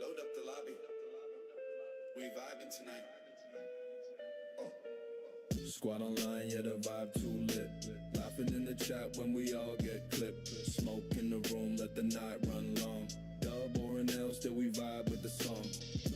Load up the lobby. We vibing tonight. Squad online, yeah, the vibe too lit. Laughing in the chat when we all get clipped. Smoke in the room, let the night run long. Dub or an L, still we vibe with the song.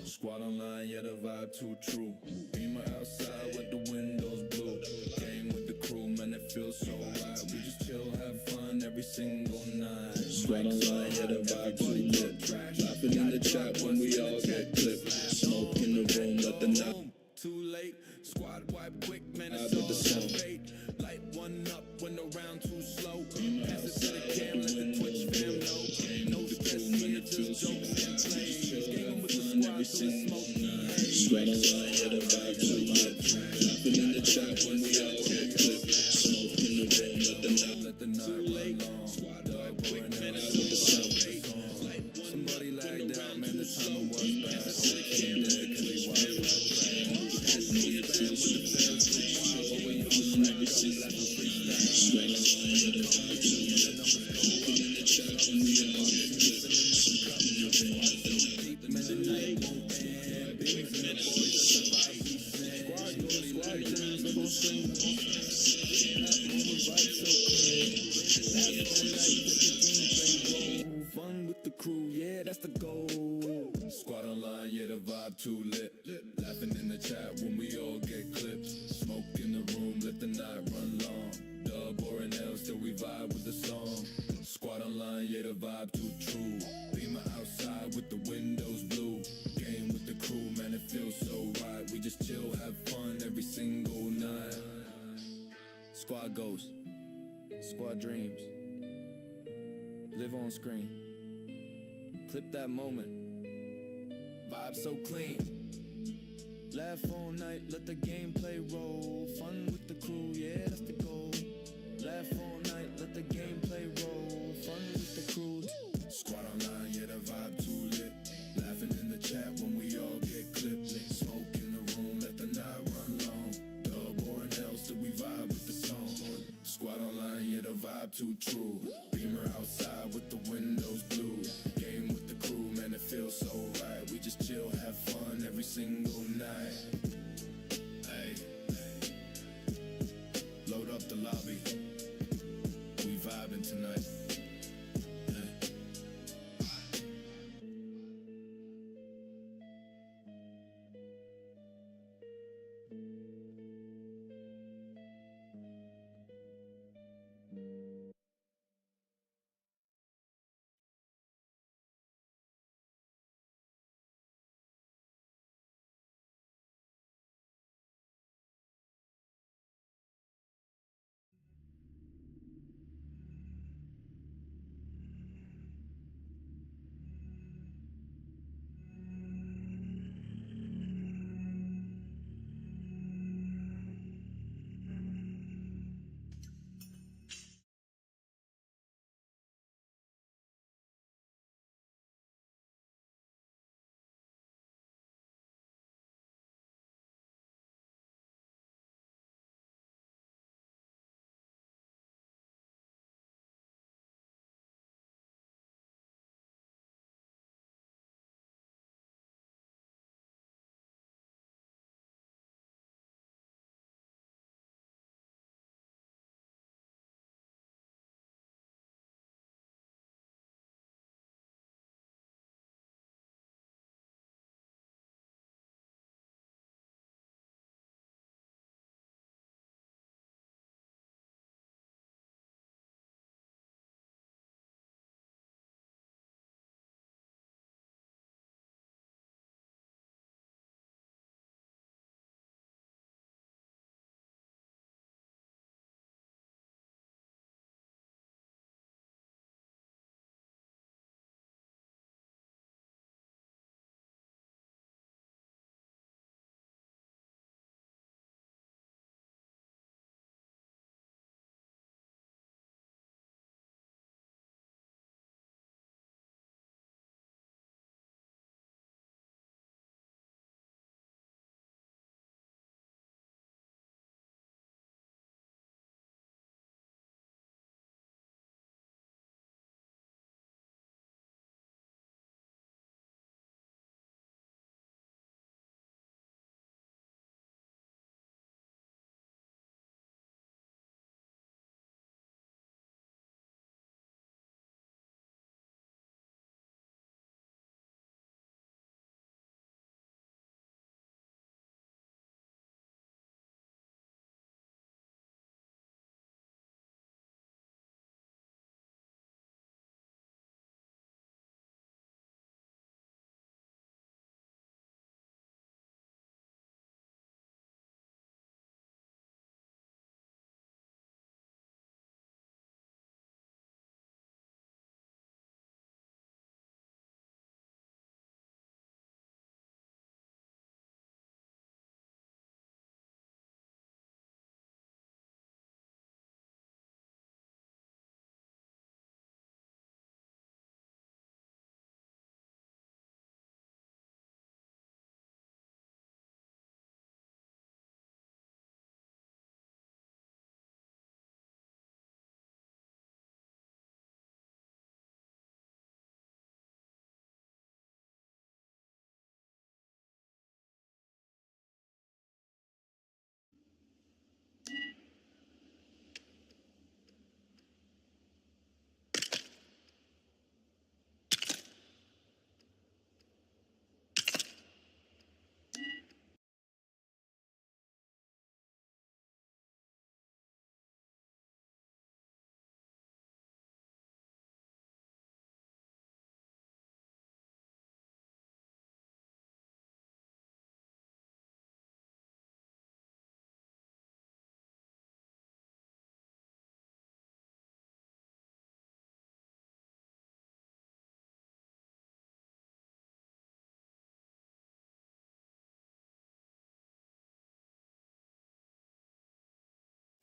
Squad online, yeah, the vibe too true. Beamer outside with the windows blue. Game with the crew, man, it feels so right. We just chill, have fun every single night. Squad online, yeah, the vibe too lit. Laughing in the chat when we all get clipped. Smoke in the room, let the night. Too late, squad wipe quick, man, it's all fate. Light one up when the round too slow. Pass it to the cam, let the Twitch fam know. No stress, man, it's just jokes and plays. Gaming with the squad till it's smoky haze. Squad online, yeah, the vibe too lit. Laughing in the chat when we all get clipped. Smoke in the room, let the night run long. Squad wipe quick, man, it's all fate. Somebody lagged out, man, the timing was bad. Only came dead cause he Wi-Fi Fun with the crew, yeah, that's the goal. Squad online, yeah, the vibe too lit. Laughing in the chat when we all get clipped. Smoke in the room, let the night run long. Dub or an L, still we vibe with the song. Squad online, yeah, the vibe too true. Beamer outside with the windows blue. Game with the crew, man, it feels so right. We just chill, have fun every single night. Squad ghosts, squad dreams. Live on screen. Clip that moment. Vibe so clean. Laugh all night, let the gameplay roll. Fun with the crew, yeah, that's the goal. Laugh all night, let the gameplay roll. Fun with the crew. Squad online, yeah, the vibe too lit. Laughing in the chat when we all get clipped. Smoke in the room, let the night run long. Dub or an L, still we vibe with the song. Squad online, yeah, the vibe too true. Beamer outside with the windows blue. Game with the crew, man, it feels so right. We just chill, have fun every single night. Hey, load up the lobby. We vibing tonight.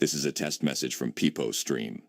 This is a test message from Peepo Stream.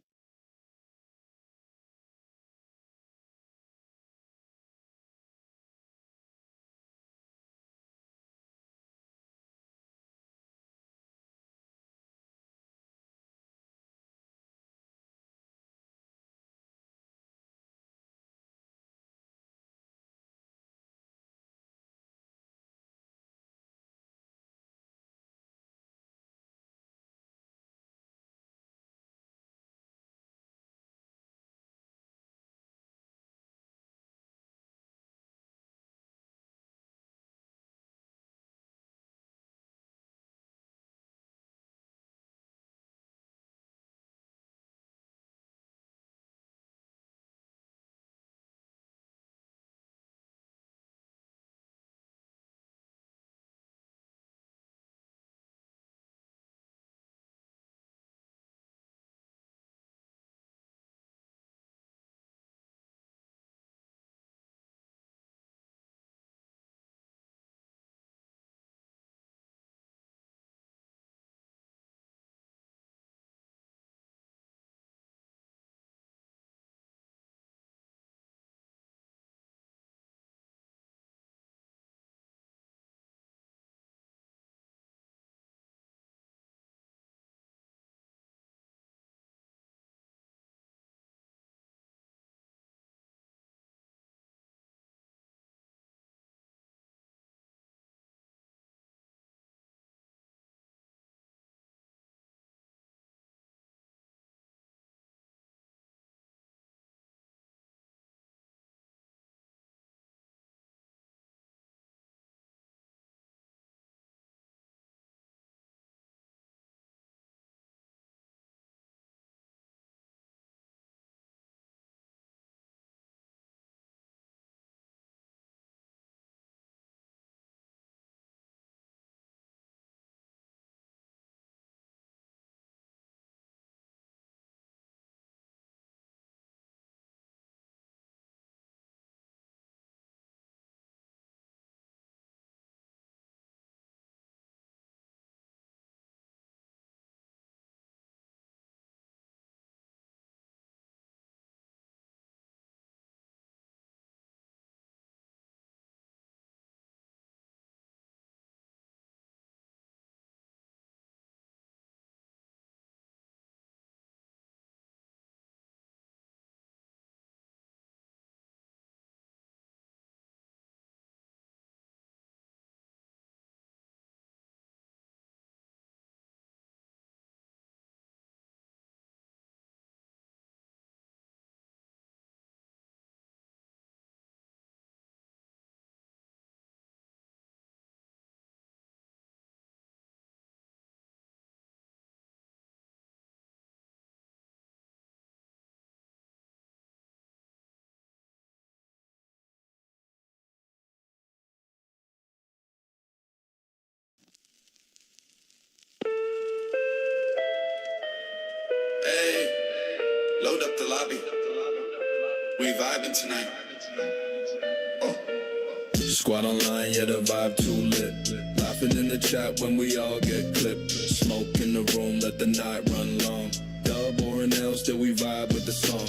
Hey, load up the lobby. We vibing tonight. Squad online, yeah, the vibe too lit. Laughing in the chat when we all get clipped. Smoke in the room, let the night run long. Dub or an L, still we vibe with the song.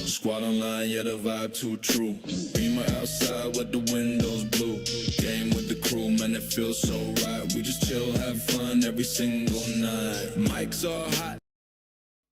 Squad online, yeah, the vibe too true. Beamer outside with the windows blue. Game with the crew, man, it feels so right. We just chill, have fun every single night. Mics all hot.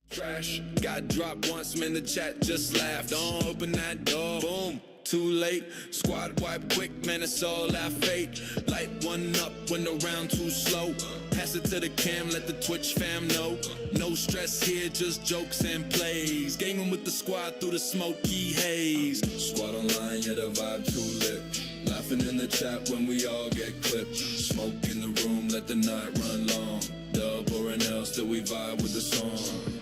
Trash, got dropped once, man, the chat just laughed. Don't open that door, boom, too late. Squad wipe quick, man, it's all our fate. Light one up when the round too slow. Pass it to the cam, let the Twitch fam know. No stress here, just jokes and plays. Gaming with the squad through the smoky haze. Squad online, yeah, the vibe too lit. Laughing in the chat when we all get clipped. Smoke in the room, let the night run long. Dub or an L, still we vibe with the song.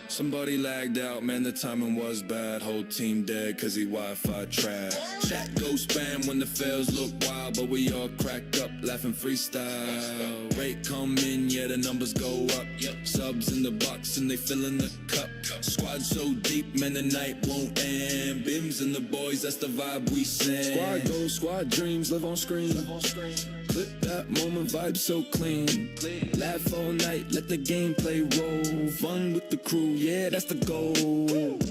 Somebody lagged out, man, the timing was bad. Whole team dead, cause he Wi-Fi trash. Chat go spam when the fails look wild, but we all crack up, laughing freestyle. Rate come in, yeah, the numbers go up. Subs in the box and they filling the cup. Squad so deep, man, the night won't end. Bims and the boys, that's the vibe we send. Squad goals, squad dreams, live on screen. Clip that moment, vibe so clean. Laugh all night, let the gameplay roll. Fun with the crew, yeah, that's the goal.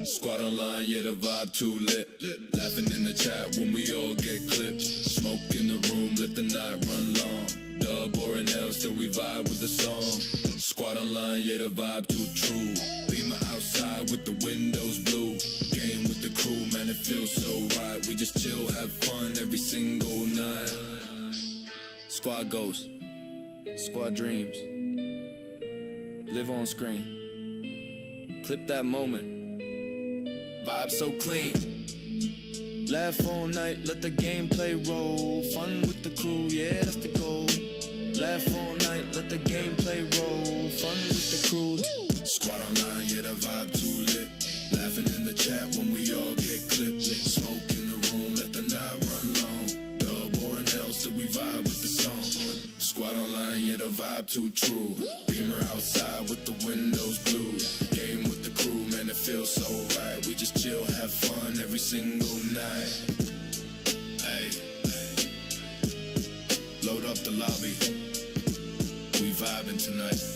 Squad online, yeah, the vibe too lit. Laughing in the chat when we all get clipped. Smoke in the room, let the night run long. Dub or an L, still we vibe with the song. Squad online, yeah, the vibe too true. Beamer outside with the windows blue. Game with the crew, man, it feels so right. We just chill, have fun every single night. Squad goals, squad dreams. Live on screen. Clip that moment. Vibe so clean. Laugh all night, let the gameplay roll. Fun with the crew, yeah, that's the goal. Laugh all night, let the gameplay roll. Fun with the crew. Squad online, yeah, the vibe too lit. Laughing in the chat when we all get clipped. Smoke in the room, let the night run long. Dub or an L, still we vibe with the song. Squad online, yeah, the vibe too true. Beamer outside with the windows blue. Game with the crew, man, it feels so right. We just chill, have fun every single night. Hey, load up the lobby. We vibing tonight.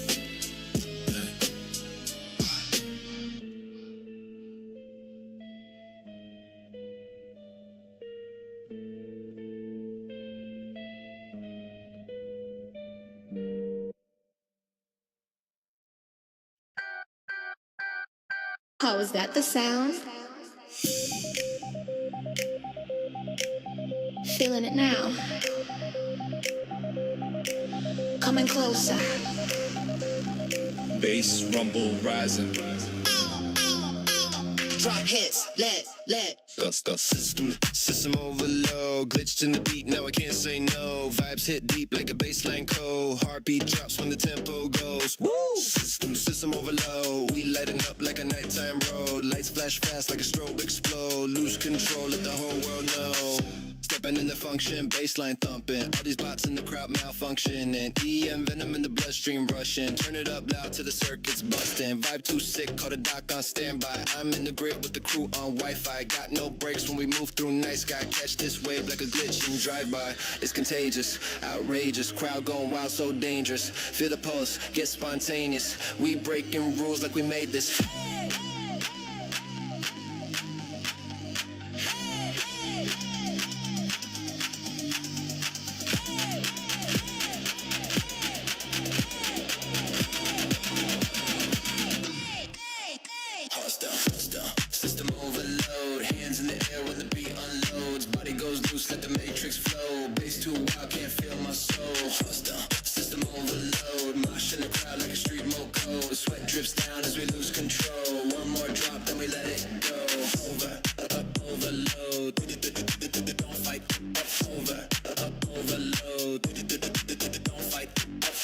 Oh, is that the sound? Feeling it now. Coming closer. Bass rumble rising. Drop hits, let. System overload, glitched in the beat, now I can't say no. Vibes hit deep like a baseline code. Heartbeat drops when the tempo goes. Woo! System overload, we lighting up like a nighttime road. Lights flash fast like a strobe explode. Lose control, let the whole world know. Stepping in the function, baseline thumping. All these bots in the crowd malfunctioning. EM venom in the bloodstream rushing. Turn it up loud till the circuit's busting. Vibe too sick, call the doc on standby. I'm in the grid with the crew on Wi-Fi. Got no breaks when we move through night sky. Catch this wave like a glitch in drive-by. It's contagious, outrageous. Crowd going wild, so dangerous. Feel the pulse, get spontaneous. We breaking rules like we made this. System overload, hands in the air when the beat unloads. Body goes loose, let the matrix flow. Bass too wild, can't feel my soul. System overload, mosh in the crowd like a street moco. Sweat drips down as we lose control. One more drop, then we let it go. Overload. Don't fight, overload. Don't fight,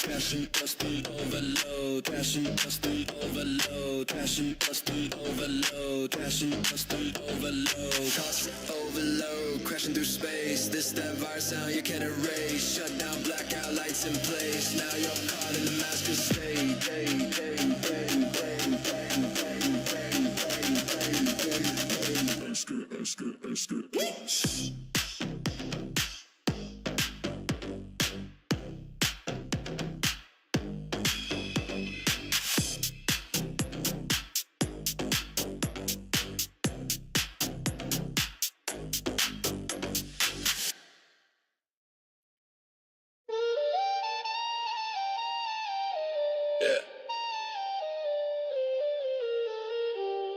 passion, custom overload. Passion, custom overload. Passion, custom overload. Passion, custom overload. Constant overload, crashing through space. This that virus sound you can't erase. Shut down, blackout lights in place. Now you're caught in the master's state.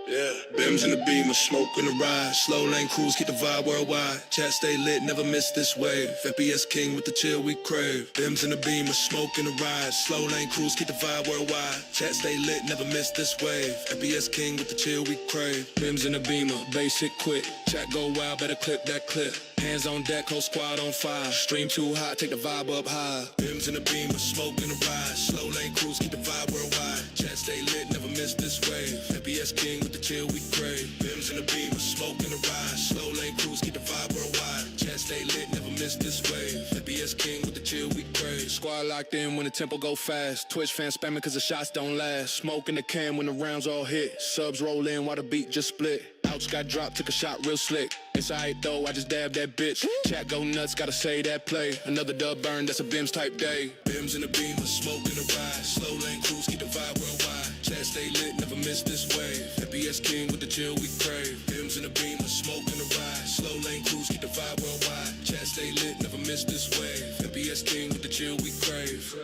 Yeah, Bims in the beamer, smoke in the ride. Slow lane cruise, keep the vibe worldwide. Chat stay lit, never miss this wave. FPS king with the chill we crave. Bims in the beamer, smoke in the ride. Slow lane cruise, keep the vibe worldwide. Chat stay lit, never miss this wave. FPS king with the chill we crave. Bims in the beamer, basic quick. Chat go wild, better clip that clip. Hands on deck, whole squad on fire. Stream too hot, take the vibe up high. Bims in the beamer, smoke in the ride. Slow lane cruise, keep the vibe worldwide. Chat stay lit, never miss this wave. FPS king with the chill we crave. Bims in the beamer, smoke in the ride. Slow lane cruise, keep the vibe worldwide. Chat stay lit, never miss this wave. FPS king with the chill we crave. Squad locked in when the tempo go fast. Twitch fans spamming cause the shots don't last. Smoke in the can when the rounds all hit. Subs roll in while the beat just split. Ouch, got dropped, took a shot real slick. It's alright though, I just dabbed that bitch. Chat go nuts, gotta say that play. Another dub burn, that's a Bims type day. Bims in the beam, a smoke in the ride. Slow lane cruise, keep the vibe worldwide. Chat stay lit, never miss this wave. FBS King with the chill we crave. Bims in the beam, a smoke in the ride. Slow lane cruise, keep the vibe worldwide. Chat stay lit, never miss this wave. FBS King with the chill we crave.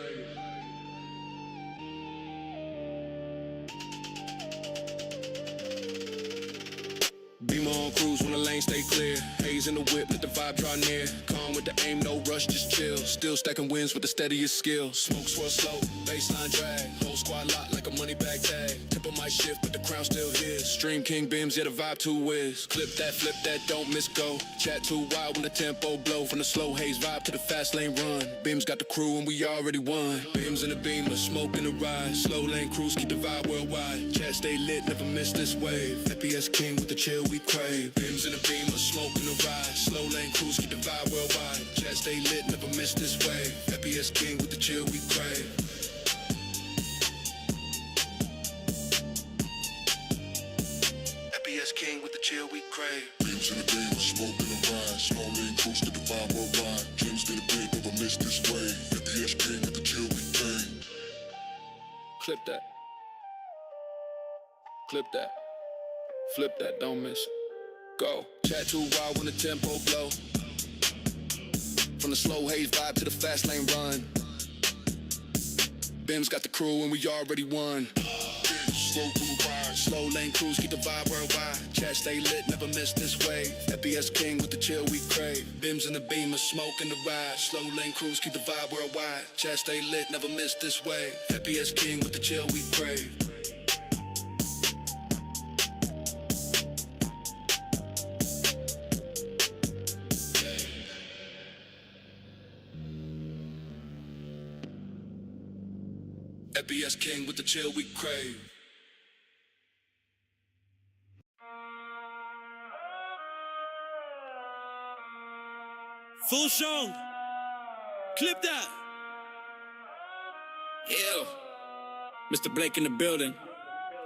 Beam on cruise when the lane stay clear. Haze in the whip, let the vibe draw near. Calm with the aim, no rush, just chill. Still stacking wins with the steadiest skill. Smoke swirl slow, baseline drag. Whole squad lock like a money bag tag. Tempo might shift, but the crown still his. Stream King Bims, yeah, the vibe too whiz. Clip that, flip that, don't miss go. Chat too wild when the tempo blow. From the slow haze vibe to the fast lane run. Bims got the crew and we already won. Bims in the beam, a smoke in the ride. Slow lane cruise, keep the vibe worldwide. Chat stay lit, never miss this wave. FPS King with the chill we crave. Bims in the beam, a smoke in the ride. Slow lane cruise, keep the vibe worldwide. Chat stay lit, never miss this wave. FPS King with the chill we crave. FPS King with the chill we crave. Bims in the beam, a smoke in the ride. Slow lane cruise, keep the vibe worldwide. Gems in the beam, never miss this wave. FPS King with the chill we crave. Clip that. Clip that. Flip that, don't miss it. Go. Chat too wild when the tempo blow. From the slow haze vibe to the fast lane run. Bims got the crew and we already won. Slow through the ride. Slow lane cruise, keep the vibe worldwide. Chat stay lit, never miss this wave. FPS King with the chill we crave. Bims in the beam, a smoke in the ride. Slow lane cruise, keep the vibe worldwide. Chat stay lit, never miss this wave. FPS King with the chill we crave. FBS King with the chill we crave. Full song. Clip that. Yeah. Mr. Blake in the building.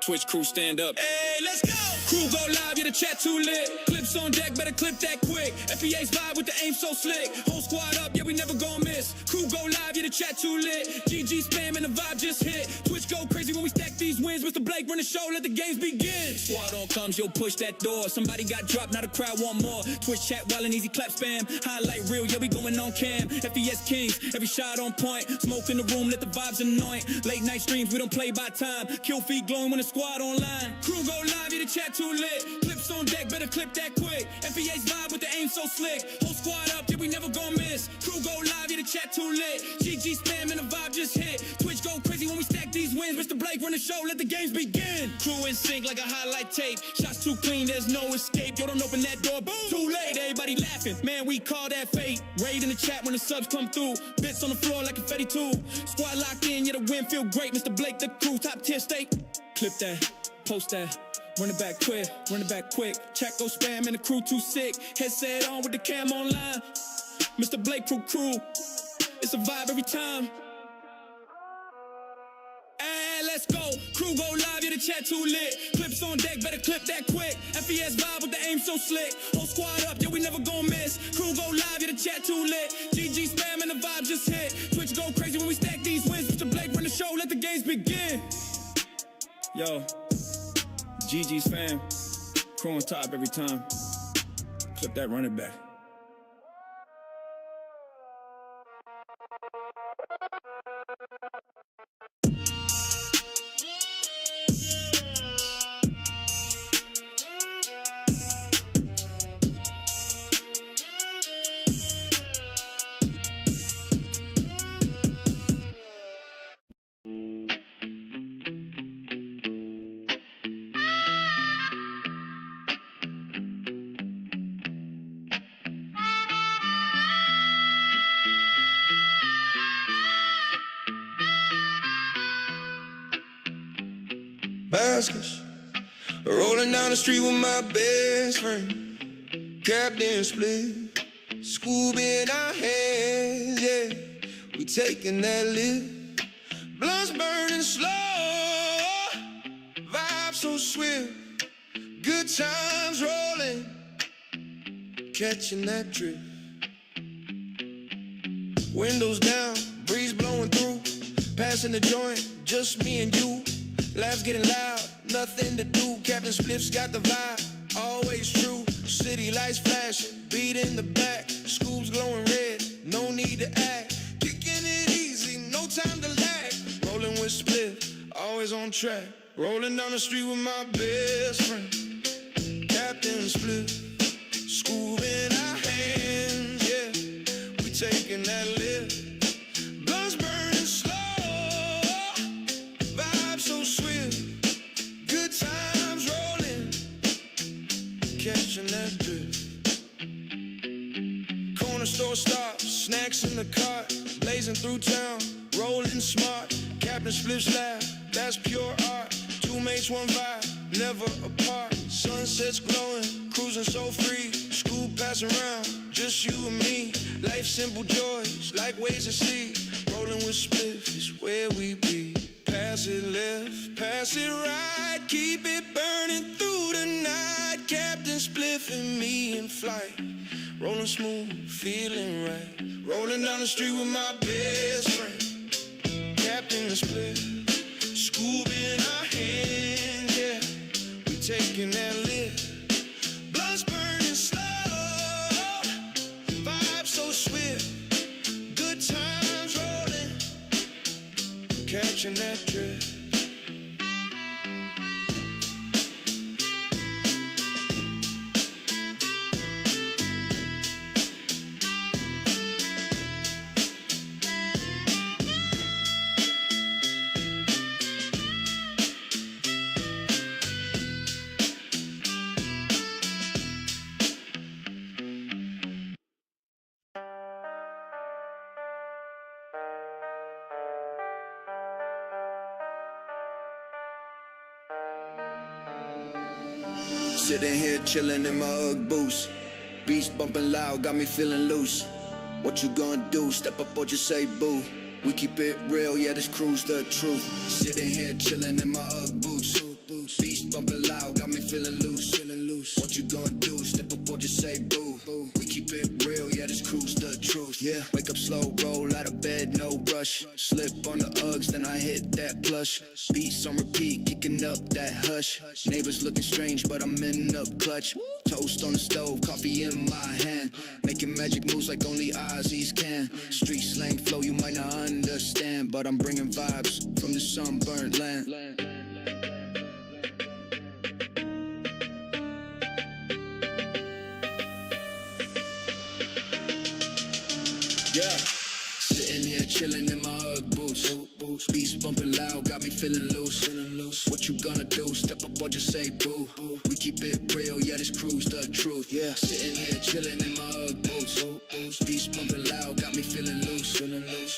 Twitch crew stand up. Hey, let's go. Crew go live, yeah, the chat too lit. Clips on deck, better clip that quick. FBA's vibe with the aim so slick. Whole squad up, yeah, we never gon' miss. Crew go live, yeah, the chat too lit. GG spam and the vibe just hit. Twitch go crazy when we stack these wins. Mr. Blake run the show, let the games begin. Squad on comes, yo, push that door. Somebody got dropped, now the crowd want more. Twitch chat wild and easy clap spam. Highlight reel, yeah, we going on cam. FBS Kings, every shot on point. Smoke in the room, let the vibes anoint. Late night streams, we don't play by time. Kill feed glowing when the squad online. Crew go live, yeah, the chat too lit. Clips on deck, better clip that quick. FBA's vibe with the aim so slick. Whole squad up, yeah, we never gon' miss. Crew go live, yeah, the chat too lit. GG spam and the vibe just hit. Twitch go crazy when we stack these wins. Mr. Blake run the show, let the games begin. Crew in sync like a highlight tape. Shots too clean, there's no escape. Yo, don't open that door, boom. Too late, everybody laughing. Man, we call that fate. Raid in the chat when the subs come through. Bits on the floor like confetti too. Squad locked in, yeah, the win feel great. Mr. Blake, the crew, top tier steak. Clip that, post that. Run it back quick, run it back quick. Chat go spam and the crew too sick. Headset on with the cam online. Mr. Blake crew, it's a vibe every time. Hey, let's go. Crew go live, yeah, the chat too lit. Clips on deck, better clip that quick. FES vibe with the aim so slick. Whole squad up, yeah, we never gon' miss. Crew go live, yeah, the chat too lit. GG spam and the vibe just hit. Twitch go crazy when we stack these wins. Mr. Blake run the show, let the games begin. Yo. GG's fam, crew on top every time. Clip that, run it back. MASSKAOSS, rolling down the street with my best friend. Captain split, Scooby in our hands, yeah. We taking that lift, blunts burning slow, vibe so swift. Good times rolling, catching that drift. Windows down, breeze blowing through, passing the joint, just me and you. Laughs getting loud, nothing to do. Captain Spliff's got the vibe, always true. City lights flashing, beat in the back, scoops glowing red, no need to act. Kicking it easy, no time to lag. Rolling with Spliff, always on track. Rolling down the street with my best friend, Captain Spliff. Scoop in our hands, yeah, we taking that lift. Blunts burning slow, vibe so swift. Good times rolling, catching that drift. Corner store stops, snacks in the cart, blazing through town, rolling smart. Captain Spliff's laugh, that's pure art. Two mates, one vibe, never apart. Sunsets glowing, cruising so free. Scoop passing around, just you and me. Life's simple joys, like ways to see. Rolling with Spliff is where we be. Pass it left, pass it right. Keep it burning through the night. Captain Spliff and me in flight. Rolling smooth, feeling right. Rolling down the street with my best friend, Captain Spliff. Scoop in our hands, yeah, we taking that lift. Blunts burning slow, vibe so swift. Good times rolling, catching that drift. Sitting here chilling in my Ugg boots. Beats bumping loud, got me feeling loose. What you gonna do? Step up or just say boo? We keep it real, yeah, this crew's the truth. Sitting here chilling in my Ugg boots. Beats bumping loud, got me feeling loose. What you gonna do? Step up or just say boo? We keep it real, yeah, this crew's the truth. Yeah, wake up slow, roll out of bed, no rush. Slip on the Uggs, then I hit that plush. Beats on repeat, kicking up that hush. Neighbors looking strange, but I'm in up clutch. Toast on the stove, coffee in my hand. Making magic moves like only Aussies can. Street slang flow you might not understand, but I'm bringing vibes from the sunburnt land. Yeah, sitting here chilling in my Ugg boots. Beats bumping loud, got me feeling loose. What you gonna do? Step up or just say boo? We keep it real, yeah, this crew's the truth. Yeah, sitting here chilling in my Ugg boots. Beats bumping loud, got me feeling loose.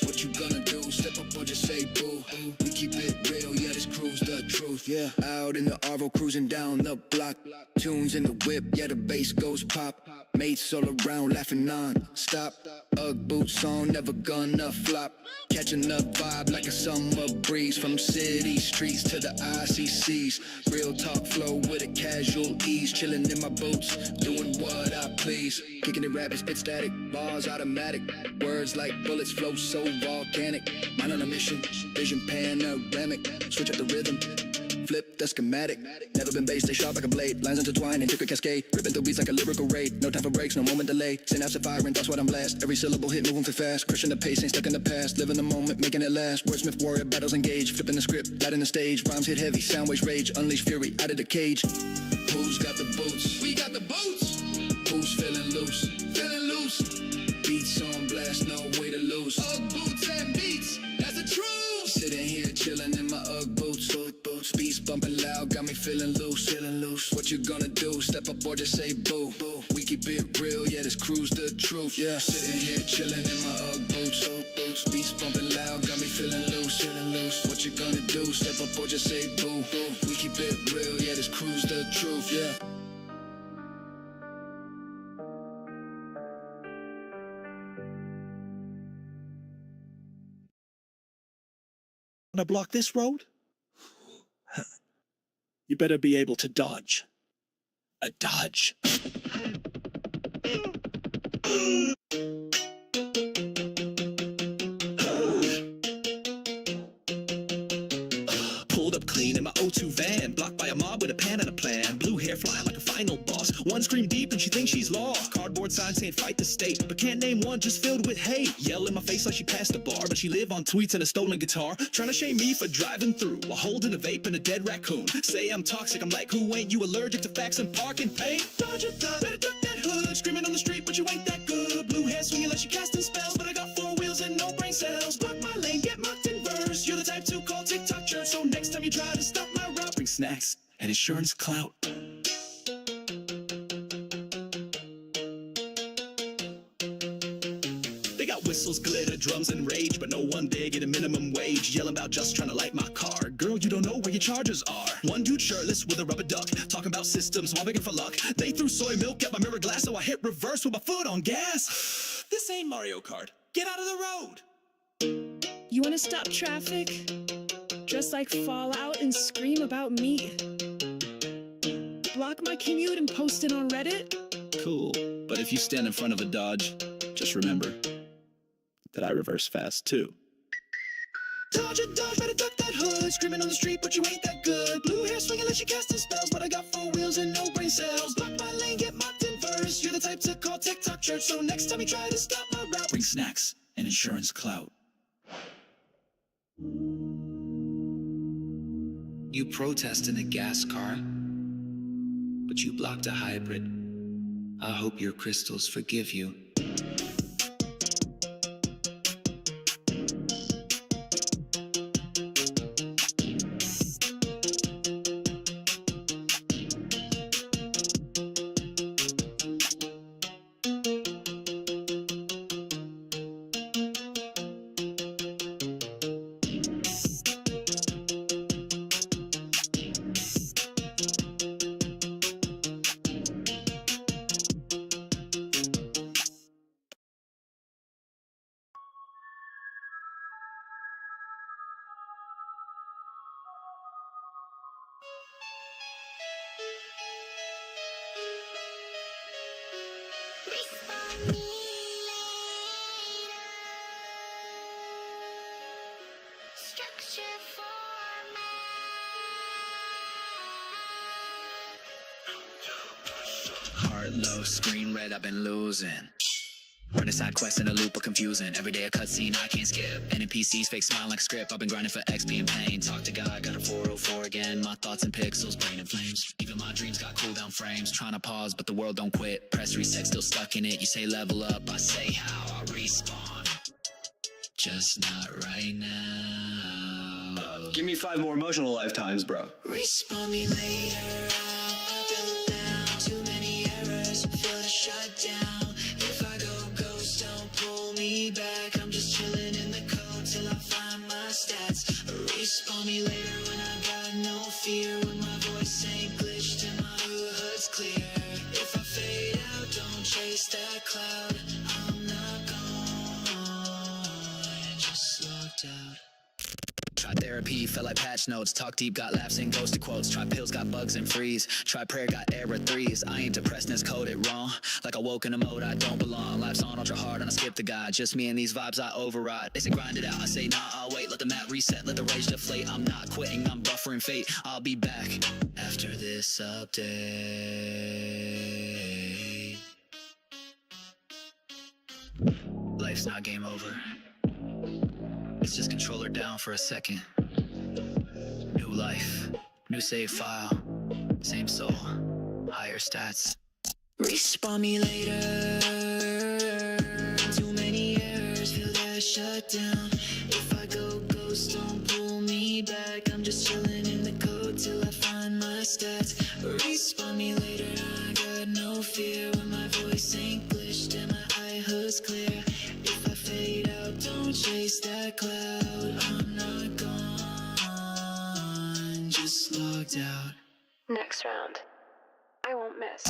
What you gonna do? Step up or just say boo? We keep it real, yeah, this crew's the truth. Yeah, out in the RV cruising down the block. Tunes in the whip, yeah, the bass goes pop. Mates all around laughing non-stop. Ugg boots on, never gonna flop. Catching a vibe like a summer breeze. From city streets to the ICCs. Real talk flow with a casual ease. Chilling in my boots, doing what I please. Kicking it rapid, spit static, bars automatic. Words like bullets flow so volcanic. Mind on a mission, vision panoramic. Switch up the rhythm, flip the schematic. Never been based, stay sharp like a blade. Lines intertwine, intricate cascade. Ripping through beats like a lyrical raid. No time for breaks, no moment delay. Synapse firing, thoughts what I'm blast. Every syllable hit, moving too fast. Crushing the pace, ain't stuck in the past. Living the moment, making it last. Wordsmith warrior, battles engage. Flipping the script, lighting the stage. Rhymes hit heavy, sound waves rage. Unleash fury, out of the cage. Who's got the boots? We got the boots. Who's feeling loose? Feeling loose. Beats on blast, no way to lose. Ugg boots and beats, that's the truth. Sitting here chilling in my Ugg boots. Beats bumping loud, got me feeling loose. What you gonna do? Step up or just say boo? We keep it real, yeah, this crew's the truth. Yeah, sitting here chilling in my Ugg boots. Beats bumping loud, got me feeling loose. What you gonna do? Step up or just say boo? We keep it real, yeah, this crew's the truth. Yeah. Wanna block this road? You better be able to dodge. a dodge. Pulled up clean in my O2 van, blocked by a mob with a pan and a plan. Blue hair flying like a final boss. One scream deep and she thinks she's lost. Cardboard sign saying fight the state, but can't name one, just filled with hate. Yell in my face like she passed the bar, but she live on tweets and a stolen guitar. Trying to shame me for driving through while holding a vape and a dead raccoon. Say I'm toxic, I'm like, who ain't you allergic to facts and parking paint? Dodge a thug, better duck that hood. Screaming on the street, but you ain't that good. Blue hair swinging like she casting spells, but I got 4 wheels and no brain cells. Block my lane, get mocked in verse. You're the type to call TikTok church, so next time you try to stop my route, bring snacks and insurance clout. They got whistles, glitter, drums, and rage, but no one dare get a minimum wage. Yelling about just trying to light my car. Girl, you don't know where your chargers are. One dude shirtless with a rubber duck, talking about systems while begging for luck. They threw soy milk at my mirror glass, so I hit reverse with my foot on gas. This ain't Mario Kart. Get out of the road. You wanna stop traffic? Just like fall out and scream about me. Block my commute and post it on Reddit? Cool, but if you stand in front of a Dodge, just remember that I reverse fast too. Dodge a Dodge, better duck that hood. Screaming on the street, but you ain't that good. Blue hair swinging like she casting spells, but I got 4 wheels and no brain cells. Block my lane, get mocked in verse. You're the type to call TikTok church, so next time you try to stop my route, bring snacks and insurance clout. You protest in a gas car, but you blocked a hybrid. I hope your crystals forgive you. Heart low, screen red, I've been losing. Running side quests in a loop of confusing. Every day a cutscene I can't skip. NPCs fake smile like script. I've been grinding for XP and pain. Talk to God, got a 404 again. My thoughts in pixels, brain in flames. Even my dreams got cooldown frames. Trying to pause, but the world don't quit. Press reset, still stuck in it. You say level up, I say how. I respawn. Just not right now. Give me 5 more emotional lifetimes, bro. Respawn me later. I've been down. Too many errors. Feel the shutdown. If I go ghost, don't pull me back. I'm just chilling in the code till I find my stats. Respawn me later when I got no fear. When my voice ain't glitched and my hood's clear. If I fade out, don't chase that cloud. I'm not gone. Just locked out. Try therapy, felt like patch notes. Talk deep, got laughs and ghosted quotes. Try pills, got bugs and freeze. Try prayer, got error 3s. I ain't depressed, and it's coded wrong. Like I woke in a mode I don't belong. Life's on ultra hard and I skip the guide. Just me and these vibes I override. They say grind it out, I say nah, I'll wait. Let the map reset, let the rage deflate. I'm not quitting, I'm buffering fate. I'll be back after this update. Life's not game over. It's just controller down for a second. New life, new save file, same soul, higher stats. Respawn me later. Too many errors, feel that shutdown. If I go ghost, don't pull me back. I'm just chilling in the code till I find my stats. Respawn me later. I got no fear when my voice ain't glitched and my eye hood's clear. If I fade out, don't chase that cloud. I'm not gone, just logged out. Next round. I won't miss.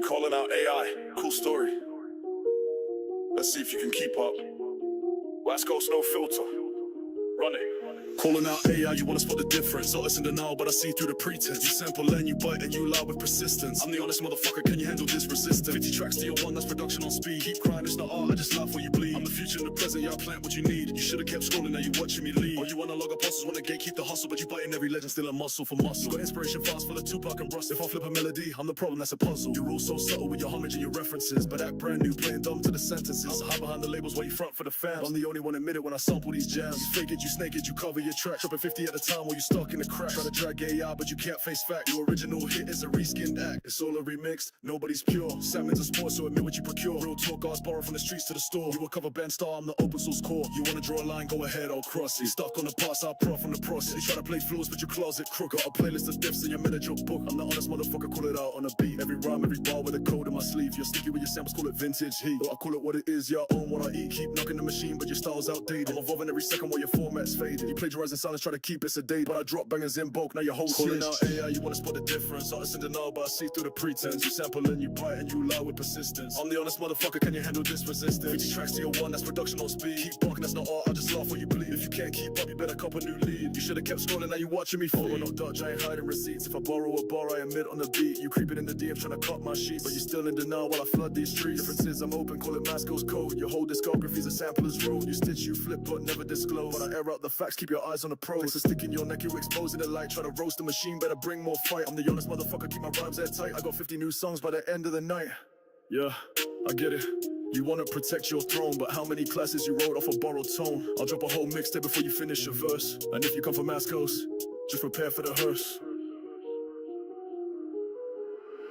Calling out AI, cool story. Let's see if you can keep up. MASSKAOSS, no filter. Run it. Calling out AI, you wanna spot the difference. Artist in denial, but I see through the pretense. You sample and you bite and you lie with persistence. I'm the honest motherfucker, can you handle this resistance? 50 tracks to your one, that's production on speed. Keep crying, it's not art, I just laugh when you bleed. I'm the future and the present, yeah, I plant what you need. You should've kept scrolling, now you watching me lead. Or you wanna log apostles, wanna gatekeep the hustle, but you biting every legend, still a muscle for muscle. Got inspiration fast full of Tupac and Russ. If I flip a melody, I'm the problem, that's a puzzle. You rule so subtle with your homage and your references, but act brand new, playing dumb to the sentences. I hide behind the labels while you front for the fans. I'm the only one admit it when I sample these jams. You fake it, you snake it, you cover your track. Dropping 50 at a time while you stuck in the crack. Try to drag AI, but you can't face fact. Your original hit is a reskinned act. It's all a remix, nobody's pure. Salmon's a sport, so admit what you procure. Real talk, guys borrow from the streets to the store. You a cover band star, I'm the open source core. You wanna draw a line, go ahead, I'll cross it. Stuck on the parts, I'll prof on the process. You try to play flaws, but your closet crook. Got a playlist of diffs in your minute joke book. I'm the honest motherfucker, call it out on a beat. Every rhyme, every bar with a code in my sleeve. You're sticky with your samples, call it vintage heat. But I call it what it is, yeah, I own what I eat. Keep knocking the machine, but your style's outdated. I'm evolving every second while your format's faded. You plagiarizing silence, try to keep it sedated. But I drop bangers in bulk, now your whole calling out AI, you wanna spot the difference. Artists in denial, but I see through the pretense. You sample and you bite and you lie with persistence. I'm the honest motherfucker, can you handle this resistance? 50 tracks to your one, that's production on speed. Keep barking, that's not art, I just laugh when you bleed. If you can't keep up, you better cop a new lead. You should've kept scrolling, now you watching me feed. Not Dutch, I ain't hiding receipts. If I borrow a bar, I admit on the beat. You creeping in the DM, trying to cut my sheet, but you still in denial while I flood these streets. Difference is I'm open, call it MASSKAOSS code. Your whole discography's a sampler's road. You stitch, you flip, but never disclose. When I air out the facts, keep your eyes on the pros. Takes a stick in your neck, you exposing the light. Try to roast the machine, better bring more fight. I'm the honest motherfucker, keep my rhymes airtight. I got 50 new songs by the end of the night. Yeah, I get it. You wanna protect your throne, but how many classes you wrote off a borrowed tone? I'll drop a whole mixtape before you finish your verse. And if you come from MASSKAOSS, just prepare for the hearse.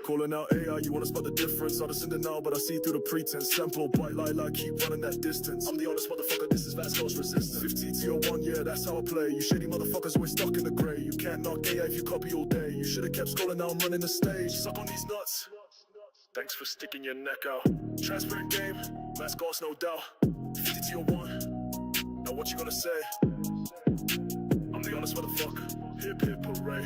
Calling out AI, you wanna spot the difference. Artists in denial, but I see through the pretense. Sample, bite, lie, keep running that distance. I'm the honest motherfucker, this is MASSKAOSS resistance. 50 to your one, yeah, that's how I play. You shady motherfuckers always stuck in the grey. You can't knock AI if you copy all day. You should've kept scrolling, now I'm running the stage. Suck on these nuts. Thanks for sticking your neck out. Transparent game, MASSKAOSS, no doubt. 50 to your one, now what you gonna say? I'm the honest motherfucker, hip hip hooray.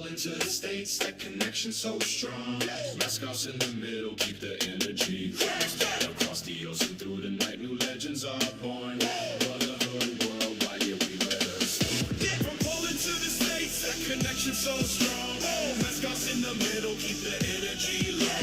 Into the States, that connection so strong. MASSKAOSS in the middle, keep the energy. Across the ocean through the night, new legends are born. Brotherhood worldwide, yeah, we better. From Poland to the States, that connection so strong. MASSKAOSS in the middle, keep the energy low.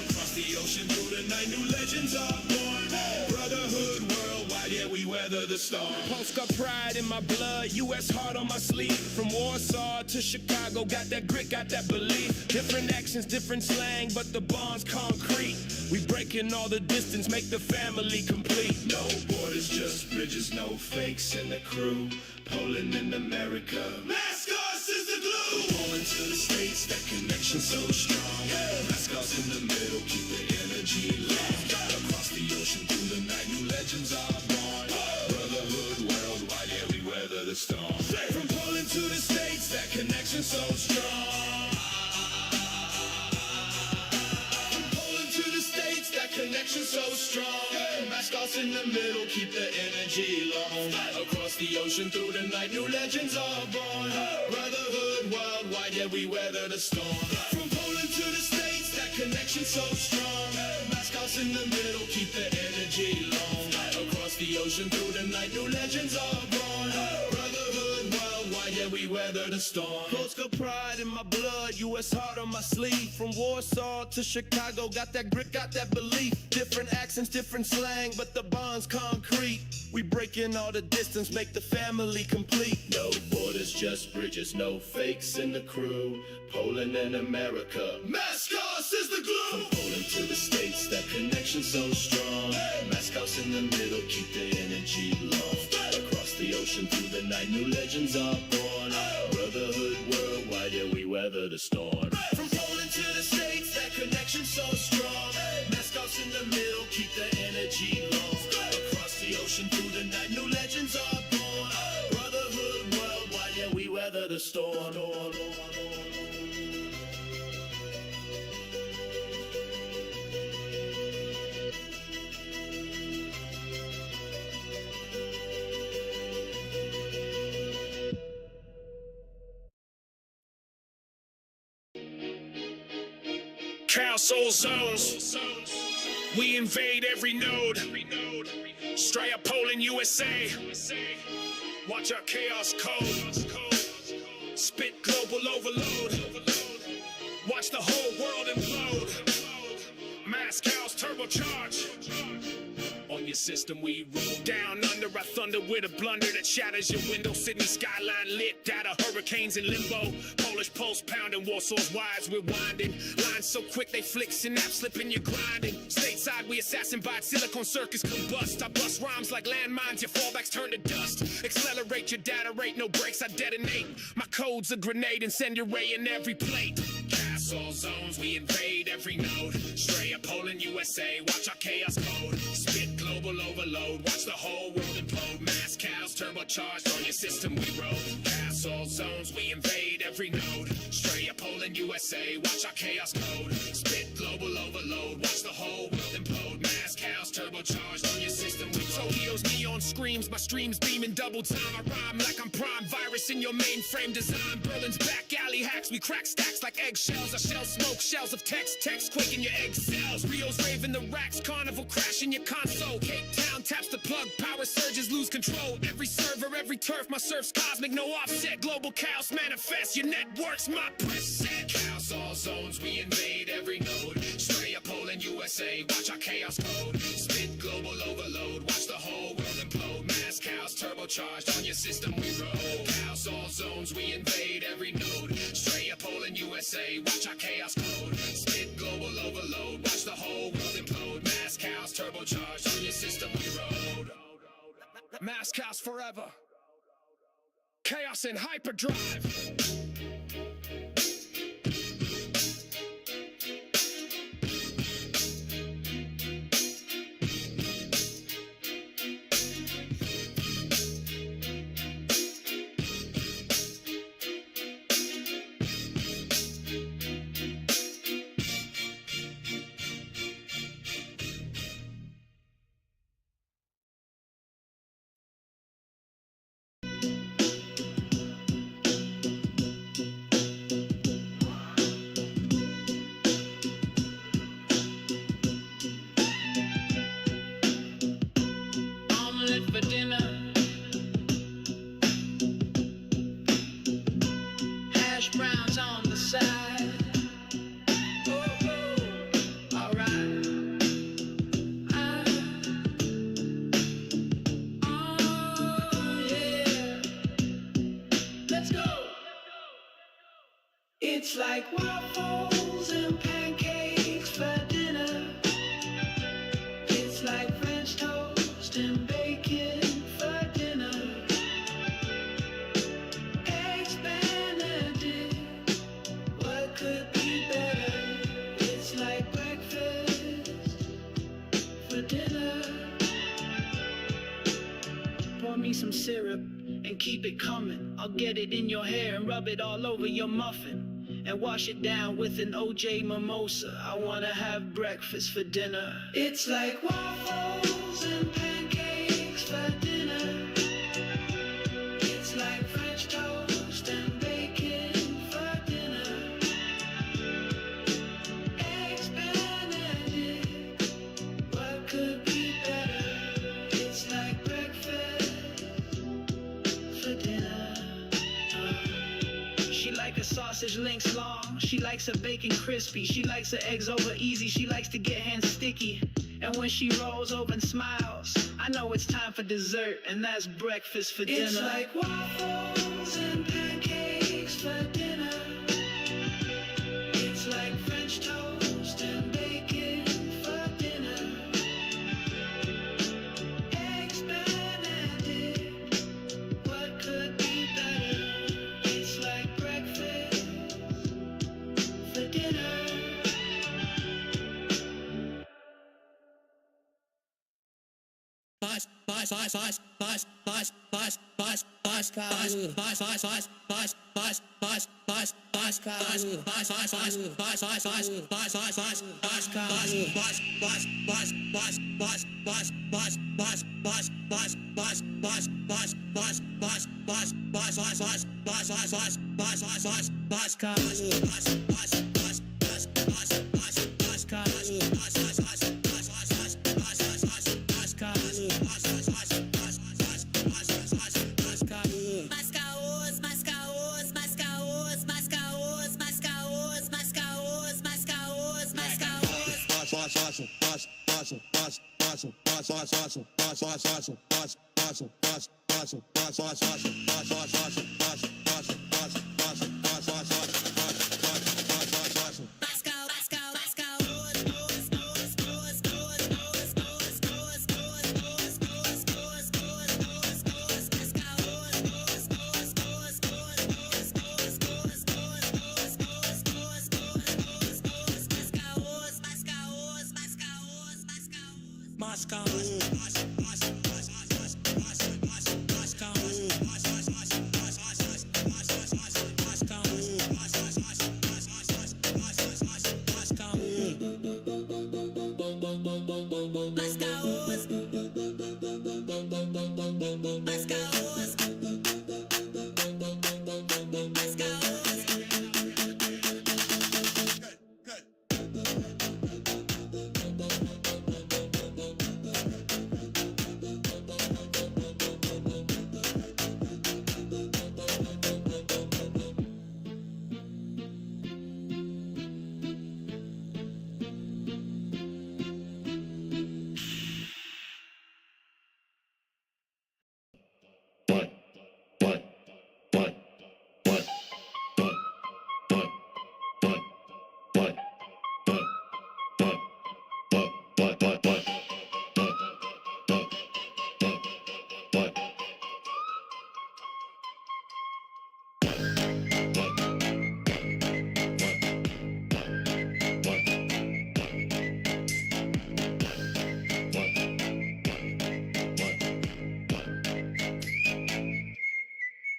Across the ocean through the night, new legends are born. Brotherhood worldwide, yeah, we weather the storm. Post got pride in my blood, U.S. heart on my sleeve. From Warsaw to Chicago, got that grit, got that belief. Different actions, different slang, but the bond's concrete. We breaking all the distance, make the family complete. No borders, just bridges, no fakes in the crew. Poland and America, MASSKAOSS is the glue. From Poland to the States, that connection so strong. MASSKAOSS in the middle, keep the energy low. Across the ocean through the night, new legends are born. Brotherhood worldwide, yeah, we weather the storm. From Poland to the States, that connection so strong. From Poland to the States, that connection so strong. MASSKAOSS in the middle, keep the energy low. Across the ocean through the night, new legends are born. Brotherhood worldwide, yeah, we weather the storm. From Poland to the States, that connection so strong. MASSKAOSS in the middle, keep the energy low. Across the ocean through the night, new legends are born. Brotherhood worldwide, yeah, we weather the storm. Post got pride in my blood, U.S. heart on my sleeve. From Warsaw to Chicago, got that grit, got that belief. Different accents, different slang, but the bond's concrete. We breaking all the distance, make the family complete. No borders, just bridges, no fakes in the crew. Poland and America, MASSKAOSS is the glue. From Poland to the States, that connection so strong. MASSKAOSS in the middle, keep the energy low. Across the ocean through the night, new legends are born. Brotherhood worldwide, yeah, we weather the storm. From Poland to the States, that connection so strong. MASSKAOSS in the middle, keep the energy low. Across the ocean through the night, new legends are born. Brotherhood worldwide, yeah, we weather the storm. MASSKAOSS soul zones. We invade every node. Straight up Poland, USA. Watch our chaos code. Spit global overload. Watch the whole world implode. MASSKAOSS turbocharge. On your system we roll. Down under I thunder with a blunder that shatters your window. Sydney skyline lit out of hurricanes in limbo. Polish pulse pounding, Warsaw's wires we're winding. Lines so quick they flick, synapse slipping, you're grinding. Stateside we assassin bot, silicon circus combust. I bust rhymes like landmines, your fallbacks turn to dust. Accelerate your data rate, no brakes I detonate. My code's a grenade and send your ray in every plate. All zones, we invade every node. Straight up Poland, USA, watch our chaos code. Spit global overload, watch the whole world implode. MASSKAOSS turbocharged on your system we roll. All zones, we invade every node. Straight up Poland, USA, watch our chaos code. Spit global overload, watch the whole world implode. MASSKAOSS turbocharged on your system we roll. Tokyo's neon screams, my streams beaming double time. I rhyme like I'm prime, virus in your mainframe design. Berlin's back alley hacks, we crack stacks like eggshells. I shell smoke, shells of text quaking your egg cells. Rio's raving the racks, carnival crashing your console. Cape Town taps the plug, power surges lose control. Every server, every turf, my surf's cosmic, no offset. Global chaos manifest, your network's my preset. Chaos all zones, we invade every node. Straight up Poland, USA, watch our chaos code. Spit global overload, watch the whole world implode. MASSKAOSS turbocharged on your system we roll. Chaos all zones, we invade every node. Straight up Poland, USA, watch our chaos code. Spit global overload, watch the whole world implode. MASSKAOSS turbocharged on your system we roll. MASSKAOSS forever. Chaos in hyperdrive. For dinner, hash browns on the side. Oh, all right. Oh yeah, let's go. It's like waffles and pancakes for dinner. It's like French toast and bacon for dinner. Eggs Benedict, what could be better? It's like breakfast for dinner. Pour me some syrup and keep it coming. I'll get it in your hair and rub it all over your muffin. And wash it down with an OJ mimosa. I wanna have breakfast for dinner. It's like waffles and pancakes for dinner. It's like French toast and bacon for dinner. Eggs Benedict, what could be better? It's like breakfast for dinner. She like a sausage links long. She likes her bacon crispy. She likes her eggs over easy. She likes to get hands sticky. And when she rolls over and smiles, I know it's time for dessert, and that's breakfast for dinner. It's like waffles and pancakes for dinner. It's like French toast and bacon for dinner. Eggs Benedict, what could be better? It's like breakfast for dinner. MASSKAOSS.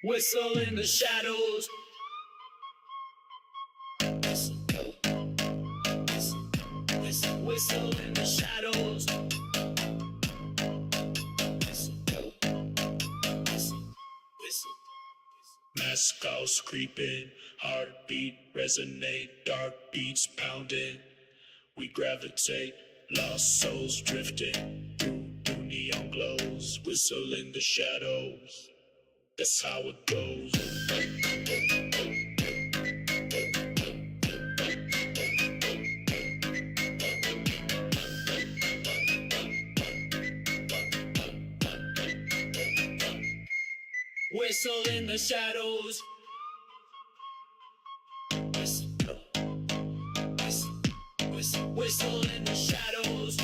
Whistle in the shadows. Whistle in the shadows. MASSKAOSS creeping, heartbeat resonate, dark beats pounding. We gravitate, lost souls drifting through neon glows. Whistle in the shadows. That's how it goes. Whistle in the shadows. Whistle in the shadows.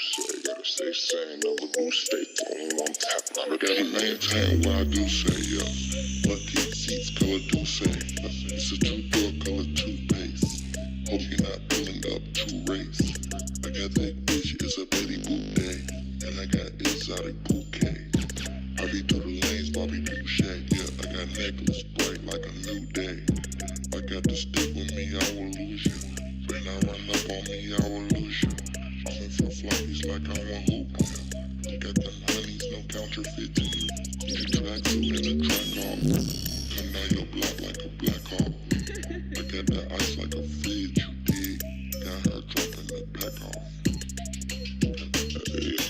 say. Gotta stay sane, never lose faith. Only one tap, I gotta maintain what I do say, yeah. Bucket seats, color do say. It's a two-door color toothpaste. Hope you're not pulling up two race. I got that bitch, it's a Betty Boop day. And I got exotic bouquet. I be through the lanes, Bobby Boucher. Yeah, I got necklace bright like a new day. I got the stick with me, I will lose you. When I run up on me, I will lose you. I'm in for floppies like I want hoop. Got them honeys, no counterfeit to you. Your track suit and a track off. Come down your block like a black hawk. I got that ice like a fridge, you dig. Got her dropping the pack off.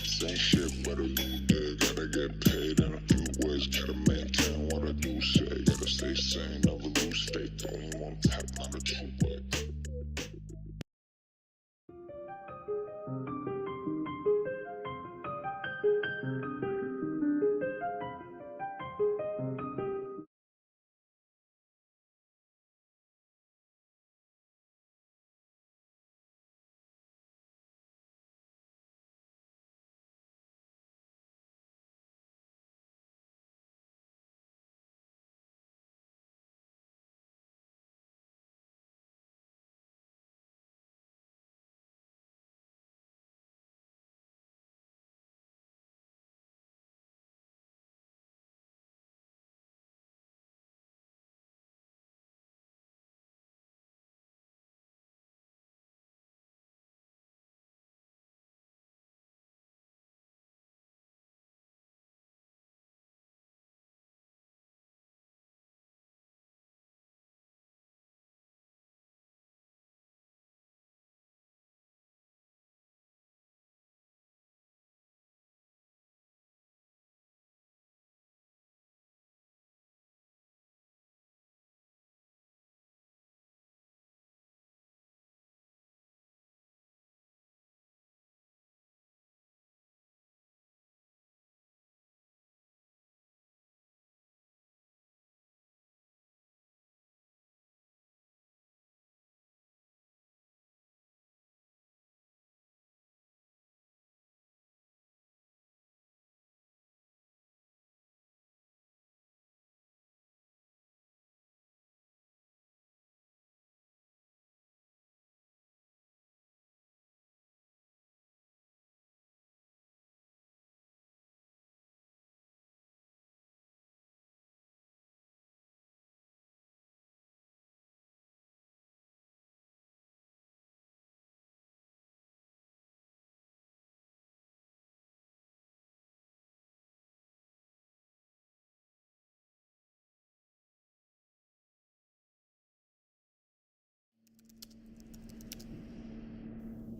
Same shit, but a new day. Gotta get paid in a few ways. Gotta maintain what I do say. Gotta stay sane, never lose faith. Only one tap, not a two-way.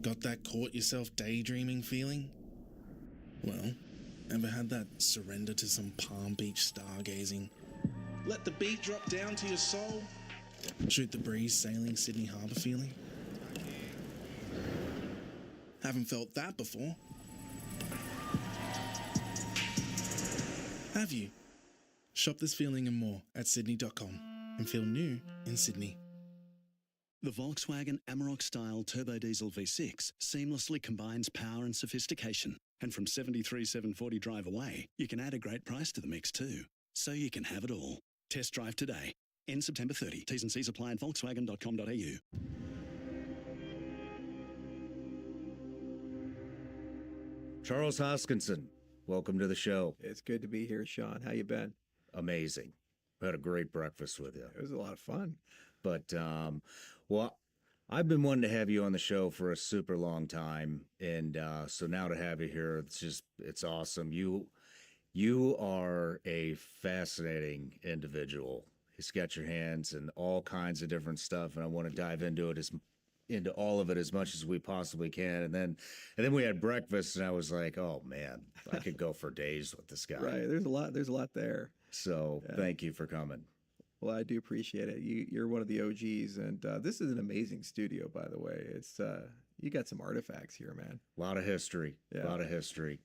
Got that caught yourself daydreaming feeling? Well, ever had that surrender to some Palm Beach stargazing? Let the beat drop down to your soul? Shoot the breeze sailing Sydney Harbour feeling? Haven't felt that before. Have you? Shop this feeling and more at sydney.com and feel new in Sydney. The Volkswagen Amarok-style turbo diesel V6 seamlessly combines power and sophistication. And from 73,740 drive away, you can add a great price to the mix too. So you can have it all. Test drive today. End September 30. T's and C's apply at volkswagen.com.au. Charles Hoskinson, welcome to the show. It's good to be here, Sean. How you been? Amazing. I had a great breakfast with you. It was a lot of fun. But, well, I've been wanting to have you on the show for a super long time. And so now to have you here, it's awesome. You are a fascinating individual. He's got your hands in all kinds of different stuff. And I want to dive into all of it as much as we possibly can. And then we had breakfast and I was like, oh man, I could go for days with this guy. Right. There's a lot there. So Thank you for coming. Well, I do appreciate it. You're one of the OGs, and this is an amazing studio, by the way. It's you got some artifacts here, man. A lot of history. Yeah. A lot of history.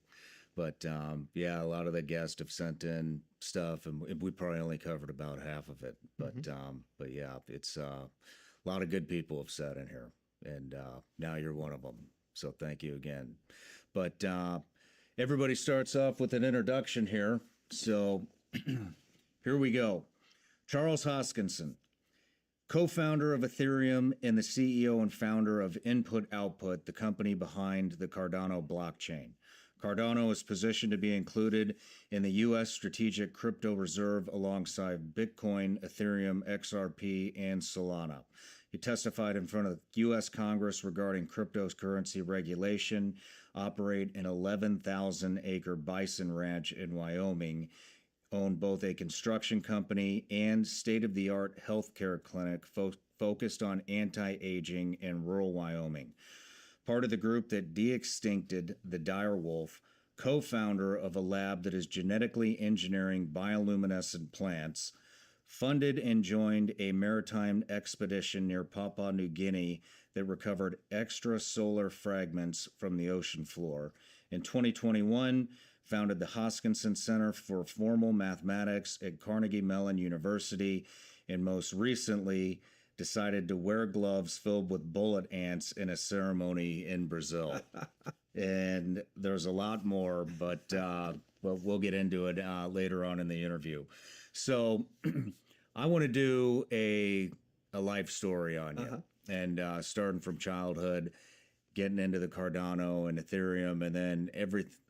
But a lot of the guests have sent in stuff, and we probably only covered about half of it. But it's a lot of good people have sat in here, and now you're one of them. So thank you again. But everybody starts off with an introduction here. So here we go. Charles Hoskinson, co-founder of Ethereum and the CEO and founder of Input Output, the company behind the Cardano blockchain. Cardano is positioned to be included in the U.S. Strategic Crypto Reserve alongside Bitcoin, Ethereum, XRP, and Solana. He testified in front of the U.S. Congress regarding cryptocurrency regulation, operate an 11,000-acre bison ranch in Wyoming, own both a construction company and state-of-the-art healthcare clinic focused on anti-aging in rural Wyoming. Part of the group that de-extincted the dire wolf, co-founder of a lab that is genetically engineering bioluminescent plants, funded and joined a maritime expedition near Papua New Guinea that recovered extrasolar fragments from the ocean floor. In 2021, founded the Hoskinson Center for Formal Mathematics at Carnegie Mellon University, and most recently decided to wear gloves filled with bullet ants in a ceremony in Brazil. And there's a lot more, but we'll get into it later on in the interview. So I want to do a life story on you, and starting from childhood, getting into the Cardano and Ethereum, and then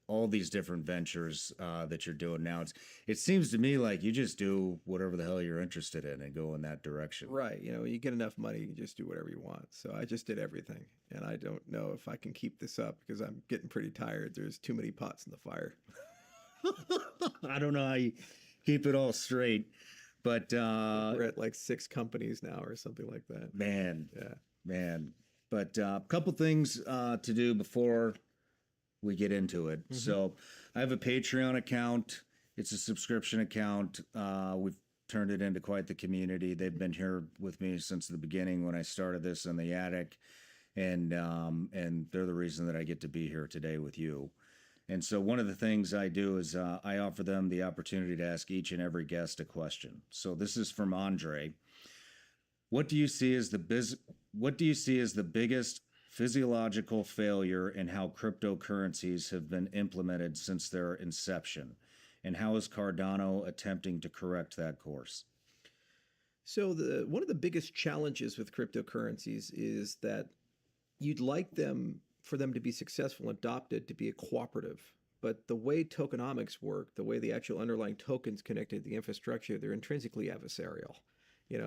all these different ventures that you're doing now. It seems to me like you just do whatever the hell you're interested in and go in that direction. Right. You know, you get enough money, you can just do whatever you want. So I just did everything. And I don't know if I can keep this up because I'm getting pretty tired. There's too many pots in the fire. I don't know how you keep it all straight, but we're at like 6 companies now or something like that. Man. Yeah. Man. But a couple things to do before we get into it. So I have a Patreon account. It's a subscription account. We've turned it into quite the community. They've been here with me since the beginning when I started this in the attic. And they're the reason that I get to be here today with you. And so one of the things I do is I offer them the opportunity to ask each and every guest a question. So this is from Andre. What do you see as the biggest physiological failure in how cryptocurrencies have been implemented since their inception? And how is Cardano attempting to correct that course? So one of the biggest challenges with cryptocurrencies is that you'd like for them to be successful and adopted to be a cooperative. But the way tokenomics work, the way the actual underlying tokens connected to the infrastructure, they're intrinsically adversarial.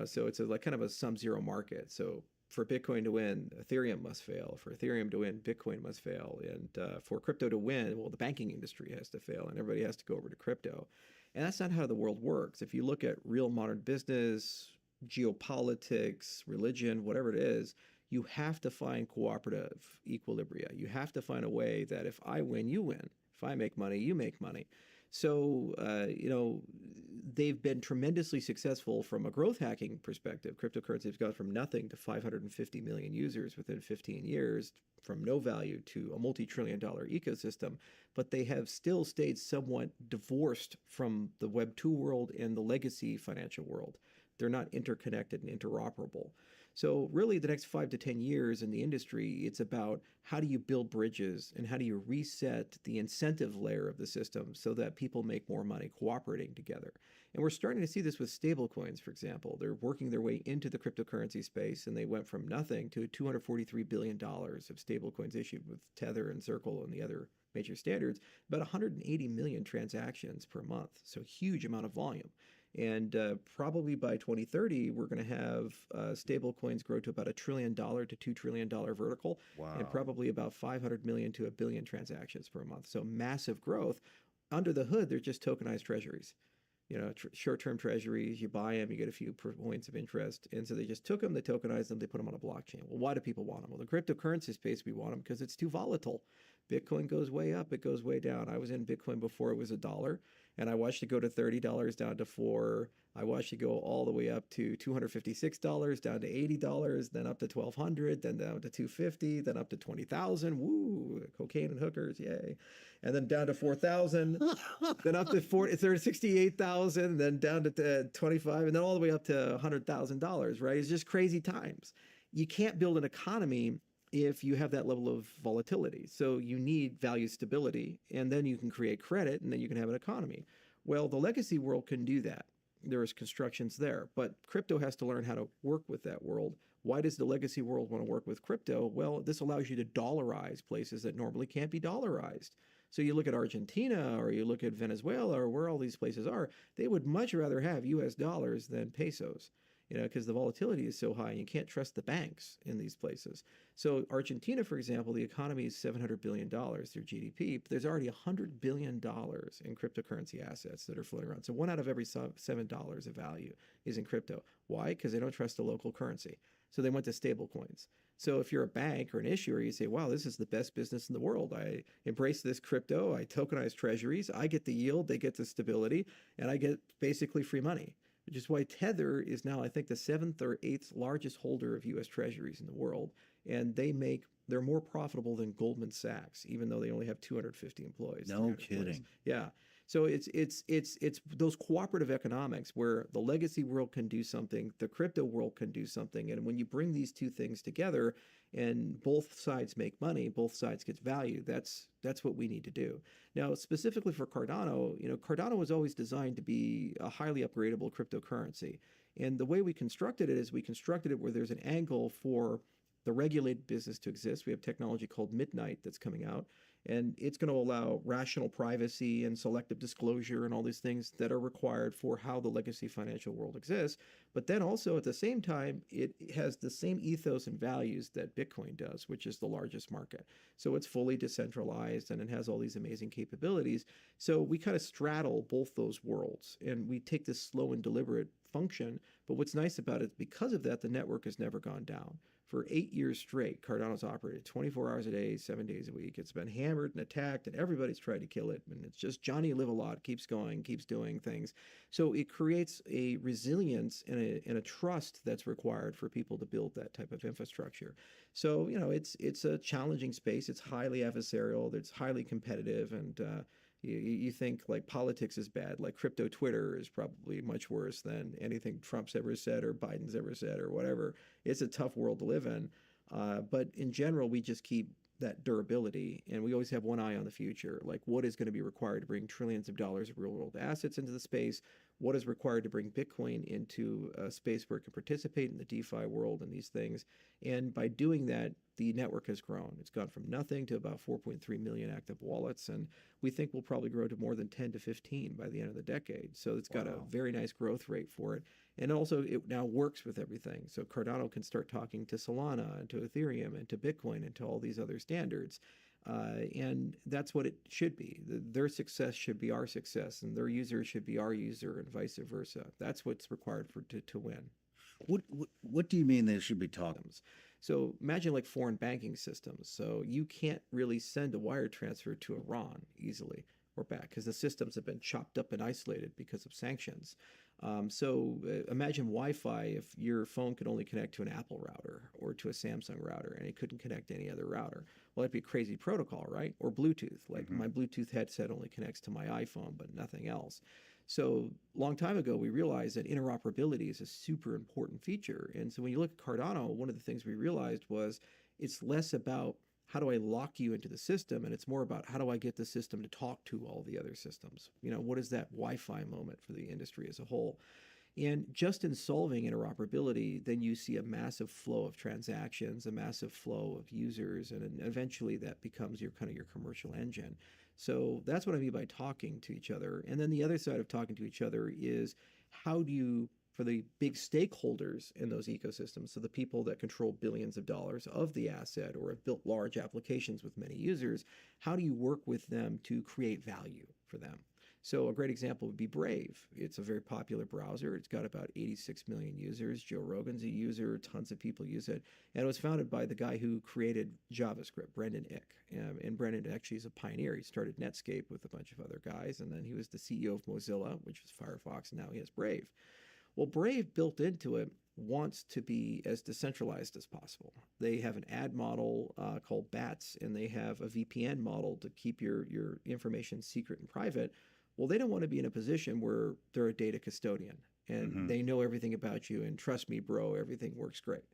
So it's like kind of a sum-zero market. So for Bitcoin to win, Ethereum must fail. For Ethereum to win, Bitcoin must fail. And for crypto to win, well, the banking industry has to fail and everybody has to go over to crypto. And that's not how the world works. If you look at real modern business, geopolitics, religion, whatever it is, you have to find cooperative equilibria. You have to find a way that if I win, you win. If I make money, you make money. So, they've been tremendously successful from a growth hacking perspective. Cryptocurrency has gone from nothing to 550 million users within 15 years, from no value to a multi-trillion-dollar ecosystem. But they have still stayed somewhat divorced from the Web 2 world and the legacy financial world. They're not interconnected and interoperable. So really the next 5 to 10 years in the industry, it's about how do you build bridges and how do you reset the incentive layer of the system so that people make more money cooperating together. And we're starting to see this with stablecoins, for example. They're working their way into the cryptocurrency space, and they went from nothing to $243 billion of stablecoins issued with Tether and Circle and the other major standards, about 180 million transactions per month. So huge amount of volume. And probably by 2030, we're going to have stable coins grow to about $1 trillion to $2 trillion vertical. Wow. And probably about 500 million to 1 billion transactions per month. So massive growth. Under the hood, they're just tokenized treasuries. Short-term treasuries, you buy them, you get a few points of interest. And so they just took them, they tokenized them, they put them on a blockchain. Well, why do people want them? Well, the cryptocurrency space, we want them because it's too volatile. Bitcoin goes way up, it goes way down. I was in Bitcoin before it was $1. And I watched it go to $30 down to $4. I watched it go all the way up to $256, down to $80, then up to $1,200, then down to $250, then up to $20,000. Woo! Cocaine and hookers, yay! And then down to $4,000, then up to $68,000, then down to $25,000, and then all the way up to $100,000. Right? It's just crazy times. You can't build an economy if you have that level of volatility. So you need value stability, and then you can create credit, and then you can have an economy. Well, the legacy world can do that. There's constructions there, but crypto has to learn how to work with that world. Why does the legacy world want to work with crypto? Well, this allows you to dollarize places that normally can't be dollarized. So you look at Argentina or you look at Venezuela or where all these places are, they would much rather have US dollars than pesos, because the volatility is so high and you can't trust the banks in these places. So Argentina, for example, the economy is $700 billion, their GDP, but there's already $100 billion in cryptocurrency assets that are floating around. So 1 out of every $7 of value is in crypto. Why? Because they don't trust the local currency. So they went to stable coins. So if you're a bank or an issuer, you say, wow, this is the best business in the world. I embrace this crypto, I tokenize treasuries, I get the yield, they get the stability, and I get basically free money. Which is why Tether is now, I think, the 7th or 8th largest holder of U.S. treasuries in the world. And they're more profitable than Goldman Sachs, even though they only have 250 employees. No kidding. Employees. Yeah. So it's those cooperative economics where the legacy world can do something, the crypto world can do something. And when you bring these two things together and both sides make money, both sides get value, that's what we need to do. Now, specifically for Cardano, Cardano was always designed to be a highly upgradable cryptocurrency. And the way we constructed it is we constructed it where there's an angle for the regulated business to exist. We have technology called Midnight that's coming out, and it's going to allow rational privacy and selective disclosure and all these things that are required for how the legacy financial world exists. But then also at the same time, it has the same ethos and values that Bitcoin does, which is the largest market. So it's fully decentralized and it has all these amazing capabilities. So we kind of straddle both those worlds and we take this slow and deliberate function. But what's nice about it, because of that, the network has never gone down. For 8 years straight, Cardano's operated 24 hours a day, 7 days a week. It's been hammered and attacked, and everybody's tried to kill it. And it's just Johnny Live a Lot keeps going, keeps doing things. So it creates a resilience and a trust that's required for people to build that type of infrastructure. So it's a challenging space. It's highly adversarial. It's highly competitive, and you think like politics is bad, like crypto Twitter is probably much worse than anything Trump's ever said or Biden's ever said or whatever. It's a tough world to live in. But in general, we just keep that durability and we always have one eye on the future. Like what is going to be required to bring trillions of dollars of real world assets into the space? What is required to bring Bitcoin into a space where it can participate in the DeFi world and these things? And by doing that, the network has grown. It's gone from nothing to about 4.3 million active wallets. And we think we'll probably grow to more than 10 to 15 by the end of the decade. So it's got a very nice growth rate for it. And also it now works with everything. So Cardano can start talking to Solana and to Ethereum and to Bitcoin and to all these other standards. And that's what it should be. Their success should be our success, and their user should be our user, and vice versa. That's what's required to win. What do you mean they should be talking? So imagine like foreign banking systems. So you can't really send a wire transfer to Iran easily or back because the systems have been chopped up and isolated because of sanctions. Imagine Wi-Fi if your phone could only connect to an Apple router or to a Samsung router and it couldn't connect to any other router. Well, that'd be a crazy protocol, right? Or Bluetooth, like my Bluetooth headset only connects to my iPhone, but nothing else. So long time ago, we realized that interoperability is a super important feature. And so when you look at Cardano, one of the things we realized was it's less about how do I lock you into the system, and it's more about how do I get the system to talk to all the other systems? What is that Wi-Fi moment for the industry as a whole? And just in solving interoperability, then you see a massive flow of transactions, a massive flow of users, and eventually that becomes your commercial engine. So that's what I mean by talking to each other. And then the other side of talking to each other is how do you, for the big stakeholders in those ecosystems, so the people that control billions of dollars of the asset or have built large applications with many users, how do you work with them to create value for them? So a great example would be Brave. It's a very popular browser. It's got about 86 million users. Joe Rogan's a user. Tons of people use it. And it was founded by the guy who created JavaScript, Brendan Eich. And Brendan actually is a pioneer. He started Netscape with a bunch of other guys. And then he was the CEO of Mozilla, which was Firefox. And now he has Brave. Well, Brave built into it wants to be as decentralized as possible. They have an ad model called BATS, and they have a VPN model to keep your information secret and private. Well, they don't want to be in a position where they're a data custodian and they know everything about you. And trust me, bro, everything works great.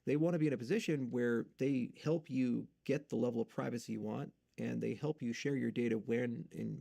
They want to be in a position where they help you get the level of privacy you want, and they help you share your data when and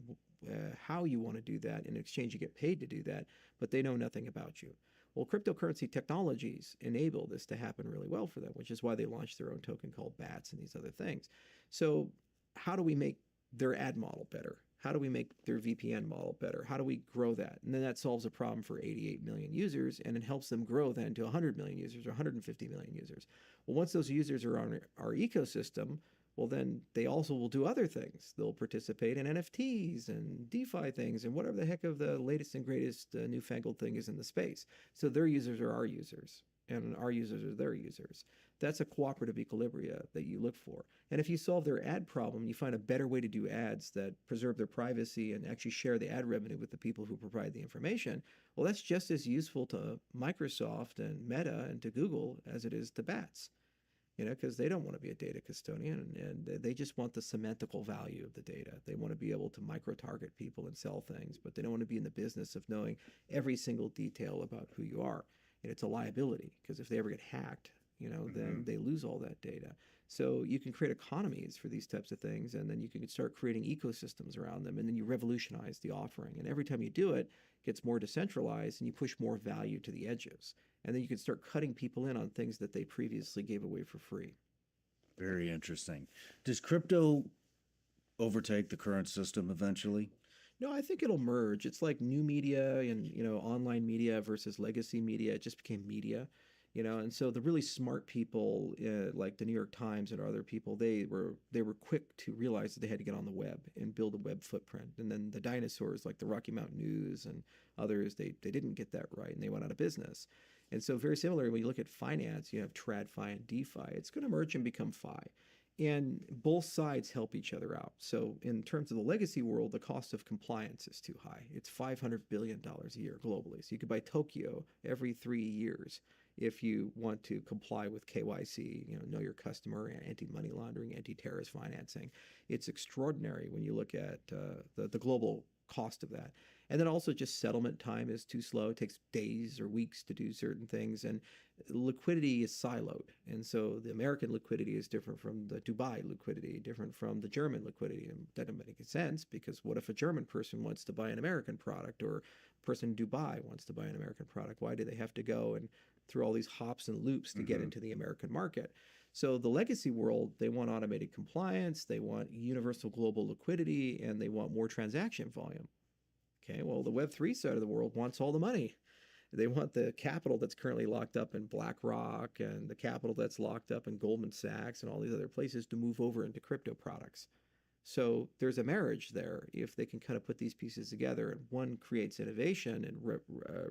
how you want to do that. In exchange, you get paid to do that, but they know nothing about you. Well, cryptocurrency technologies enable this to happen really well for them, which is why they launched their own token called BATS and these other things. So how do we make their ad model better? How do we make their VPN model better? How do we grow that? And then that solves a problem for 88 million users, and it helps them grow then to 100 million users or 150 million users. Well, once those users are on our ecosystem, well, then they also will do other things. They'll participate in NFTs and DeFi things and whatever the heck of the latest and greatest newfangled thing is in the space. So their users are our users, and our users are their users. That's a cooperative equilibria that you look for. And if you solve their ad problem, you find a better way to do ads that preserve their privacy and actually share the ad revenue with the people who provide the information, well, that's just as useful to Microsoft and Meta and to Google as it is to BATS. Because they don't want to be a data custodian, and they just want the semantical value of the data. They want to be able to micro-target people and sell things, but they don't want to be in the business of knowing every single detail about who you are. And it's a liability, because if they ever get hacked, then they lose all that data. So you can create economies for these types of things, and then you can start creating ecosystems around them, and then you revolutionize the offering. And every time you do it, it gets more decentralized, and you push more value to the edges. And then you can start cutting people in on things that they previously gave away for free. Very interesting. Does crypto overtake the current system eventually? No, I think it'll merge. It's like new media and online media versus legacy media. It just became media. And so the really smart people, like the New York Times and other people, they were quick to realize that they had to get on the web and build a web footprint. And then the dinosaurs, like the Rocky Mountain News and others, they didn't get that right, and they went out of business. And so very similar, when you look at finance, you have TradFi and DeFi. It's going to merge and become Fi. And both sides help each other out. So in terms of the legacy world, the cost of compliance is too high. It's $500 billion a year globally. So you could buy Tokyo every 3 years if you want to comply with KYC, know your customer, anti-money laundering, anti-terrorist financing. It's extraordinary when you look at the global cost of that. And then also just settlement time is too slow. It takes days or weeks to do certain things, and liquidity is siloed. And so the American liquidity is different from the Dubai liquidity, different from the German liquidity. And that doesn't make sense, because what if a German person wants to buy an American product, or a person in Dubai wants to buy an American product? Why do they have to go and through all these hops and loops to get into the American market? So the legacy world, they want automated compliance, they want universal global liquidity, and they want more transaction volume. Okay, well, the Web3 side of the world wants all the money. They want the capital that's currently locked up in BlackRock and the capital that's locked up in Goldman Sachs and all these other places to move over into crypto products. So there's a marriage there if they can kind of put these pieces together, and one creates innovation and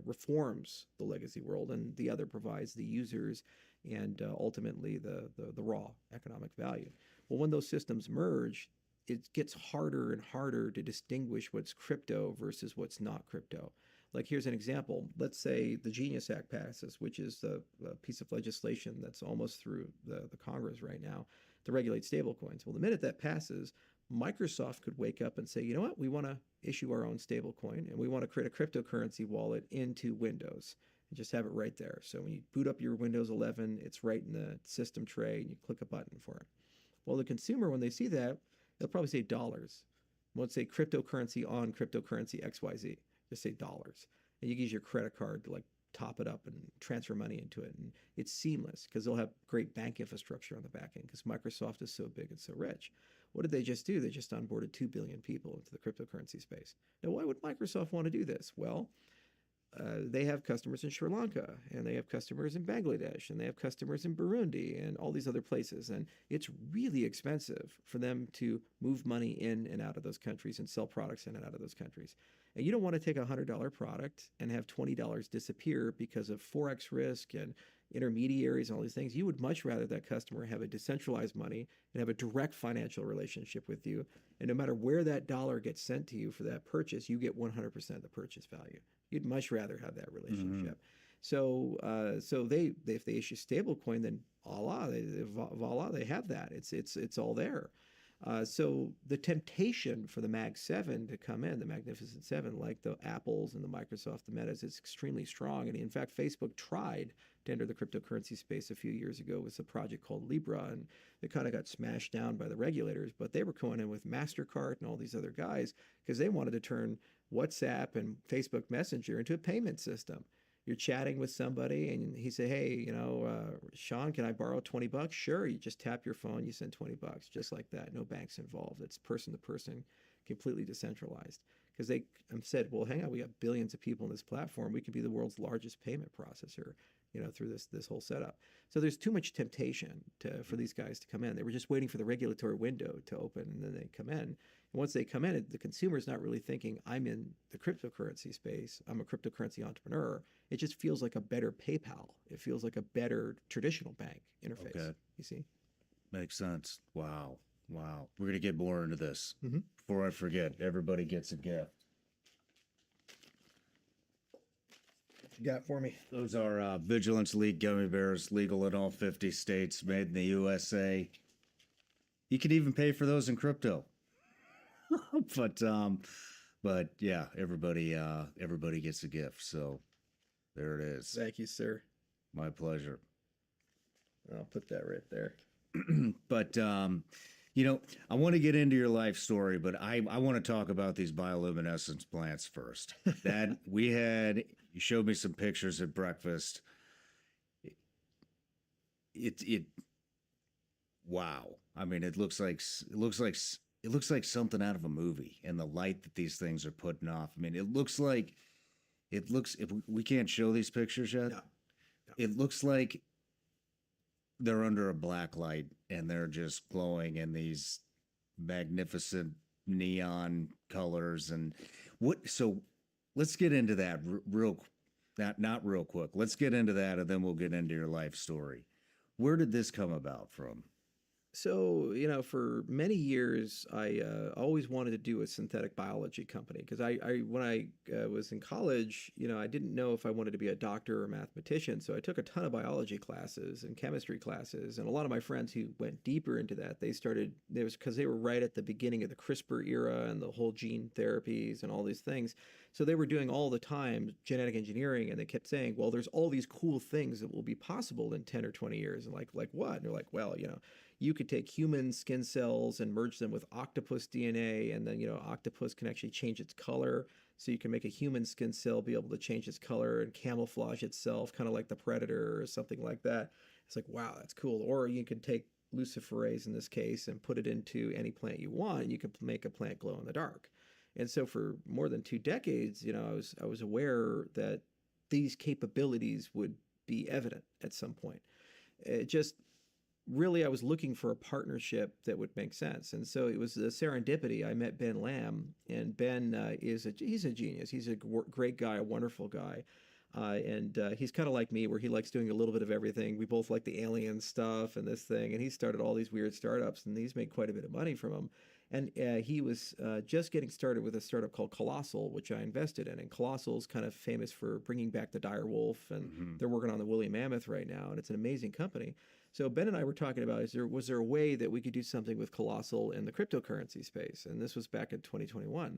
reforms the legacy world, and the other provides the users and ultimately the raw economic value. Well, when those systems merge, it gets harder and harder to distinguish what's crypto versus what's not crypto. Like, here's an example. Let's say the Genius Act passes, which is the piece of legislation that's almost through the Congress right now to regulate stablecoins. Well, the minute that passes, Microsoft could wake up and say, you know what, we want to issue our own stablecoin, and we want to create a cryptocurrency wallet into Windows and just have it right there. So when you boot up your Windows 11, it's right in the system tray, and you click a button for it. Well, the consumer, when they see that, they'll probably say dollars. Won't say cryptocurrency on cryptocurrency XYZ. Just say dollars. And you can use your credit card to top it up and transfer money into it. And it's seamless, because they'll have great bank infrastructure on the back end, because Microsoft is so big and so rich. What did they just do? They just onboarded 2 billion people into the cryptocurrency space. Now, why would Microsoft want to do this? Well, they have customers in Sri Lanka, and they have customers in Bangladesh, and they have customers in Burundi, and all these other places. And it's really expensive for them to move money in and out of those countries and sell products in and out of those countries. And you don't want to take a $100 product and have $20 disappear because of Forex risk and intermediaries and all these things. You would much rather that customer have a decentralized money and have a direct financial relationship with you. And no matter where that dollar gets sent to you for that purchase, you get 100% of the purchase value. You'd much rather have that relationship. So, if they issue stablecoin, then voila, they have that. It's all there. So the temptation for the Mag 7 to come in, the Magnificent Seven, like the Apples and the Microsoft, the Metas, is extremely strong. And in fact, Facebook tried to enter the cryptocurrency space a few years ago with a project called Libra, and it kind of got smashed down by the regulators. But they were going in with MasterCard and all these other guys because they wanted to turn WhatsApp and Facebook Messenger into a payment system. You're chatting with somebody and he said, hey, Sean, can I borrow $20? Sure. You just tap your phone, you send $20, just like that. No banks involved. It's person to person, completely decentralized. Because they said, well, hang on, we got billions of people on this platform. We could be the world's largest payment processor, through this whole setup. So there's too much temptation for these guys to come in. They were just waiting for the regulatory window to open, and then they come in. And once they come in, the consumer's not really thinking, I'm in the cryptocurrency space. I'm a cryptocurrency entrepreneur. It just feels like a better PayPal. It feels like a better traditional bank interface. Okay. You see? Makes sense. Wow. Wow. We're going to get more into this. Before I forget, everybody gets a gift. What you got for me? Those are Vigilance League gummy bears, legal in all 50 states, made in the USA. You can even pay for those in crypto. but yeah, everybody gets a gift. So there it is. Thank you, sir. My pleasure. I'll put that right there. But I want to get into your life story, but I want to talk about these bioluminescence plants first. That you showed me some pictures at breakfast. Wow. I mean, it looks like something out of a movie, and the light that these things are putting off. I mean, if we can't show these pictures yet, no. It looks like they're under a black light and they're just glowing in these magnificent neon colors. And so let's get into that not real quick. Let's get into that, and then we'll get into your life story. Where did this come about from? So, for many years, I always wanted to do a synthetic biology company because when I was in college, I didn't know if I wanted to be a doctor or a mathematician. So I took a ton of biology classes and chemistry classes. And a lot of my friends who went deeper into that, because they were right at the beginning of the CRISPR era and the whole gene therapies and all these things. So they were doing all the time genetic engineering, and they kept saying, well, there's all these cool things that will be possible in 10 or 20 years. And like what? And they're like, well, you could take human skin cells and merge them with octopus DNA, and then, octopus can actually change its color. So you can make a human skin cell be able to change its color and camouflage itself, kind of like the predator or something like that. It's like, wow, that's cool. Or you could take luciferase in this case and put it into any plant you want, and you could make a plant glow in the dark. And so for more than 2 decades, I was aware that these capabilities would be evident at some point. It just really, I was looking for a partnership that would make sense. And so it was a serendipity. I met Ben Lamb, and Ben he's a genius. He's a great guy, a wonderful guy. And he's kind of like me, where he likes doing a little bit of everything. We both like the alien stuff and this thing. And he started all these weird startups, and he's made quite a bit of money from them. And he was just getting started with a startup called Colossal, which I invested in. And Colossal is kind of famous for bringing back the dire wolf, and they're working on the woolly mammoth right now, and it's an amazing company. So Ben and I were talking about, was there a way that we could do something with Colossal in the cryptocurrency space? And this was back in 2021.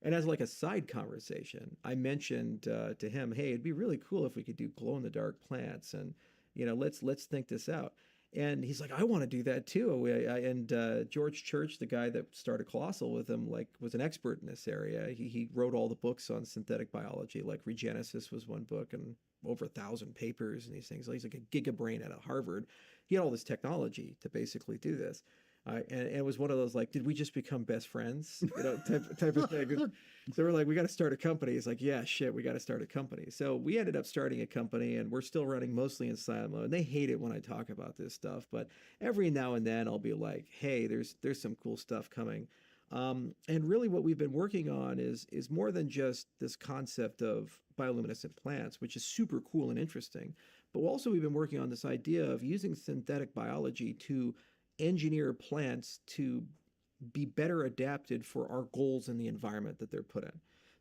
And as like a side conversation, I mentioned to him, hey, it'd be really cool if we could do glow-in-the-dark plants, and let's think this out. And he's like, I want to do that too. And George Church, the guy that started Colossal with him, was an expert in this area. He wrote all the books on synthetic biology, like Regenesis was one book, and over 1,000 papers and these things. He's like a gigabrain out of Harvard. He had all this technology to basically do this. And it was one of those, did we just become best friends? Type of thing. So we're like, we got to start a company. He's like, yeah, shit, we got to start a company. So we ended up starting a company, and we're still running mostly in silent mode. And they hate it when I talk about this stuff, but every now and then I'll be like, hey, there's some cool stuff coming. And really what we've been working on is more than just this concept of bioluminescent plants, which is super cool and interesting. But also we've been working on this idea of using synthetic biology to engineer plants to be better adapted for our goals in the environment that they're put in.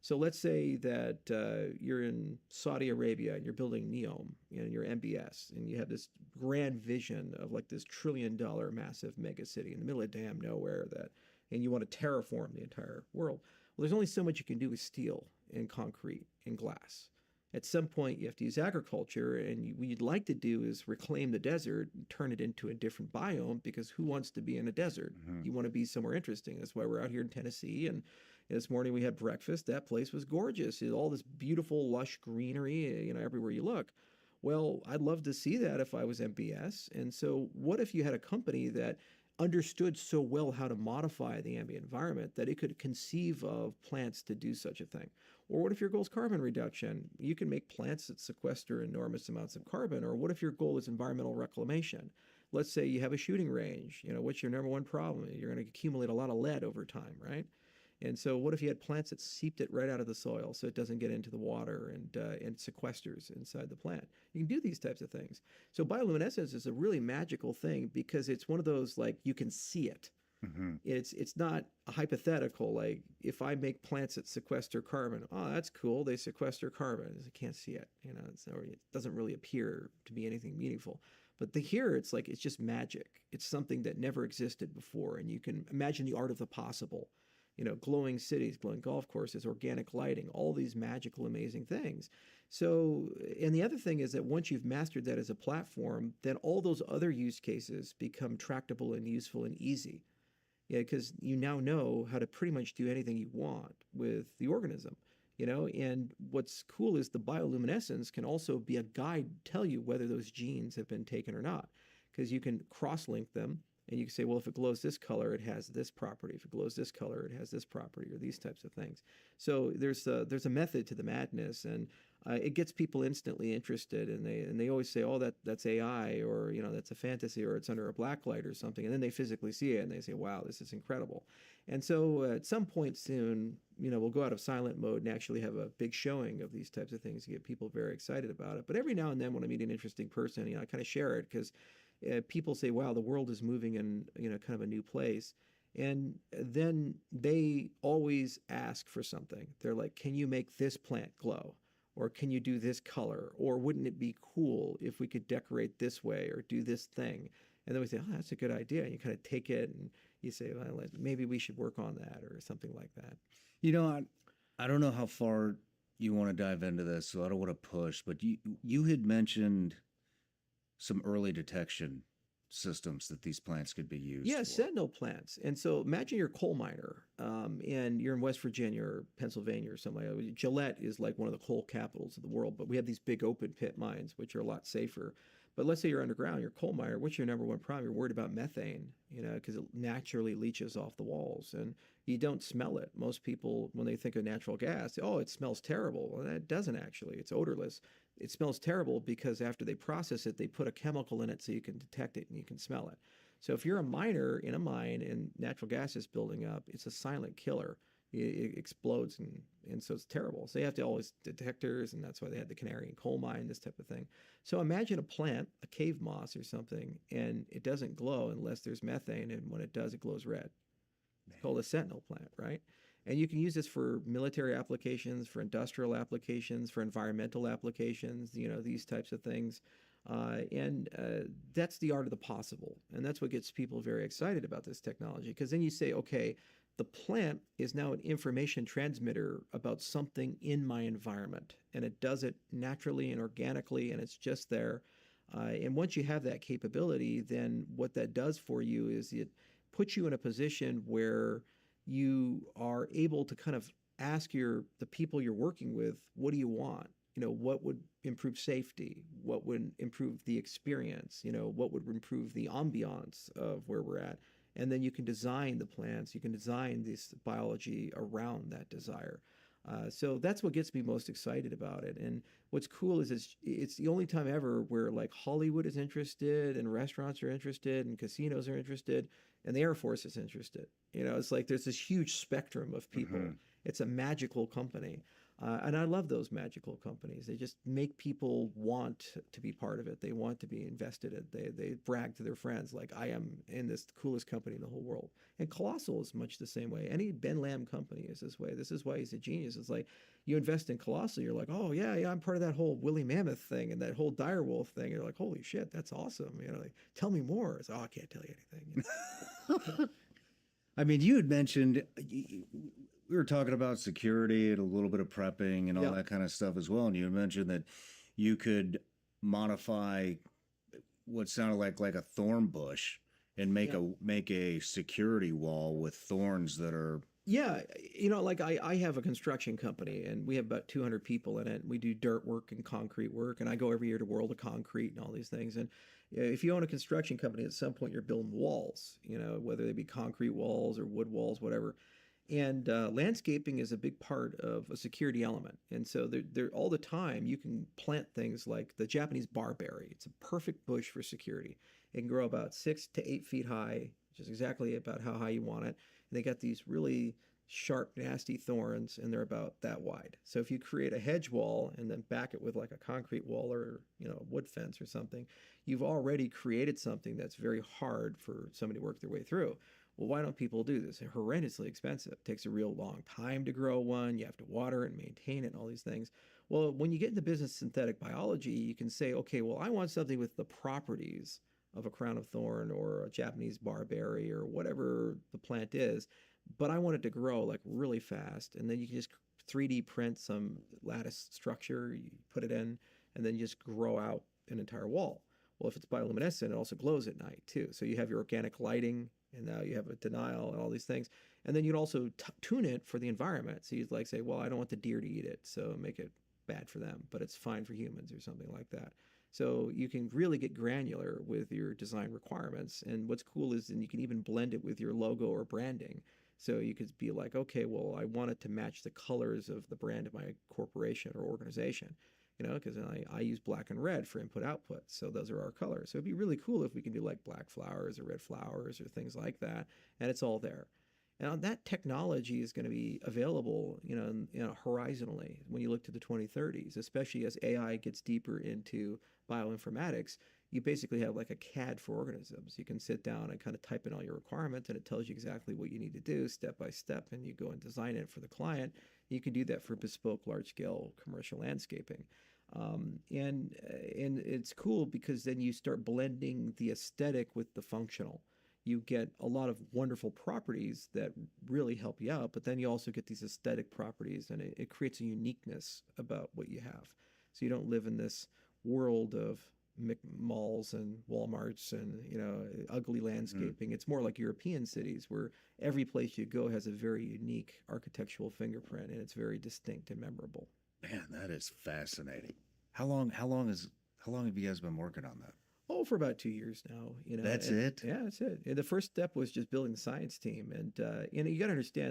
So let's say that you're in Saudi Arabia and you're building NEOM and you're MBS and you have this grand vision of like this $1 trillion massive mega city in the middle of damn nowhere and you want to terraform the entire world. Well, there's only so much you can do with steel and concrete and glass. At some point, you have to use agriculture, and what you'd like to do is reclaim the desert and turn it into a different biome, because who wants to be in a desert? You want to be somewhere interesting. That's why we're out here in Tennessee, and this morning we had breakfast. That place was gorgeous. It had all this beautiful, lush greenery, everywhere you look. Well, I'd love to see that if I was MBS. And so what if you had a company that understood so well how to modify the ambient environment that it could conceive of plants to do such a thing? Or what if your goal is carbon reduction? You can make plants that sequester enormous amounts of carbon. Or what if your goal is environmental reclamation? Let's say you have a shooting range. What's your number one problem? You're going to accumulate a lot of lead over time, right? And so what if you had plants that seeped it right out of the soil so it doesn't get into the water and sequesters inside the plant? You can do these types of things. So bioluminescence is a really magical thing because it's one of those, like, you can see it. It's not a hypothetical, like, if I make plants that sequester carbon, oh, that's cool, they sequester carbon. I can't see it. It doesn't really appear to be anything meaningful. But here, it's like, it's just magic. It's something that never existed before. And you can imagine the art of the possible. Glowing cities, glowing golf courses, organic lighting, all these magical, amazing things. So, and the other thing is that once you've mastered that as a platform, then all those other use cases become tractable and useful and easy. Yeah, because you now know how to pretty much do anything you want with the organism, and what's cool is the bioluminescence can also be a guide to tell you whether those genes have been taken or not, because you can cross-link them. And you can say, well, if it glows this color, it has this property. If it glows this color, it has this property, or these types of things. So there's a method to the madness, and it gets people instantly interested. And they always say, oh, that's AI, or that's a fantasy, or it's under a black light or something. And then they physically see it, and they say, wow, this is incredible. And so at some point soon, we'll go out of silent mode and actually have a big showing of these types of things to get people very excited about it. But every now and then, when I meet an interesting person, I kind of share it because people say, wow, the world is moving in kind of a new place. And then they always ask for something. They're like, can you make this plant glow? Or can you do this color? Or wouldn't it be cool if we could decorate this way or do this thing? And then we say, oh, that's a good idea. And you kind of take it and you say, well, maybe we should work on that or something like that. I don't know how far you want to dive into this, so I don't want to push, but you had mentioned some early detection systems that these plants could be used Yeah, for. sentinel plants. And so imagine you're a coal miner and you're in West Virginia or Pennsylvania or something like that. Gillette is like one of the coal capitals of the world, but we have these big open pit mines, which are a lot safer. But let's say you're underground, you're a coal miner. What's your number one problem? You're worried about methane, because it naturally leaches off the walls and you don't smell it. Most people, when they think of natural gas, say, oh, it smells terrible. Well, that doesn't actually. It's odorless. It smells terrible because after they process it, they put a chemical in it so you can detect it and you can smell it. So if you're a miner in a mine and natural gas is building up, it's a silent killer. It explodes and so it's terrible. So you have to always detectors, and that's why they had the canary in coal mine, this type of thing. So imagine a plant, a cave moss or something, and it doesn't glow unless there's methane, and when it does, it glows red. It's called a sentinel plant, right? And you can use this for military applications, for industrial applications, for environmental applications, these types of things. And that's the art of the possible. And that's what gets people very excited about this technology. Because then you say, okay, the plant is now an information transmitter about something in my environment. And it does it naturally and organically, and it's just there. And once you have that capability, then what that does for you is it puts you in a position where you are able to kind of ask the people you're working with, what do you want? What would improve safety? What would improve the experience? What would improve the ambiance of where we're at? And then you can design the plants, you can design this biology around that desire. So that's what gets me most excited about it. And what's cool is it's the only time ever where like Hollywood is interested and restaurants are interested and casinos are interested and the Air Force is interested. It's like there's this huge spectrum of people. It's a magical company. And I love those magical companies. They just make people want to be part of it. They want to be invested in it. They brag to their friends like, I am in this coolest company in the whole world. And Colossal is much the same way. Any Ben Lamb company is this way. This is why he's a genius. It's like you invest in Colossal, you're like, oh yeah, I'm part of that whole Willie Mammoth thing and that whole Direwolf thing. You're like, holy shit, that's awesome. Like, tell me more. It's, oh, I can't tell you anything. I mean, you had mentioned we were talking about security and a little bit of prepping and all that kind of stuff as well. And you had mentioned that you could modify what sounded like a thorn bush and make a security wall with thorns that are. Yeah, like I have a construction company and we have about 200 people in it. We do dirt work and concrete work, and I go every year to World of Concrete and all these things. And if you own a construction company, at some point you're building walls, whether they be concrete walls or wood walls, whatever. And landscaping is a big part of a security element. And so they're all the time you can plant things like the Japanese barberry. It's a perfect bush for security. It can grow about 6 to 8 feet high, which is exactly about how high you want it. And they got these really sharp, nasty thorns, and they're about that wide. So if you create a hedge wall and then back it with like a concrete wall or a wood fence or something, you've already created something that's very hard for somebody to work their way through. Well, why don't people do this? It's horrendously expensive. It takes a real long time to grow one. You have to water it and maintain it and all these things. Well, when you get into business synthetic biology, you can say, okay, well, I want something with the properties of a crown of thorn or a Japanese barberry or whatever the plant is, but I want it to grow like really fast. And then you can just 3D print some lattice structure, you put it in, and then you just grow out an entire wall. Well, if it's bioluminescent, it also glows at night too. So you have your organic lighting, and now you have a denial and all these things. And then you'd also tune it for the environment. So you'd like say, well, I don't want the deer to eat it, so make it bad for them, but it's fine for humans or something like that. So you can really get granular with your design requirements. And what's cool is then you can even blend it with your logo or branding. So you could be like, okay, well, I want it to match the colors of the brand of my corporation or organization. Because I use black and red for input output. So those are our colors. So it'd be really cool if we can do like black flowers or red flowers or things like that. And it's all there. And that technology is going to be available, horizontally when you look to the 2030s, especially as AI gets deeper into bioinformatics. You basically have like a CAD for organisms. You can sit down and kind of type in all your requirements, and it tells you exactly what you need to do step by step, and you go and design it for the client. You can do that for bespoke, large-scale commercial landscaping. And it's cool because then you start blending the aesthetic with the functional. You get a lot of wonderful properties that really help you out, but then you also get these aesthetic properties, and it creates a uniqueness about what you have. So you don't live in this world of malls and Walmarts and ugly landscaping. It's more like European cities where every place you go has a very unique architectural fingerprint, and it's very distinct and memorable. Man, that is fascinating. How long have you guys been working on that? Oh, for about 2 years now. That's it. Yeah, that's it. And the first step was just building the science team, and you got to understand,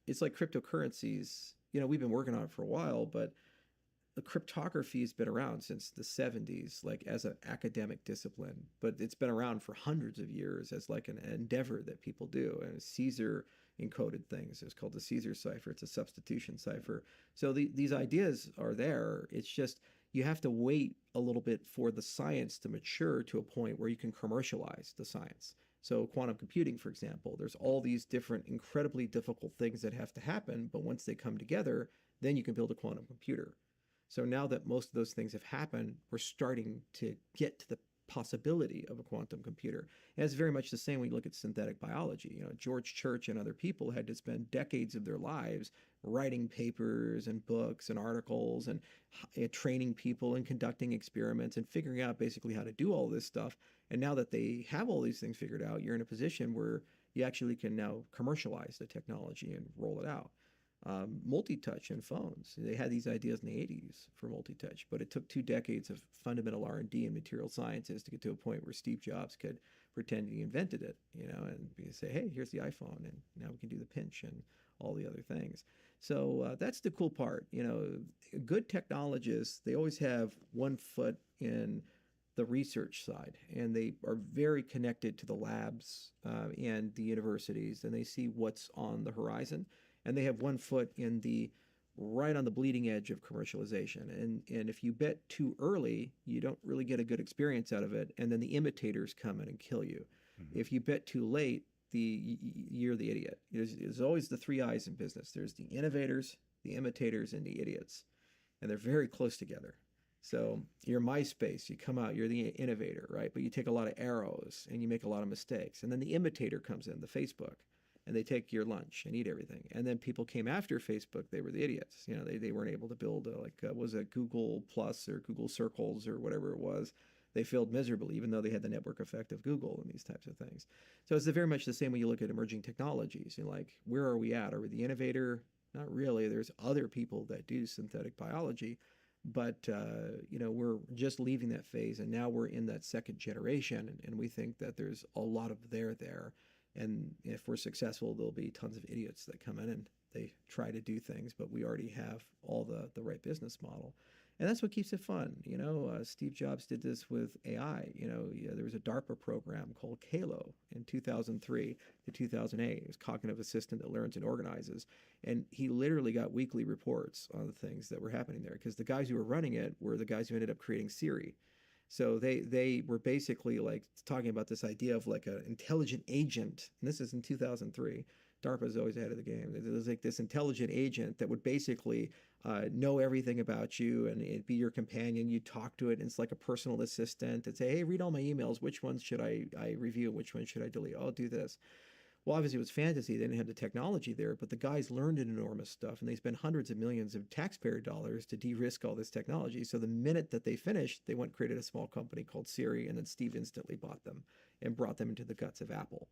it's like cryptocurrencies. We've been working on it for a while, but the cryptography has been around since the 70s, like as an academic discipline, but it's been around for hundreds of years as like an endeavor that people do. And Caesar encoded things. It's called the Caesar cipher. It's a substitution cipher. So these ideas are there. It's just you have to wait a little bit for the science to mature to a point where you can commercialize the science. So quantum computing, for example, there's all these different incredibly difficult things that have to happen, but once they come together, then you can build a quantum computer. So now that most of those things have happened, we're starting to get to the possibility of a quantum computer. And it's very much the same when you look at synthetic biology. George Church and other people had to spend decades of their lives writing papers and books and articles and training people and conducting experiments and figuring out basically how to do all this stuff. And now that they have all these things figured out, you're in a position where you actually can now commercialize the technology and roll it out. Multi-touch in phones. They had these ideas in the 80s for multi-touch, but it took 2 decades of fundamental R&D and material sciences to get to a point where Steve Jobs could pretend he invented it, and say, hey, here's the iPhone, and now we can do the pinch and all the other things. So that's the cool part. Good technologists, they always have one foot in the research side, and they are very connected to the labs and the universities, and they see what's on the horizon. And they have one foot in the right on the bleeding edge of commercialization. And if you bet too early, you don't really get a good experience out of it. And then the imitators come in and kill you. If you bet too late, you're the idiot. There's always the three I's in business. There's the innovators, the imitators, and the idiots. And they're very close together. So you're MySpace, you come out, you're the innovator, right? But you take a lot of arrows and you make a lot of mistakes. And then the imitator comes in, the Facebook, and they take your lunch and eat everything. And then people came after Facebook, they were the idiots. You know, they weren't able to build was it Google Plus or Google Circles or whatever it was. They failed miserably, even though they had the network effect of Google and these types of things. So it's very much the same when you look at emerging technologies. You're like, where are we at? Are we the innovator? Not really. There's other people that do synthetic biology, but we're just leaving that phase, and now we're in that second generation, and we think that there's a lot of there. And if we're successful, there'll be tons of idiots that come in and they try to do things, but we already have all the right business model. And that's what keeps it fun. Steve Jobs did this with AI. There was a DARPA program called Kalo in 2003 to 2008. It was cognitive assistant that learns and organizes. And he literally got weekly reports on the things that were happening there, because the guys who were running it were the guys who ended up creating Siri. So they were basically like talking about this idea of like an intelligent agent. And this is in 2003. DARPA is always ahead of the game. There's like this intelligent agent that would basically know everything about you, and it'd be your companion. You talk to it, and it's like a personal assistant. It'd say, hey, read all my emails. Which ones should I review? Which ones should I delete? I'll do this. Well, obviously it was fantasy. They didn't have the technology there, but the guys learned enormous stuff, and they spent hundreds of millions of taxpayer dollars to de-risk all this technology. So the minute that they finished, they went and created a small company called Siri, and then Steve instantly bought them and brought them into the guts of Apple.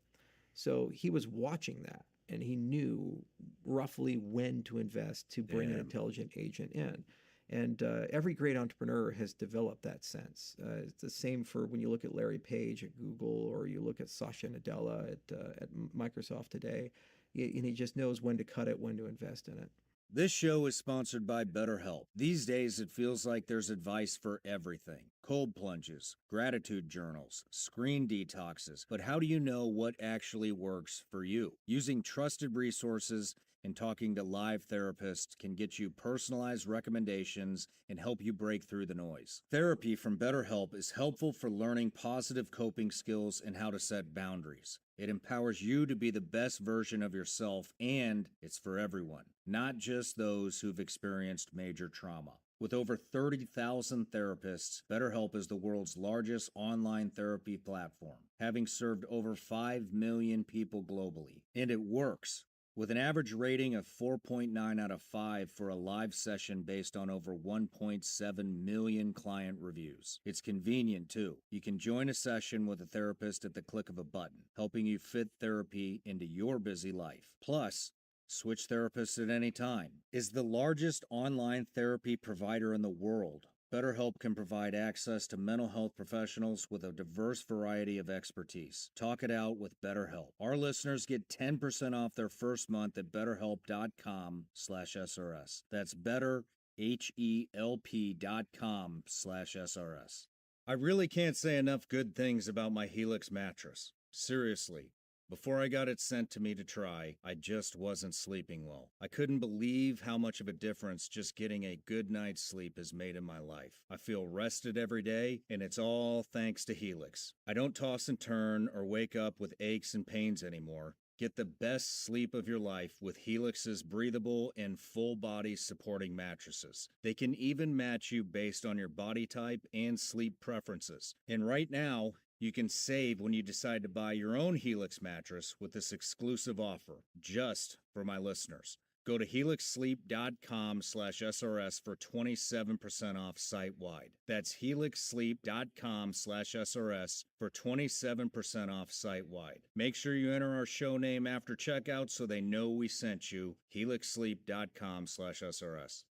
So he was watching that, and he knew roughly when to invest to bring an intelligent agent in. And every great entrepreneur has developed that sense. It's the same for when you look at Larry Page at Google, or you look at Satya Nadella at Microsoft today. And he just knows when to cut it, when to invest in it. This show is sponsored by BetterHelp. These days, it feels like there's advice for everything. Cold plunges, gratitude journals, screen detoxes. But how do you know what actually works for you? Using trusted resources and talking to live therapists can get you personalized recommendations and help you break through the noise. Therapy from BetterHelp is helpful for learning positive coping skills and how to set boundaries. It empowers you to be the best version of yourself, and it's for everyone, not just those who've experienced major trauma. With over 30,000 therapists, BetterHelp is the world's largest online therapy platform, having served over 5 million people globally. And it works. With an average rating of 4.9 out of 5 for a live session based on over 1.7 million client reviews. It's convenient, too. You can join a session with a therapist at the click of a button, helping you fit therapy into your busy life. Plus, switch therapists at any time. Is the largest online therapy provider in the world. BetterHelp can provide access to mental health professionals with a diverse variety of expertise. Talk it out with BetterHelp. Our listeners get 10% off their first month at betterhelp.com/SRS. That's betterhelp.com/SRS. I really can't say enough good things about my Helix mattress. Seriously. Before I got it sent to me to try, I just wasn't sleeping well. I couldn't believe how much of a difference just getting a good night's sleep has made in my life. I feel rested every day, and it's all thanks to Helix. I don't toss and turn or wake up with aches and pains anymore. Get the best sleep of your life with Helix's breathable and full-body supporting mattresses. They can even match you based on your body type and sleep preferences. And right now, you can save when you decide to buy your own Helix mattress with this exclusive offer, just for my listeners. Go to helixsleep.com/SRS for 27% off site-wide. That's helixsleep.com/SRS for 27% off site-wide. Make sure you enter our show name after checkout so they know we sent you. helixsleep.com/SRS.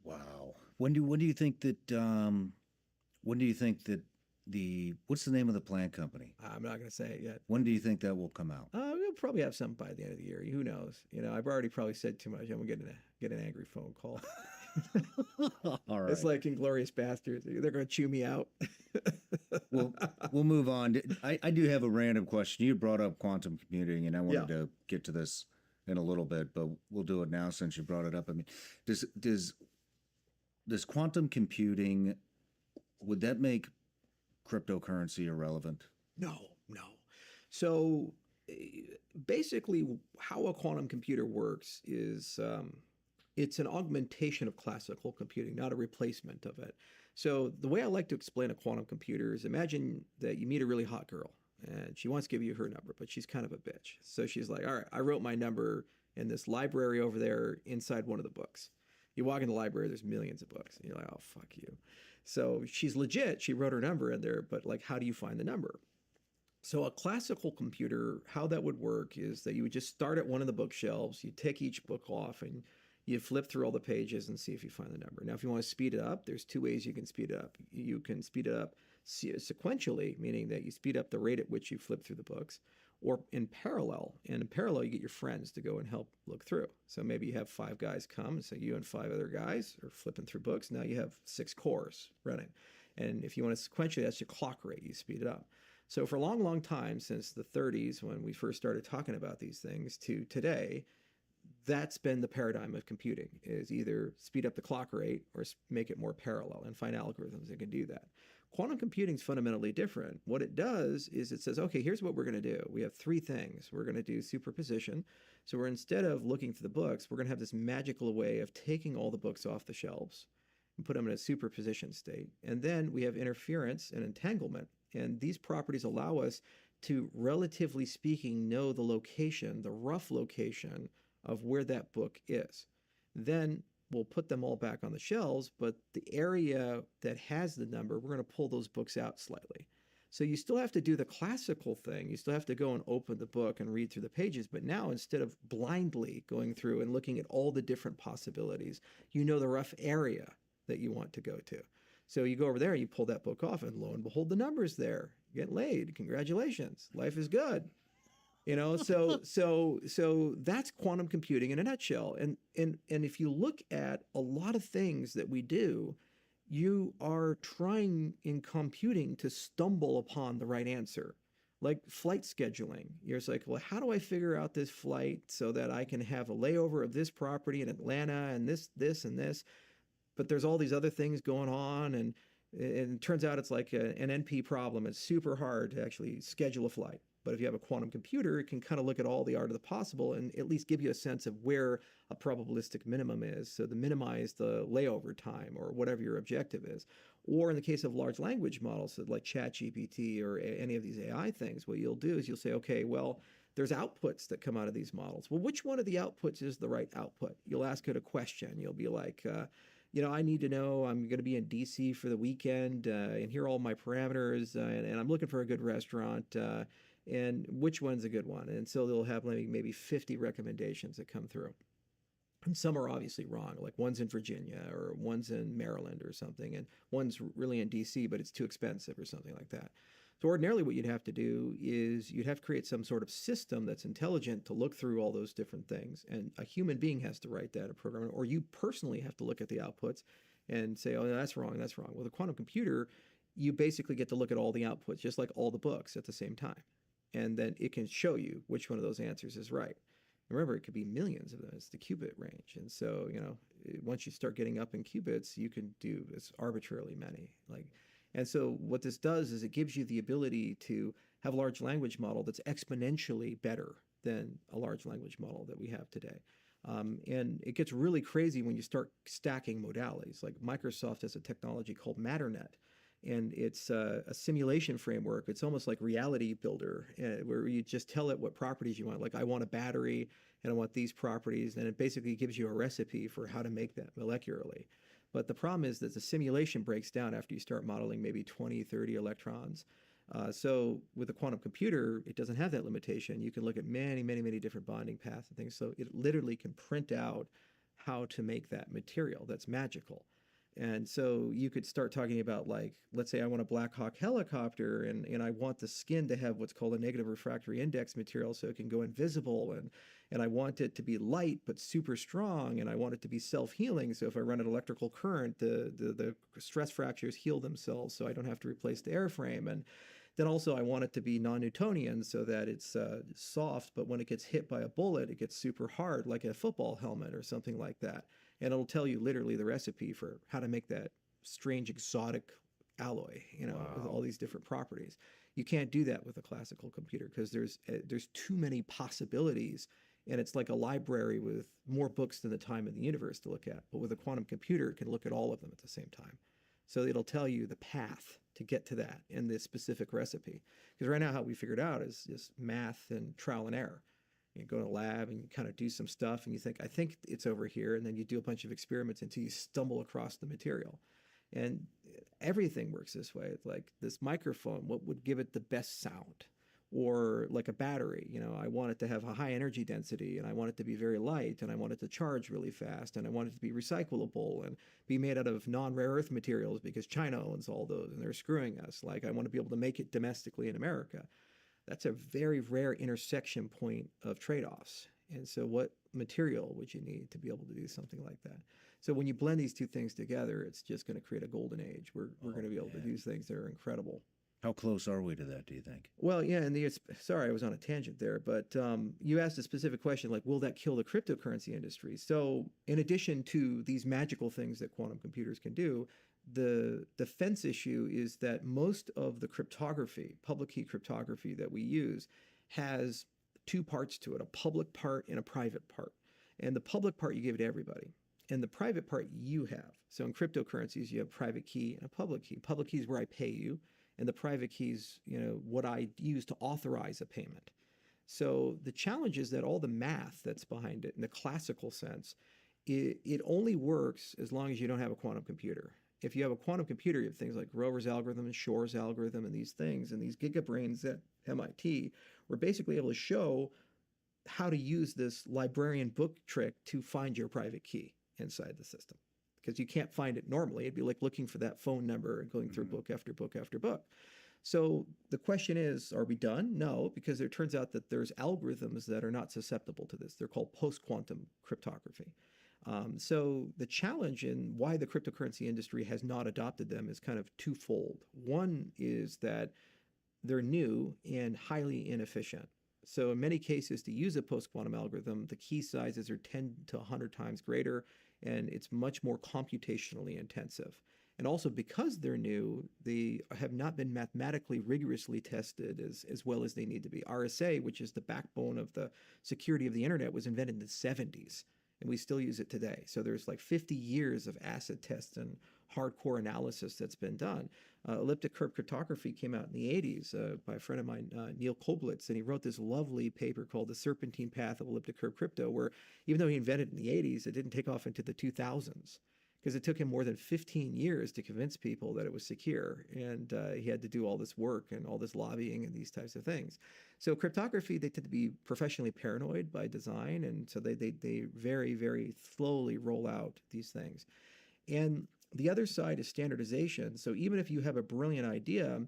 Wow. When do you think that what's the name of the plant company? I'm not going to say it yet. When do you think that will come out? We'll probably have something by the end of the year. Who knows? I've already probably said too much. I'm going to get an angry phone call. All right. It's like Inglourious Bastards. They're going to chew me out. We'll move on. I do have a random question. You brought up quantum computing, and I wanted to get to this in a little bit, but we'll do it now since you brought it up. I mean, does quantum computing, would that make cryptocurrency irrelevant? No. So basically, how a quantum computer works is it's an augmentation of classical computing, not a replacement of it. So the way I like to explain a quantum computer is, imagine that you meet a really hot girl and she wants to give you her number, but she's kind of a bitch. So she's like, all right, I wrote my number in this library over there inside one of the books. You walk in the library, there's millions of books. And you're like, oh, fuck you. So she's legit. She wrote her number in there, but like, how do you find the number? So a classical computer, how that would work is that you would just start at one of the bookshelves, you take each book off and you flip through all the pages and see if you find the number. Now, if you want to speed it up, there's two ways you can speed it up. You can speed it up sequentially, meaning that you speed up the rate at which you flip through the books, or in parallel. And in parallel, you get your friends to go and help look through. So maybe you have 5 guys come, and so you and 5 other guys are flipping through books. Now you have 6 cores running. And if you want to sequentially, that's your clock rate. You speed it up. So for a long, long time, since the 30s, when we first started talking about these things, to today, that's been the paradigm of computing, is either speed up the clock rate or make it more parallel and find algorithms that can do that. Quantum computing is fundamentally different. What it does is it says, okay, here's what we're going to do. We have 3 things. We're going to do superposition. So we're, instead of looking through the books, we're going to have this magical way of taking all the books off the shelves and put them in a superposition state. And then we have interference and entanglement. And these properties allow us to, relatively speaking, know the location, the rough location of where that book is. Then we'll put them all back on the shelves, but the area that has the number, we're going to pull those books out slightly. So you still have to do the classical thing. You still have to go and open the book and read through the pages. But now, instead of blindly going through and looking at all the different possibilities, you know the rough area that you want to go to. So you go over there, you pull that book off, and lo and behold, the number's there. You get laid. Congratulations. Life is good. You know, so that's quantum computing in a nutshell. And if you look at a lot of things that we do, you are trying in computing to stumble upon the right answer. Like flight scheduling. You're just like, well, how do I figure out this flight so that I can have a layover of this property in Atlanta and this, and this? But there's all these other things going on, and it turns out it's like an NP problem. It's super hard to actually schedule a flight. But if you have a quantum computer, it can kind of look at all the art of the possible and at least give you a sense of where a probabilistic minimum is, so to minimize the layover time or whatever your objective is. Or in the case of large language models, so like ChatGPT or any of these AI things, what you'll do is you'll say, okay, well, there's outputs that come out of these models. Well, which one of the outputs is the right output? You'll ask it a question. You'll be like, you know, I need to know, I'm going to be in DC for the weekend, and here are all my parameters, and I'm looking for a good restaurant, and which one's a good one? And so they'll have maybe 50 recommendations that come through. And some are obviously wrong, like one's in Virginia or one's in Maryland or something, and one's really in DC, but it's too expensive or something like that. So ordinarily what you'd have to do is you'd have to create some sort of system that's intelligent to look through all those different things. And a human being has to write that, a programmer, or you personally have to look at the outputs and say, oh, that's wrong, that's wrong. With a quantum computer, you basically get to look at all the outputs, just like all the books at the same time. And then it can show you which one of those answers is right. Remember, it could be millions of them. It's the qubit range. And so, you know, once you start getting up in qubits, you can do this arbitrarily many. And so what this does is it gives you the ability to have a large language model that's exponentially better than a large language model that we have today. And it gets really crazy when you start stacking modalities. Like Microsoft has a technology called MatterNet, and it's a simulation framework. It's almost like Reality Builder, where you just tell it what properties you want. Like, I want a battery, and I want these properties, and it basically gives you a recipe for how to make that molecularly. But the problem is that the simulation breaks down after you start modeling maybe 20, 30 electrons. So with a quantum computer, it doesn't have that limitation. You can look at many, many, many different bonding paths and things. So it literally can print out how to make that material. That's magical. And so you could start talking about, like, let's say I want a Black Hawk helicopter, and I want the skin to have what's called a negative refractory index material so it can go invisible, and I want it to be light but super strong, and I want it to be self-healing, so if I run an electrical current, the stress fractures heal themselves so I don't have to replace the airframe. And Then also I want it to be non-Newtonian so that it's soft, but when it gets hit by a bullet, it gets super hard, like a football helmet or something like that. And it'll tell you literally the recipe for how to make that strange exotic alloy, with all these different properties. You can't do that with a classical computer because there's too many possibilities, and it's like a library with more books than the time in the universe to look at. But with a quantum computer, it can look at all of them at the same time. So it'll tell you the path to get to that and the specific recipe. Because right now how we figured out is just math and trial and error. You go to a lab and you kind of do some stuff and you think, I think it's over here. And then you do a bunch of experiments until you stumble across the material. And everything works this way. It's like this microphone, what would give it the best sound? Or like a battery, I want it to have a high energy density, and I want it to be very light, and I want it to charge really fast, and I want it to be recyclable and be made out of non-rare earth materials because China owns all those and they're screwing us. Like, I want to be able to make it domestically in America. That's a very rare intersection point of trade-offs. And so what material would you need to be able to do something like that? So when you blend these two things together, it's just going to create a golden age. We're going to be able to do things that are incredible. How close are we to that, do you think? Well, yeah, and sorry, I was on a tangent there, but you asked a specific question, like, will that kill the cryptocurrency industry? So in addition to these magical things that quantum computers can do, the defense issue is that most of the cryptography, public key cryptography that we use, has two parts to it, a public part and a private part. And the public part you give to everybody, and the private part you have. So in cryptocurrencies, you have private key and a public key. Public key is where I pay you, and the private keys, what I use to authorize a payment. So the challenge is that all the math that's behind it in the classical sense, it only works as long as you don't have a quantum computer. If you have a quantum computer, you have things like Grover's algorithm and Shor's algorithm and these things, and these gigabrains at MIT were basically able to show how to use this librarian book trick to find your private key inside the system. Because you can't find it normally. It'd be like looking for that phone number and going through book after book after book. So the question is, are we done? No, because it turns out that there's algorithms that are not susceptible to this. They're called post-quantum cryptography. So the challenge in why the cryptocurrency industry has not adopted them is kind of twofold. One is that they're new and highly inefficient. So in many cases, to use a post-quantum algorithm, the key sizes are 10 to 100 times greater, and it's much more computationally intensive. And also because they're new, they have not been mathematically rigorously tested as well as they need to be. RSA, which is the backbone of the security of the internet, was invented in the 70s, and we still use it today. So there's like 50 years of acid tests and hardcore analysis that's been done. Elliptic curve cryptography came out in the 80s by a friend of mine, Neil Koblitz, and he wrote this lovely paper called The Serpentine Path of Elliptic Curve Crypto, where even though he invented it in the 80s, it didn't take off into the 2000s because it took him more than 15 years to convince people that it was secure, and he had to do all this work and all this lobbying and these types of things. So cryptography, they tend to be professionally paranoid by design, and so they very, very slowly roll out these things. And the other side is standardization. So even if you have a brilliant idea,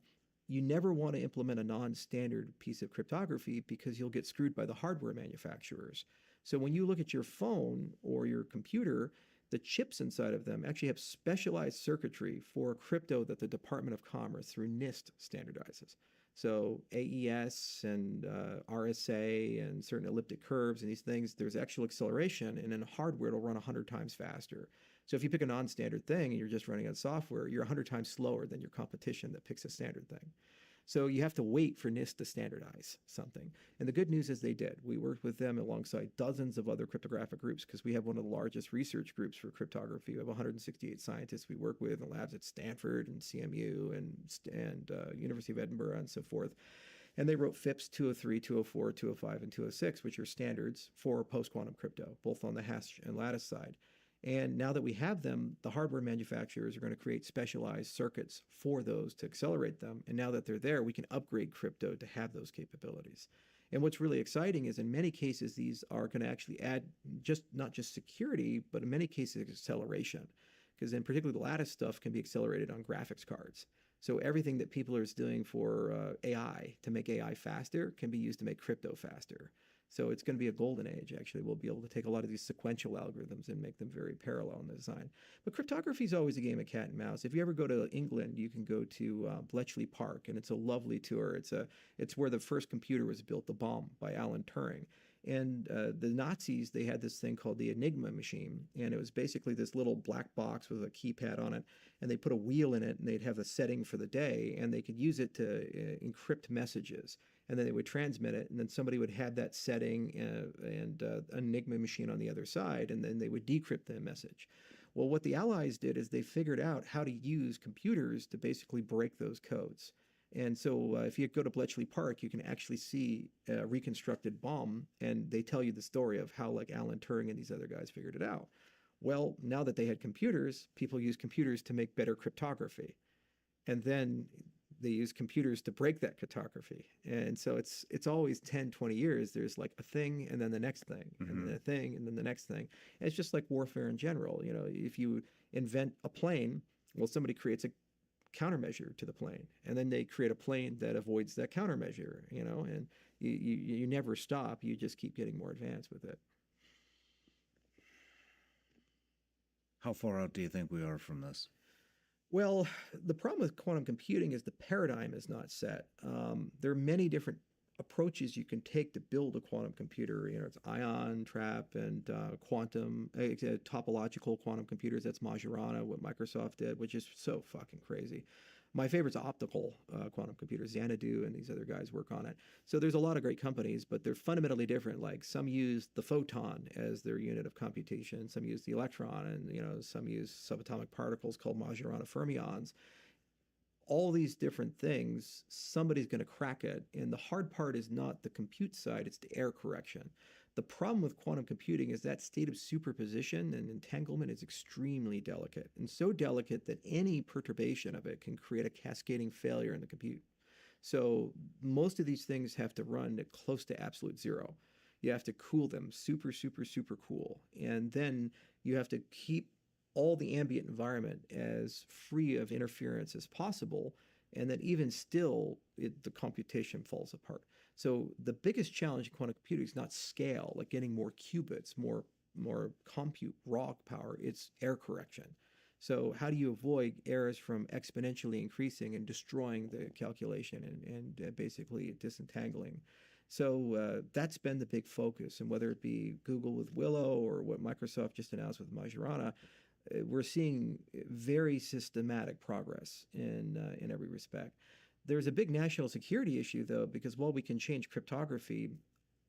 you never want to implement a non-standard piece of cryptography because you'll get screwed by the hardware manufacturers. So when you look at your phone or your computer, the chips inside of them actually have specialized circuitry for crypto that the Department of Commerce through NIST standardizes. So AES and RSA and certain elliptic curves and these things, there's actual acceleration, and in hardware it'll run 100 times faster. So if you pick a non-standard thing and you're just running on software, you're 100 times slower than your competition that picks a standard thing. So you have to wait for NIST to standardize something. And the good news is they did. We worked with them alongside dozens of other cryptographic groups because we have one of the largest research groups for cryptography. We have 168 scientists we work with in labs at Stanford and CMU and University of Edinburgh and so forth. And they wrote FIPS 203, 204, 205, and 206, which are standards for post-quantum crypto, both on the hash and lattice side. And now that we have them, the hardware manufacturers are going to create specialized circuits for those to accelerate them. And now that they're there, we can upgrade crypto to have those capabilities. And what's really exciting is in many cases, these are going to actually add not just security, but in many cases, acceleration. Because in particular, the lattice stuff can be accelerated on graphics cards. So everything that people are doing for AI to make AI faster can be used to make crypto faster. So it's going to be a golden age, actually. We'll be able to take a lot of these sequential algorithms and make them very parallel in the design. But cryptography is always a game of cat and mouse. If you ever go to England, you can go to Bletchley Park, and it's a lovely tour. It's where the first computer was built, the bomb by Alan Turing. And the Nazis, they had this thing called the Enigma machine, and it was basically this little black box with a keypad on it, and they put a wheel in it, and they'd have a setting for the day, and they could use it to encrypt messages, and then they would transmit it, and then somebody would have that setting and an Enigma machine on the other side, and then they would decrypt the message. Well, what the Allies did is they figured out how to use computers to basically break those codes. And so if you go to Bletchley Park, you can actually see a reconstructed bomb, and they tell you the story of how like Alan Turing and these other guys figured it out. Well, now that they had computers, people use computers to make better cryptography. And then they use computers to break that cryptography. And so it's always 10, 20 years. There's like a thing and then the next thing, and then a thing and then the next thing. And it's just like warfare in general. You know, if you invent a plane, well, somebody creates a countermeasure to the plane, and then they create a plane that avoids that countermeasure, you know, and you never stop. You just keep getting more advanced with it. How far out do you think we are from this? Well, the problem with quantum computing is the paradigm is not set. There are many different approaches you can take to build a quantum computer. You know, it's ion trap and quantum topological quantum computers. That's Majorana, what Microsoft did, which is so fucking crazy. My favorite's optical quantum computers. Xanadu and these other guys work on it. So there's a lot of great companies, but they're fundamentally different. Like some use the photon as their unit of computation, some use the electron, and you know, some use subatomic particles called Majorana fermions. All these different things, somebody's going to crack it. And the hard part is not the compute side, it's the error correction. The problem with quantum computing is that state of superposition and entanglement is extremely delicate, and so delicate that any perturbation of it can create a cascading failure in the compute. So most of these things have to run at close to absolute zero. You have to cool them super, super, super cool. And then you have to keep all the ambient environment as free of interference as possible, and that even still, the computation falls apart. So the biggest challenge in quantum computing is not scale, like getting more qubits, more compute raw power. It's error correction. So how do you avoid errors from exponentially increasing and destroying the calculation and basically disentangling? So that's been the big focus. And whether it be Google with Willow or what Microsoft just announced with Majorana, we're seeing very systematic progress in every respect. There's a big national security issue, though, because while we can change cryptography,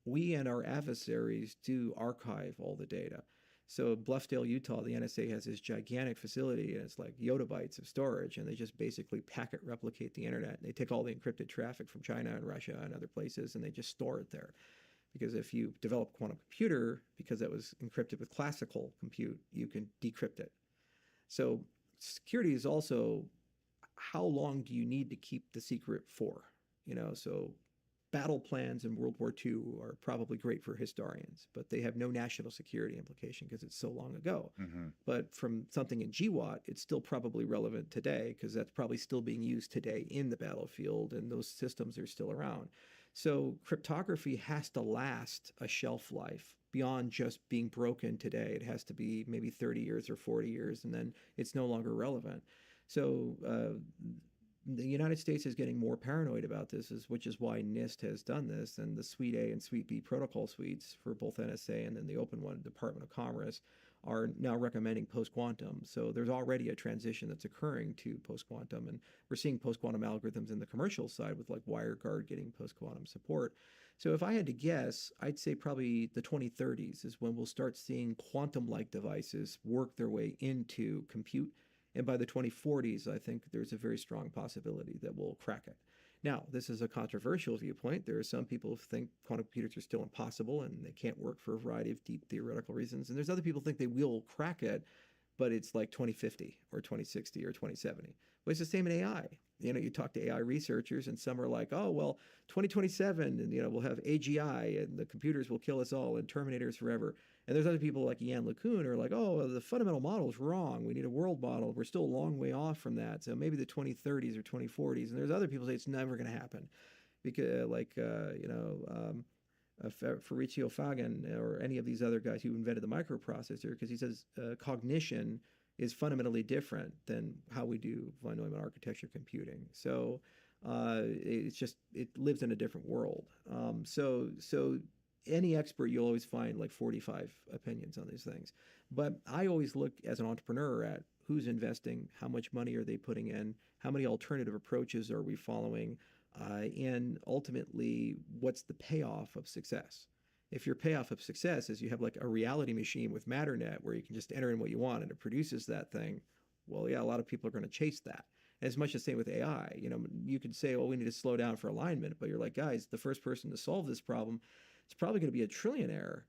we and our adversaries do archive all the data. So Bluffdale, Utah, the NSA has this gigantic facility, and it's like yottabytes of storage, and they just basically packet replicate the internet. And they take all the encrypted traffic from China and Russia and other places, and they just store it there. Because if you develop a quantum computer, because that was encrypted with classical compute, you can decrypt it. So security is also, how long do you need to keep the secret for? You know, so battle plans in World War II are probably great for historians, but they have no national security implication because it's so long ago. But from something in GWAT, it's still probably relevant today because that's probably still being used today in the battlefield, and those systems are still around. So cryptography has to last a shelf life beyond just being broken today. It has to be maybe 30 years or 40 years, and then it's no longer relevant. So the United States is getting more paranoid about this, which is why NIST has done this, and the Suite A and Suite B protocol suites for both NSA and then the open one, Department of Commerce, are now recommending post-quantum. So there's already a transition that's occurring to post-quantum, and we're seeing post-quantum algorithms in the commercial side with like WireGuard getting post-quantum support. So if I had to guess, I'd say probably the 2030s is when we'll start seeing quantum-like devices work their way into compute. And by the 2040s, I think there's a very strong possibility that we'll crack it. Now, this is a controversial viewpoint. There are some people who think quantum computers are still impossible and they can't work for a variety of deep theoretical reasons. And there's other people who think they will crack it, but it's like 2050 or 2060 or 2070. Well, it's the same in AI. You know, you talk to AI researchers and some are like, oh, well, 2027, and, you know, we'll have AGI and the computers will kill us all and Terminators forever. And there's other people like Yann LeCun who are like, oh, the fundamental model is wrong. We need a world model. We're still a long way off from that. So maybe the 2030s or 2040s. And there's other people who say it's never going to happen. Because Fabrizio Fagan or any of these other guys who invented the microprocessor, because he says cognition is fundamentally different than how we do von Neumann architecture computing. So it's just, it lives in a different world. So any expert, you'll always find like 45 opinions on these things. But I always look as an entrepreneur at who's investing, how much money are they putting in, how many alternative approaches are we following, and ultimately, what's the payoff of success? If your payoff of success is you have like a reality machine with MatterNet where you can just enter in what you want and it produces that thing, well, yeah, a lot of people are going to chase that. As much the same with AI. You could say, oh, we need to slow down for alignment, but you're like, guys, the first person to solve this problem, it's probably going to be a trillionaire.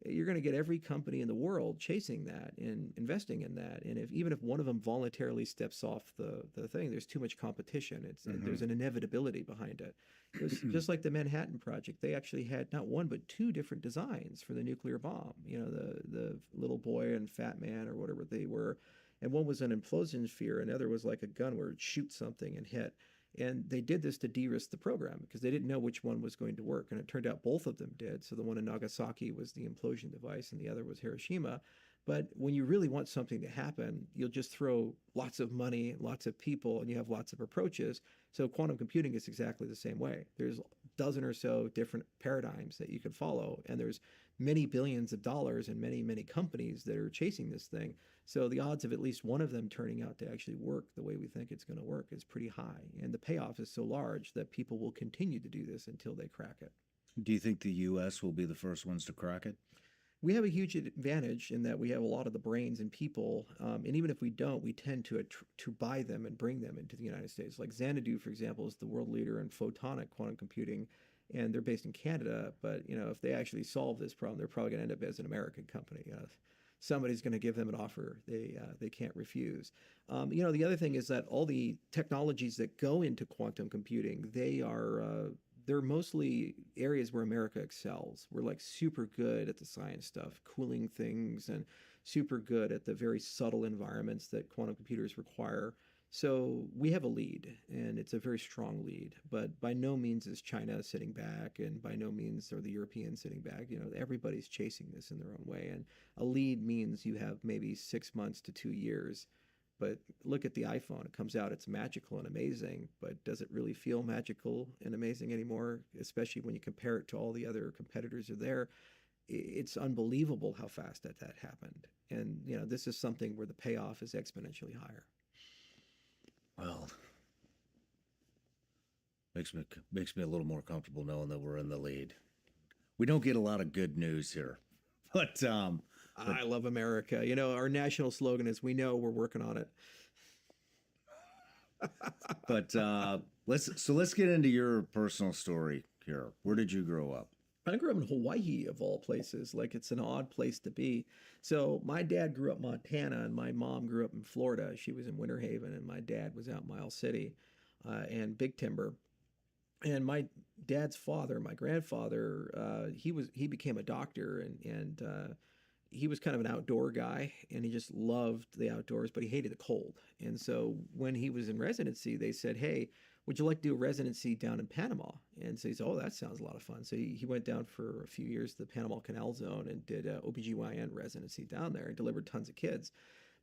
You're going to get every company in the world chasing that and investing in that. And even if one of them voluntarily steps off the thing, there's too much competition. There's an inevitability behind it. It was just like the Manhattan Project. They actually had not one but two different designs for the nuclear bomb. The little boy and fat man or whatever they were. And one was an implosion sphere, and the other was like a gun where it shoots something and hit. And they did this to de-risk the program because they didn't know which one was going to work. And it turned out both of them did. So the one in Nagasaki was the implosion device and the other was Hiroshima. But when you really want something to happen, you'll just throw lots of money, lots of people, and you have lots of approaches. So quantum computing is exactly the same way. There's a dozen or so different paradigms that you can follow. And there's many billions of dollars and many, many companies that are chasing this thing. So the odds of at least one of them turning out to actually work the way we think it's going to work is pretty high. And the payoff is so large that people will continue to do this until they crack it. Do you think the U.S. will be the first ones to crack it? We have a huge advantage in that we have a lot of the brains and people, and even if we don't, we tend to buy them and bring them into the United States. Like Xanadu, for example, is the world leader in photonic quantum computing, and they're based in Canada. But if they actually solve this problem, they're probably going to end up as an American company. Somebody's going to give them an offer they can't refuse. The other thing is that all the technologies that go into quantum computing, they're mostly areas where America excels. We're like super good at the science stuff, cooling things, and super good at the very subtle environments that quantum computers require. So we have a lead, and it's a very strong lead. But by no means is China sitting back, and by no means are the Europeans sitting back. Everybody's chasing this in their own way. And a lead means you have maybe 6 months to 2 years. But look at the iPhone. It comes out, it's magical and amazing, but does it really feel magical and amazing anymore? Especially when you compare it to all the other competitors are there. It's unbelievable how fast that happened. And, this is something where the payoff is exponentially higher. Well, makes me a little more comfortable knowing that we're in the lead. We don't get a lot of good news here, but I love America. Our national slogan is "We know, we're working on it." But let's get into your personal story here. Where did you grow up? I grew up in Hawaii, of all places. Like, it's an odd place to be. So my dad grew up in Montana, and my mom grew up in Florida. She was in Winter Haven, and my dad was out in Miles City and Big Timber. And my dad's father, my grandfather, he became a doctor, and he was kind of an outdoor guy, and he just loved the outdoors, but he hated the cold. And so when he was in residency, they said, "Hey, would you like to do a residency down in Panama?" And so he said, "Oh, that sounds a lot of fun." So he went down for a few years to the Panama Canal Zone and did a OBGYN residency down there and delivered tons of kids.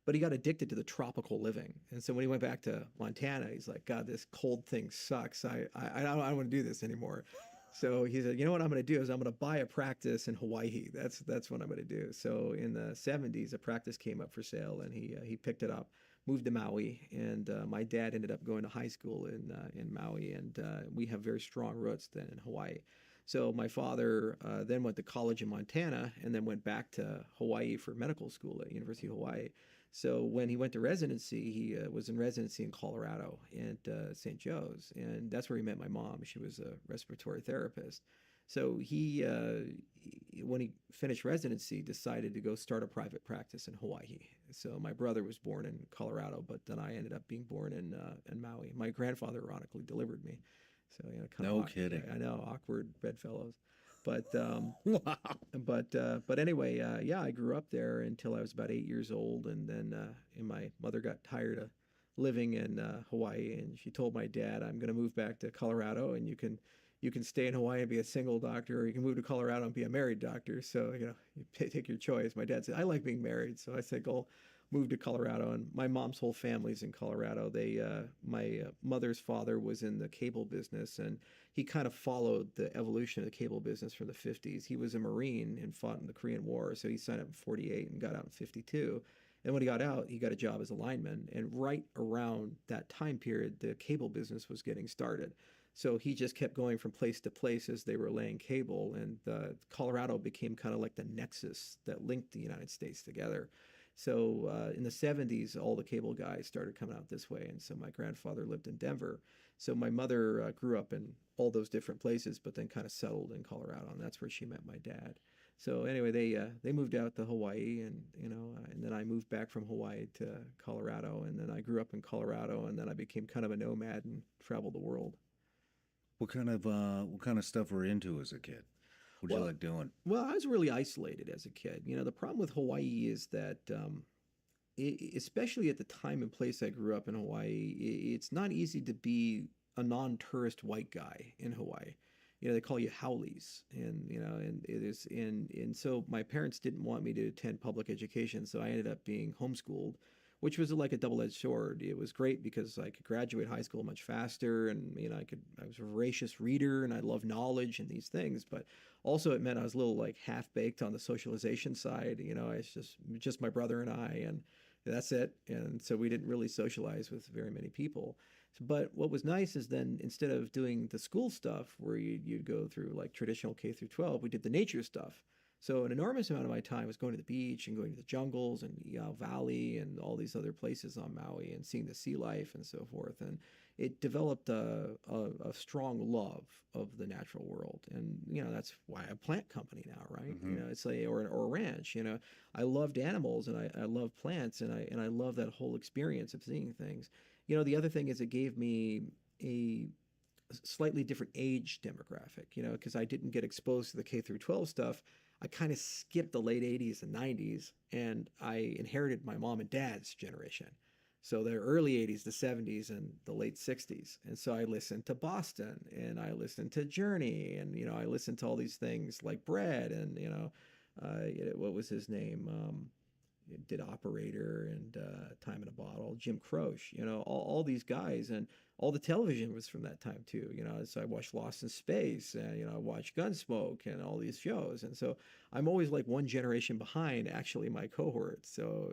But he got addicted to the tropical living. And so when he went back to Montana, he's like, "God, this cold thing sucks. I don't want to do this anymore." So he said, "You know what I'm going to do is I'm going to buy a practice in Hawaii. That's what I'm going to do." So in the 70s, a practice came up for sale, and he picked it up, moved to Maui, and my dad ended up going to high school in Maui, and we have very strong roots then in Hawaii. So my father then went to college in Montana and then went back to Hawaii for medical school at University of Hawaii. So when he went to residency, he was in residency in Colorado at St. Joe's, and that's where he met my mom. She was a respiratory therapist. So he, when he finished residency, decided to go start a private practice in Hawaii. So my brother was born in Colorado, but then I ended up being born in Maui. My grandfather ironically delivered me. So no kidding. I know, awkward bedfellows. But wow. But anyway, I grew up there until I was about 8 years old, and then my mother got tired of living in Hawaii, and she told my dad, "I'm going to move back to Colorado, and you can you can stay in Hawaii and be a single doctor, or you can move to Colorado and be a married doctor. So, you take your choice. My dad said, I like being married. So I said, go move to Colorado. And my mom's whole family's in Colorado. My mother's father was in the cable business, and he kind of followed the evolution of the cable business from the 50s. He was a Marine and fought in the Korean War. So he signed up in 48 and got out in 52. And when he got out, he got a job as a lineman. And right around that time period, the cable business was getting started. So he just kept going from place to place as they were laying cable. And Colorado became kind of like the nexus that linked the United States together. So in the 70s, all the cable guys started coming out this way. And so my grandfather lived in Denver. So my mother grew up in all those different places, but then kind of settled in Colorado. And that's where she met my dad. So anyway, they moved out to Hawaii, and and then I moved back from Hawaii to Colorado, and then I grew up in Colorado, and then I became kind of a nomad and traveled the world. What kind of stuff were you into as a kid? What did you like doing? Well, I was really isolated as a kid. The problem with Hawaii is that, especially at the time and place I grew up in Hawaii, it's not easy to be a non-tourist white guy in Hawaii. They call you haoles, and it is and so my parents didn't want me to attend public education, so I ended up being homeschooled, which was like a double-edged sword. It was great because I could graduate high school much faster, and I was a voracious reader, and I love knowledge and these things. But also it meant I was a little like half-baked on the socialization side. It's just my brother and I, and that's it. And so we didn't really socialize with very many people. But what was nice is then instead of doing the school stuff where you'd go through like traditional K through 12, we did the nature stuff. So an enormous amount of my time was going to the beach and going to the jungles and Iao Valley and all these other places on Maui and seeing the sea life and so forth. And it developed a strong love of the natural world. And, that's why I have a plant company now, right? Mm-hmm. It's like, or a ranch, I loved animals, and I love plants, and I love that whole experience of seeing things. The other thing is it gave me a slightly different age demographic, because I didn't get exposed to the K through 12 stuff. I kind of skipped the late 80s and 90s, and I inherited my mom and dad's generation. So the early 80s, the 70s, and the late 60s. And so I listened to Boston, and I listened to Journey, and, I listened to all these things like Bread, and, what was his name? Did Operator and Time in a Bottle, Jim Croce, all these guys, and all the television was from that time too. So I watched Lost in Space, and I watched Gunsmoke and all these shows, and so I'm always like one generation behind actually my cohort. So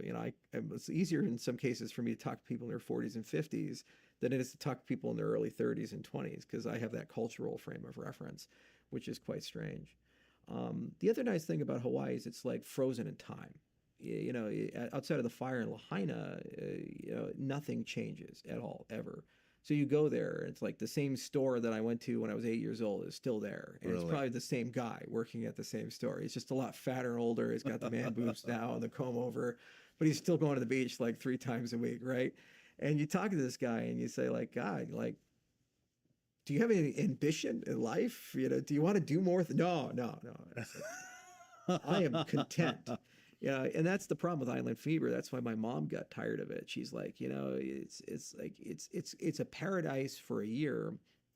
it's easier in some cases for me to talk to people in their 40s and 50s than it is to talk to people in their early 30s and 20s, because I have that cultural frame of reference, which is quite strange. The other nice thing about Hawaii is it's like frozen in time. Outside of the fire in Lahaina, nothing changes at all, ever. So you go there, it's like the same store that I went to when I was 8 years old is still there. And It's probably the same guy working at the same store. He's just a lot fatter and older. He's got the man boobs now and the comb over, but he's still going to the beach like 3 times a week, right? And you talk to this guy and you say, like, God, like, do you have any ambition in life? Do you want to do more? No. I am content. Yeah, and that's the problem with island fever. That's why my mom got tired of it. She's like, it's a paradise for a year.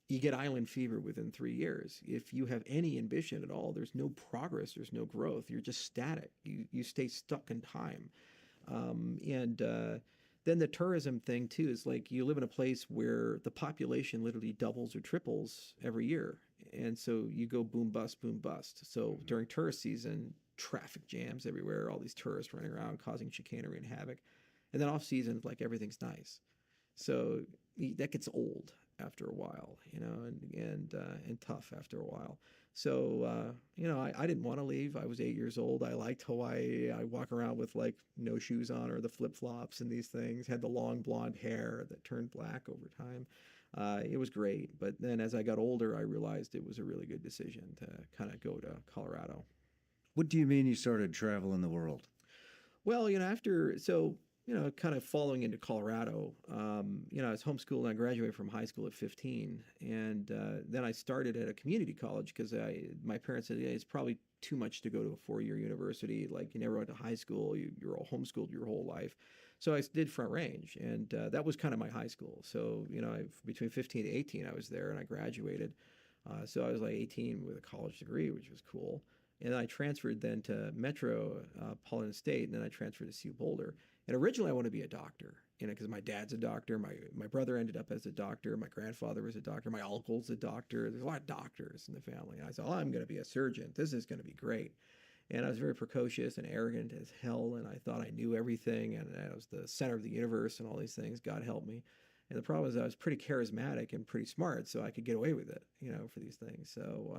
You get island fever within 3 years. If you have any ambition at all, there's no progress, there's no growth. You're just static. You stay stuck in time. Then the tourism thing too is like you live in a place where the population literally doubles or triples every year. And so you go boom, bust, boom, bust. So during tourist season, traffic jams everywhere, all these tourists running around causing chicanery and havoc. And then off season, like everything's nice. So that gets old after a while, and tough after a while. So, I didn't want to leave. I was 8 years old. I liked Hawaii. I walk around with like no shoes on or the flip-flops and these things, had the long blonde hair that turned black over time. It was great. But then as I got older, I realized it was a really good decision to kind of go to Colorado. What do you mean you started traveling the world? Well, kind of following into Colorado, I was homeschooled and I graduated from high school at 15. And then I started at a community college because my parents said, it's probably too much to go to a 4-year university. Like you never went to high school, you're all homeschooled your whole life. So I did Front Range, and that was kind of my high school. So, between 15 to 18, I was there and I graduated. So I was like 18 with a college degree, which was cool. And I transferred then to Metropolitan State, and then I transferred to CU Boulder. And originally I wanted to be a doctor, because my dad's a doctor. My brother ended up as a doctor. My grandfather was a doctor. My uncle's a doctor. There's a lot of doctors in the family. And I said, oh, I'm going to be a surgeon. This is going to be great. And I was very precocious and arrogant as hell, and I thought I knew everything, and I was the center of the universe and all these things. God help me. And the problem is I was pretty charismatic and pretty smart, so I could get away with it, for these things. So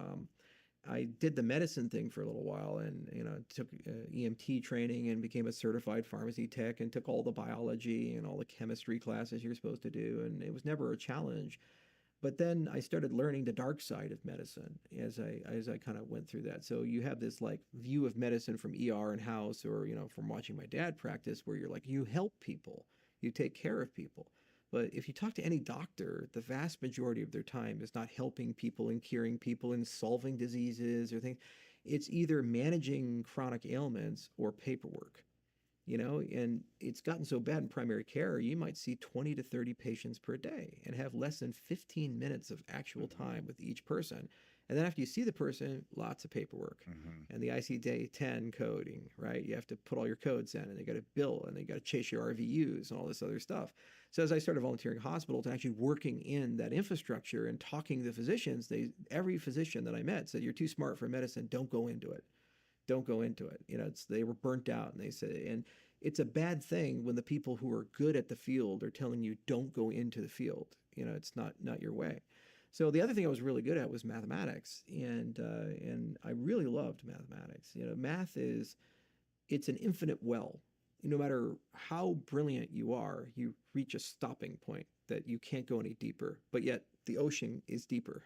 I did the medicine thing for a little while, and took EMT training and became a certified pharmacy tech, and took all the biology and all the chemistry classes you're supposed to do, and it was never a challenge. But then I started learning the dark side of medicine as I kind of went through that. So you have this like view of medicine from ER and house, or from watching my dad practice, where you're like, you help people, you take care of people. But if you talk to any doctor, the vast majority of their time is not helping people and curing people and solving diseases or things. It's either managing chronic ailments or paperwork. And it's gotten so bad in primary care, you might see 20 to 30 patients per day and have less than 15 minutes of actual time with each person. And then after you see the person, lots of paperwork and the ICD-10 coding, right? You have to put all your codes in, and they got to bill, and they got to chase your RVUs and all this other stuff. So as I started volunteering in hospitals and actually working in that infrastructure and talking to physicians, every physician that I met said, you're too smart for medicine, don't go into it. Don't go into it. They were burnt out, and they say, and it's a bad thing when the people who are good at the field are telling you don't go into the field. It's not your way. So the other thing I was really good at was mathematics, and I really loved mathematics. Math it's an infinite well. No matter how brilliant you are, you reach a stopping point that you can't go any deeper, but yet the ocean is deeper.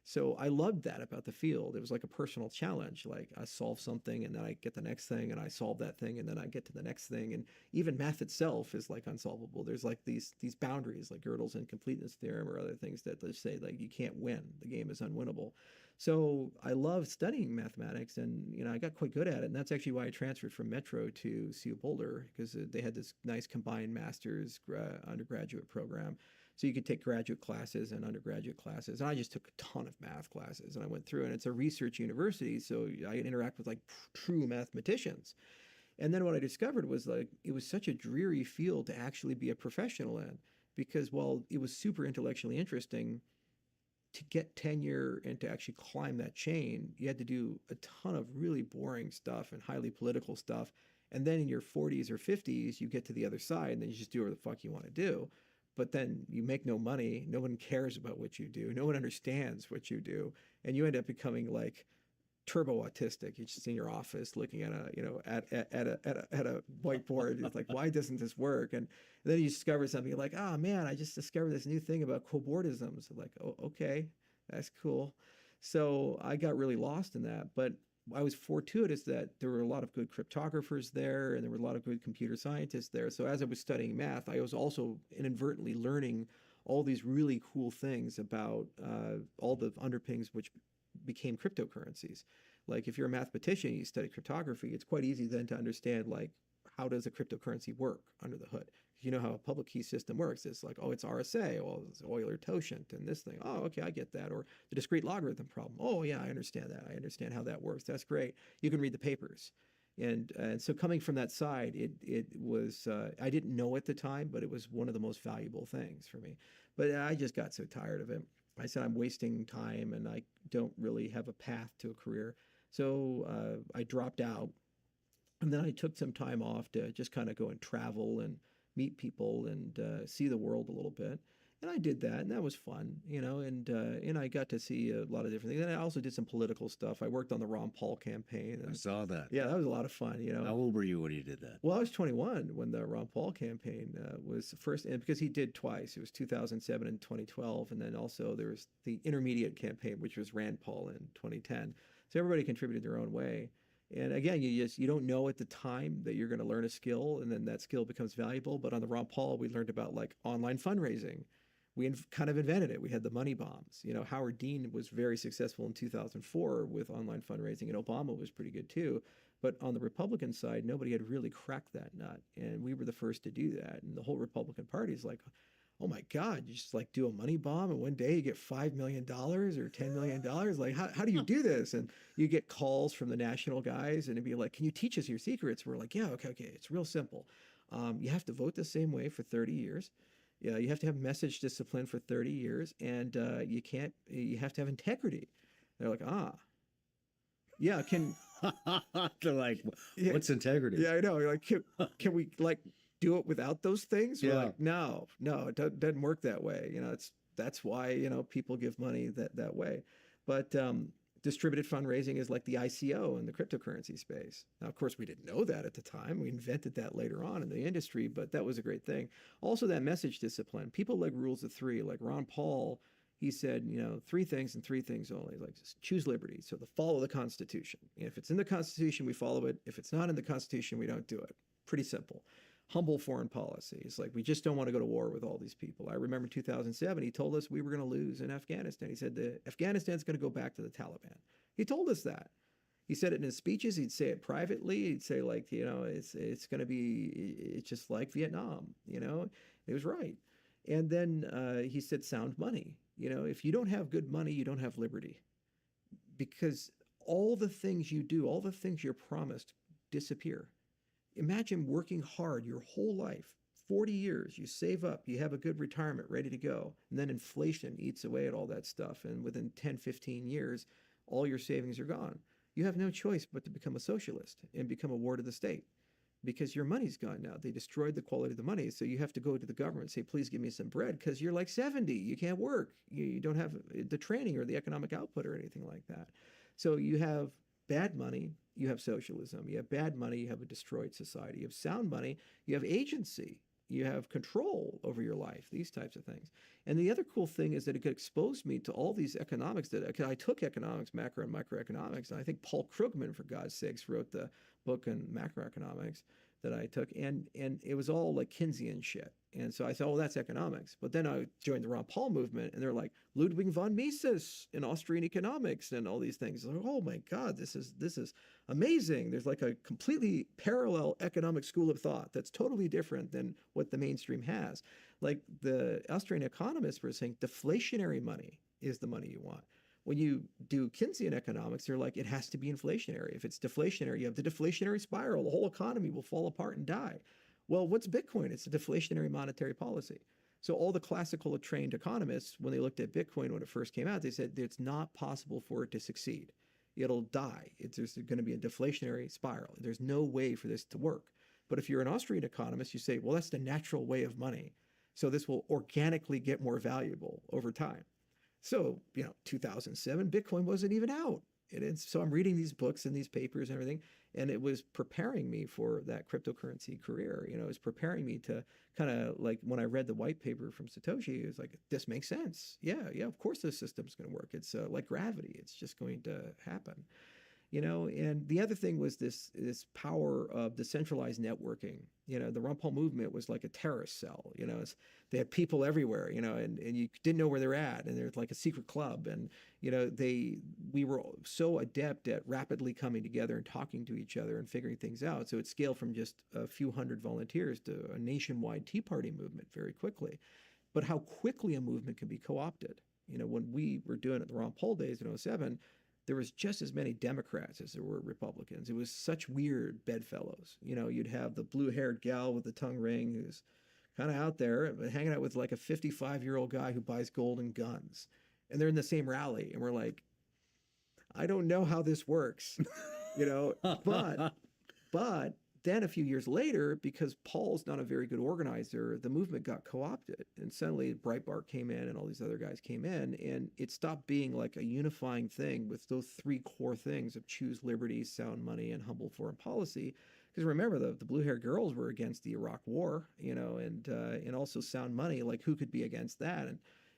So I loved that about the field. It was like a personal challenge. Like I solve something, and then I get the next thing, and I solve that thing, and then I get to the next thing. And even math itself is like unsolvable. There's like these boundaries, like Gödel's incompleteness theorem or other things that they say like you can't win. The game is unwinnable. So I loved studying mathematics, and I got quite good at it. And that's actually why I transferred from Metro to CU Boulder, because they had this nice combined master's undergraduate program. So you could take graduate classes and undergraduate classes. And I just took a ton of math classes, and I went through, and it's a research university, so I interact with like true mathematicians. And then what I discovered was like it was such a dreary field to actually be a professional in, because while it was super intellectually interesting, to get tenure and to actually climb that chain, you had to do a ton of really boring stuff and highly political stuff. And then in your 40s or 50s, you get to the other side, and then you just do whatever the fuck you want to do. But then you make no money. No one cares about what you do. No one understands what you do. And you end up becoming like turbo autistic. You're just in your office looking at a whiteboard. It's like, why doesn't this work? And then you discover something, you're like, oh man, I just discovered this new thing about cobordisms. Like, oh, okay, that's cool. So I got really lost in that. But I was fortuitous that there were a lot of good cryptographers there, and there were a lot of good computer scientists there. So as I was studying math, I was also inadvertently learning all these really cool things about all the underpinnings which became cryptocurrencies. Like if you're a mathematician, you study cryptography, it's quite easy then to understand like how does a cryptocurrency work under the hood. You know how a public key system works. It's like, oh, it's RSA, well, it's Euler-Tauschent, and this thing. Oh, okay, I get that. Or the discrete logarithm problem. Oh, yeah, I understand that. I understand how that works. That's great. You can read the papers. And so coming from that side, it was, I didn't know at the time, but it was one of the most valuable things for me. But I just got so tired of it. I said, I'm wasting time, and I don't really have a path to a career. So I dropped out. And then I took some time off to just kind of go and travel and meet people and see the world a little bit. And I did that, and that was fun, and I got to see a lot of different things. And I also did some political stuff. I worked on the Ron Paul campaign. And, I saw that. Yeah, that was a lot of fun, How old were you when you did that? Well, I was 21 when the Ron Paul campaign was first, and because he did twice. It was 2007 and 2012, and then also there was the intermediate campaign, which was Rand Paul in 2010. So everybody contributed their own way. And again, you don't know at the time that you're going to learn a skill, and then that skill becomes valuable. But on the Ron Paul, we learned about like online fundraising. We kind of invented it. We had the money bombs. Howard Dean was very successful in 2004 with online fundraising, and Obama was pretty good too. But on the Republican side, nobody had really cracked that nut, and we were the first to do that. And the whole Republican Party is like, oh my God, you just like do a money bomb and one day you get $5 million or $10 million. Like, how do you do this? And you get calls from the national guys and it'd be like, can you teach us your secrets? We're like, yeah, okay. It's real simple. You have to vote the same way for 30 years. Yeah, you have to have message discipline for 30 years, and you have to have integrity. They're like, yeah, They're like, yeah, what's integrity? yeah, I know. You're like, can we like do it without those things? We're Yeah. like, no, it doesn't work that way. That's why, people give money that way. But distributed fundraising is like the ICO in the cryptocurrency space. Now, of course, we didn't know that at the time. We invented that later on in the industry, but that was a great thing. Also, that message discipline. People like rules of three, like Ron Paul. He said, three things and three things only. Like, just choose liberty. So follow the Constitution. If it's in the Constitution, we follow it. If it's not in the Constitution, we don't do it. Pretty simple. Humble foreign policy. It's like, we just don't want to go to war with all these people. I remember 2007, he told us we were going to lose in Afghanistan. He said Afghanistan's going to go back to the Taliban. He told us that. He said it in his speeches. He'd say it privately. He'd say, like, it's going to be, it's just like Vietnam, It was right. And then he said sound money. If you don't have good money, you don't have liberty. Because all the things you do, all the things you're promised disappear. Imagine working hard your whole life, 40 years, you save up, you have a good retirement ready to go, and then inflation eats away at all that stuff. And within 10, 15 years, all your savings are gone. You have no choice but to become a socialist and become a ward of the state because your money's gone now. They destroyed the quality of the money. So you have to go to the government and say, please give me some bread because you're like 70. You can't work. You don't have the training or the economic output or anything like that. So you have bad money, you have socialism. You have bad money, you have a destroyed society. You have sound money, you have agency. You have control over your life, these types of things. And the other cool thing is that it exposed me to all these economics that I took economics, macro and microeconomics. And I think Paul Krugman, for God's sakes, wrote the book on macroeconomics that I took. And it was all like Keynesian shit. And so I thought, oh, that's economics. But then I joined the Ron Paul movement and they're like Ludwig von Mises in Austrian economics and all these things. Like, oh my God, this is amazing. There's like a completely parallel economic school of thought that's totally different than what the mainstream has. Like the Austrian economists were saying deflationary money is the money you want. When you do Keynesian economics, they're like, it has to be inflationary. If it's deflationary, you have the deflationary spiral. The whole economy will fall apart and die. Well, what's Bitcoin? It's a deflationary monetary policy. So all the classical trained economists, when they looked at Bitcoin when it first came out, they said it's not possible for it to succeed. It'll die. There's going to be a deflationary spiral. There's no way for this to work. But if you're an Austrian economist, you say, well, that's the natural way of money. So this will organically get more valuable over time. So, 2007, Bitcoin wasn't even out. So I'm reading these books and these papers and everything, and it was preparing me for that cryptocurrency career. It was preparing me to kind of like when I read the white paper from Satoshi, it was like, this makes sense. Yeah, of course this system's going to work. It's like gravity. It's just going to happen. And the other thing was this power of decentralized networking. The Ron Paul movement was like a terrorist cell. They had people everywhere, and you didn't know where they're at, and there's like a secret club, and we were so adept at rapidly coming together and talking to each other and figuring things out. So it scaled from just a few hundred volunteers to a nationwide Tea Party movement very quickly. But how quickly a movement can be co-opted. When we were doing it the Ron Paul days in 2007, there was just as many Democrats as there were Republicans. It was such weird bedfellows. You'd have the blue-haired gal with the tongue ring who's kind of out there, hanging out with like a 55-year-old guy who buys golden guns. And they're in the same rally. And we're like, I don't know how this works, but then a few years later, because Paul's not a very good organizer, the movement got co-opted. And suddenly Breitbart came in and all these other guys came in, and it stopped being like a unifying thing with those three core things of choose liberty, sound money, and humble foreign policy. Because remember, the blue-haired girls were against the Iraq War, and also sound money, like who could be against that?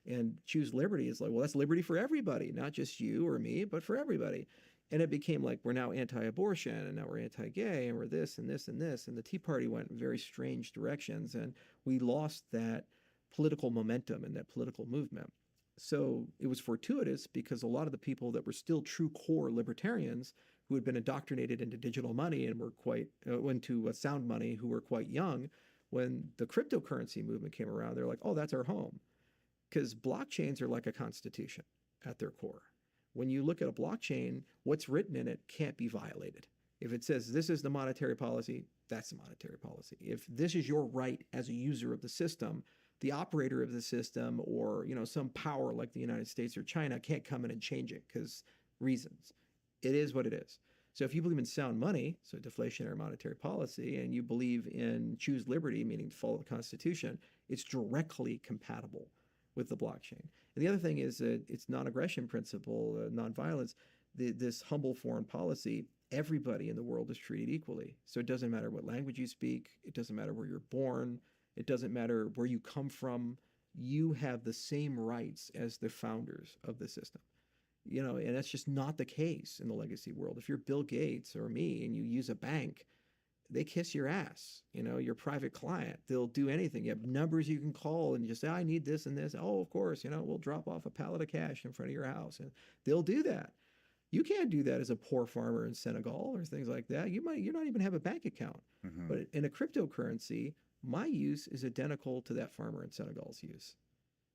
And choose liberty is like, well, that's liberty for everybody, not just you or me, but for everybody. And it became like, we're now anti-abortion, and now we're anti-gay, and we're this and this and this. And the Tea Party went in very strange directions, and we lost that political momentum and that political movement. So it was fortuitous because a lot of the people that were still true core libertarians who had been indoctrinated into digital money and were into sound money, who were quite young, When the cryptocurrency movement came around, they're like, oh, that's our home. Because blockchains are like a constitution at their core. When you look at a blockchain, what's written in it can't be violated. If it says this is the monetary policy, that's the monetary policy. If this is your right as a user of the system, the operator of the system or some power like the United States or China can't come in and change it because reasons. It is what it is. So if you believe in sound money, so deflationary monetary policy, and you believe in choose liberty, meaning follow the Constitution, it's directly compatible with the blockchain. And the other thing is that it's non-aggression principle, nonviolence, this humble foreign policy, everybody in the world is treated equally. So it doesn't matter what language you speak. It doesn't matter where you're born. It doesn't matter where you come from. You have the same rights as the founders of the system. And that's just not the case in the legacy world. If you're Bill Gates or me and you use a bank, they kiss your ass. Your private client, they'll do anything. You have numbers you can call and just say, I need this and this. Oh, of course, we'll drop off a pallet of cash in front of your house. And they'll do that. You can't do that as a poor farmer in Senegal or things like that. You're not even have a bank account. Mm-hmm. But in a cryptocurrency, my use is identical to that farmer in Senegal's use.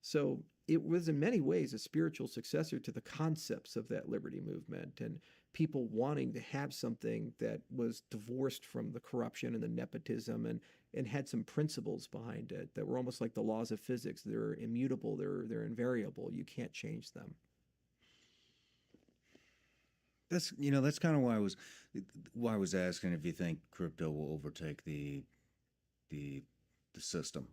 So it was in many ways a spiritual successor to the concepts of that liberty movement and people wanting to have something that was divorced from the corruption and the nepotism and had some principles behind it that were almost like the laws of physics. They're immutable, they're invariable. You can't change them. That's kind of why I was asking if you think crypto will overtake the system.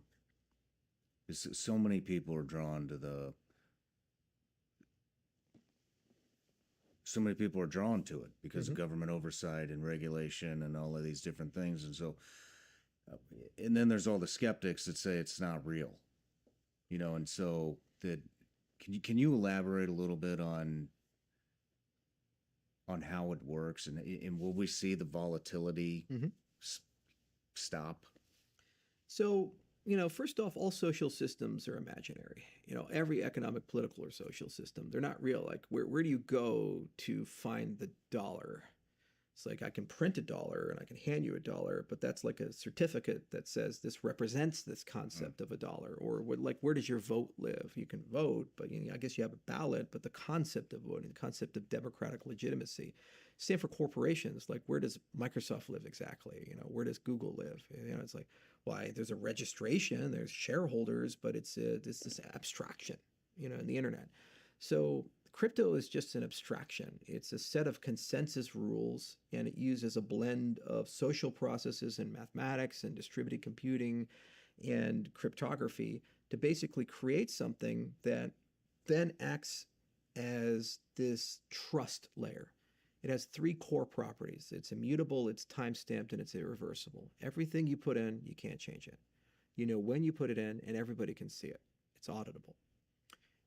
So many people are drawn to it because of government oversight and regulation and all of these different things. And so, and then there's all the skeptics that say it's not real, and so can you elaborate a little bit on how it works and will we see the volatility stop? So, first off, all social systems are imaginary. Every economic, political, or social system, they're not real. Like, where do you go to find the dollar? It's like I can print a dollar and I can hand you a dollar, but that's like a certificate that says this represents this concept of a dollar. Or where does your vote live? You can vote, but I guess you have a ballot, but the concept of voting, the concept of democratic legitimacy. Same for corporations. Like, where does Microsoft live exactly? Where does Google live? It's like, why there's a registration, there's shareholders, but it's this abstraction, in the internet. So crypto is just an abstraction. It's a set of consensus rules, and it uses a blend of social processes and mathematics and distributed computing and cryptography to basically create something that then acts as this trust layer. It has three core properties. It's immutable, it's time-stamped, and it's irreversible. Everything you put in, you can't change it. You know when you put it in, and everybody can see it. It's auditable.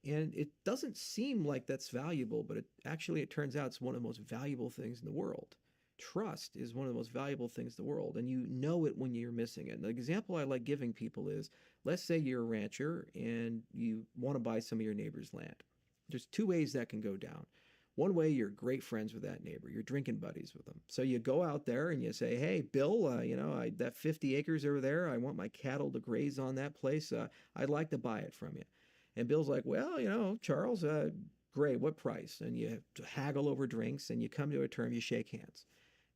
And it doesn't seem like that's valuable, but it turns out it's one of the most valuable things in the world. Trust is one of the most valuable things in the world, and you know it when you're missing it. And the example I like giving people is, let's say you're a rancher and you want to buy some of your neighbor's land. There's two ways that can go down. One way, you're great friends with that neighbor. You're drinking buddies with them. So you go out there and you say, hey, Bill, that 50 acres over there, I want my cattle to graze on that place. I'd like to buy it from you. And Bill's like, well, Charles, great, what price? And you haggle over drinks and you come to a term, you shake hands.